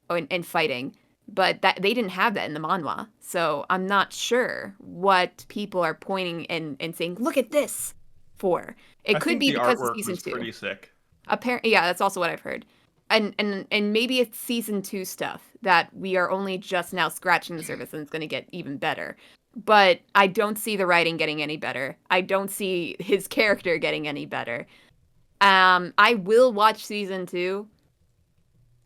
and fighting, but that they didn't have that in the manhwa. So I'm not sure what people are pointing and saying, "Look at this," for. It could be because of season 2. Pretty sick. Apparently, yeah, that's also what I've heard. And maybe it's season 2 stuff that we are only just now scratching the surface and it's going to get even better. But I don't see the writing getting any better. I don't see his character getting any better. I will watch season 2,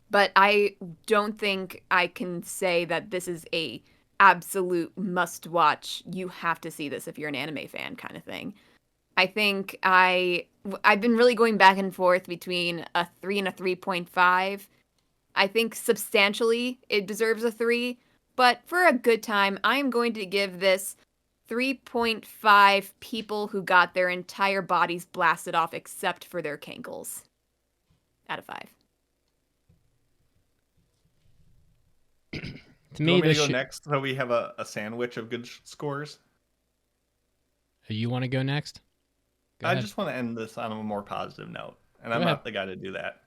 but I don't think I can say that this is a absolute must watch. You have to see this if you're an anime fan kind of thing. I think I've been really going back and forth between a 3 and a 3.5. I think substantially it deserves a 3, but for a good time, I am going to give this 3.5 people who got their entire bodies blasted off except for their cankles. Out of 5. To me, want me to go next so we have a sandwich of good scores? You want to go next? Go I ahead. just want to end this on a more positive note, and Go I'm ahead. not the guy to do that.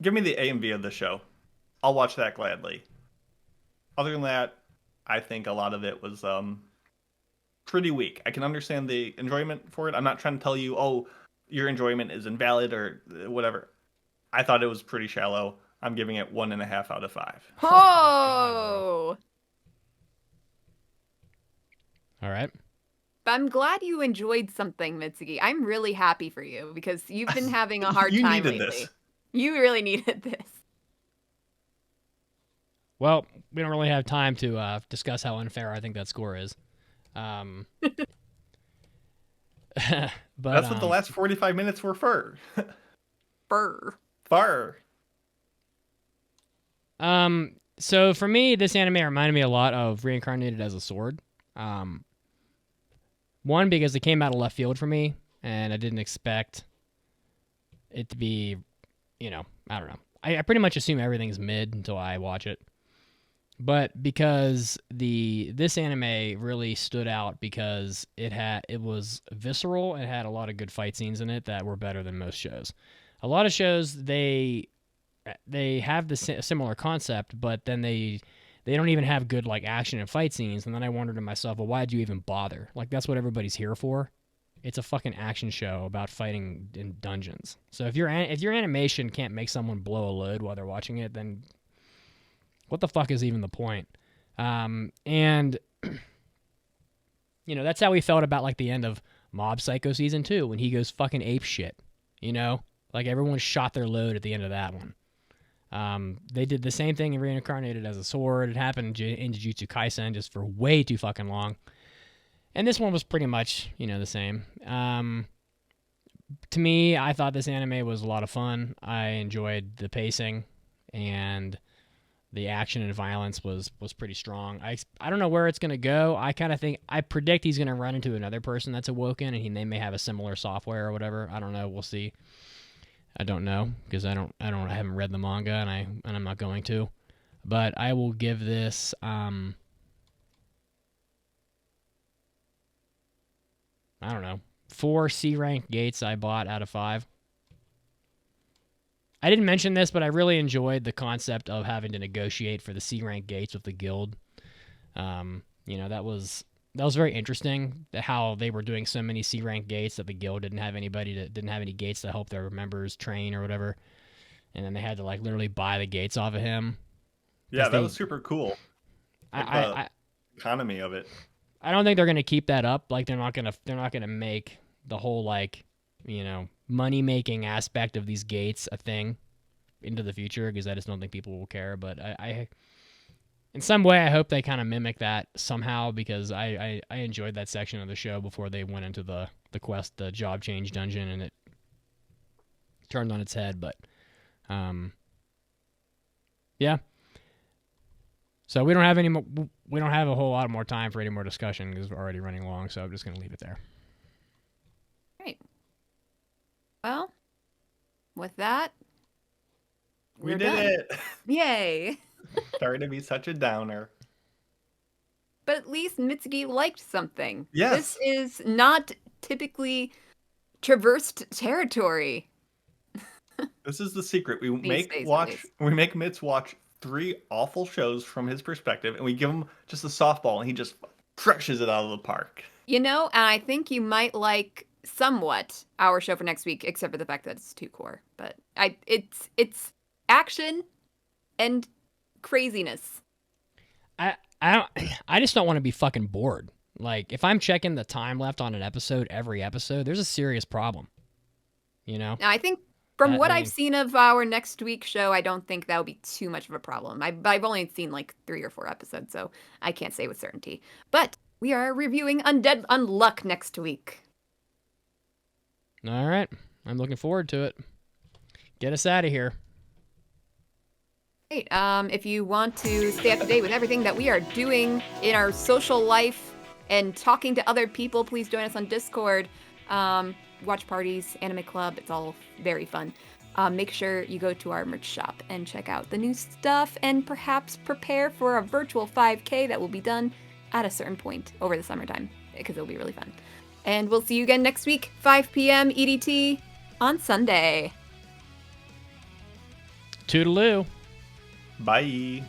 Give me the A and B of the show. I'll watch that gladly. Other than that, I think a lot of it was pretty weak. I can understand the enjoyment for it. I'm not trying to tell you, oh, your enjoyment is invalid or whatever. I thought it was pretty shallow. I'm giving it 1.5 out of 5. Oh! All right. I'm glad you enjoyed something, Mitsuki. I'm really happy for you because you've been having a hard You time needed lately. this. You really needed this. Well, we don't really have time to discuss how unfair I think that score is. But That's what the last 45 minutes were for. Brr. Far. So for me, this anime reminded me a lot of Reincarnated as a Sword. One, because it came out of left field for me, and I didn't expect it to be, I don't know. I pretty much assume everything's mid until I watch it. But because this anime really stood out because it was visceral, it had a lot of good fight scenes in it that were better than most shows. A lot of shows they have the similar concept, but then they don't even have good like action and fight scenes. And then I wondered to myself, well, why'd you even bother? Like that's what everybody's here for. It's a fucking action show about fighting in dungeons. So if your animation can't make someone blow a load while they're watching it, then what the fuck is even the point? And that's how we felt about like the end of Mob Psycho season 2 when he goes fucking ape shit. Like everyone shot their load at the end of that one. They did the same thing in Reincarnated as a Sword. It happened in Jujutsu Kaisen just for way too fucking long. And this one was pretty much, the same. To me, I thought this anime was a lot of fun. I enjoyed the pacing, and the action and violence was pretty strong. I don't know where it's going to go. I predict he's going to run into another person that's awoken, and they may have a similar software or whatever. I don't know. We'll see. I don't know because I haven't read the manga, and I'm not going to. But I will give this I don't know, 4 C-rank gates I bought out of 5. I didn't mention this, but I really enjoyed the concept of having to negotiate for the C-rank gates with the guild. That was that was very interesting how they were doing so many C rank gates that the guild didn't have any gates to help their members train or whatever, and then they had to like literally buy the gates off of him. Yeah, 'Cause that they- was super cool. Like I the economy of it. I don't think they're gonna keep that up. Like they're not gonna make the whole like money making aspect of these gates a thing into the future, because I just don't think people will care. But I in some way I hope they kind of mimic that somehow, because I enjoyed that section of the show before they went into the quest, the job change dungeon, and it turned on its head. But yeah. So we don't have a whole lot more time for any more discussion because we're already running long. So I'm just gonna leave it there. Great. Well, with that, We we're did done. it. Yay! Starting to be such a downer. But at least Mitsuki liked something. Yes. This is not typically traversed territory. This is the secret. We These make days, at watch. least. We make Mitz watch 3 awful shows from his perspective, and we give him just a softball, and he just crushes it out of the park. And I think you might like somewhat our show for next week, except for the fact that it's too core. But it's action and craziness. I just don't want to be fucking bored. Like if I'm checking the time left on an episode every episode, there's a serious problem. Now, I think from what I I've seen of our next week's show, I don't think that would be too much of a problem. I've only seen like 3 or 4 episodes, so I can't say with certainty. But we are reviewing Undead Unluck next week. All right, I'm looking forward to it. Get us out of here. Great. If you want to stay up to date with everything that we are doing in our social life and talking to other people, please join us on Discord. Watch parties, anime club, it's all very fun. Make sure you go to our merch shop and check out the new stuff and perhaps prepare for a virtual 5K that will be done at a certain point over the summertime, because it'll be really fun. And we'll see you again next week, 5 p.m. EDT on Sunday. Toodaloo. Bye.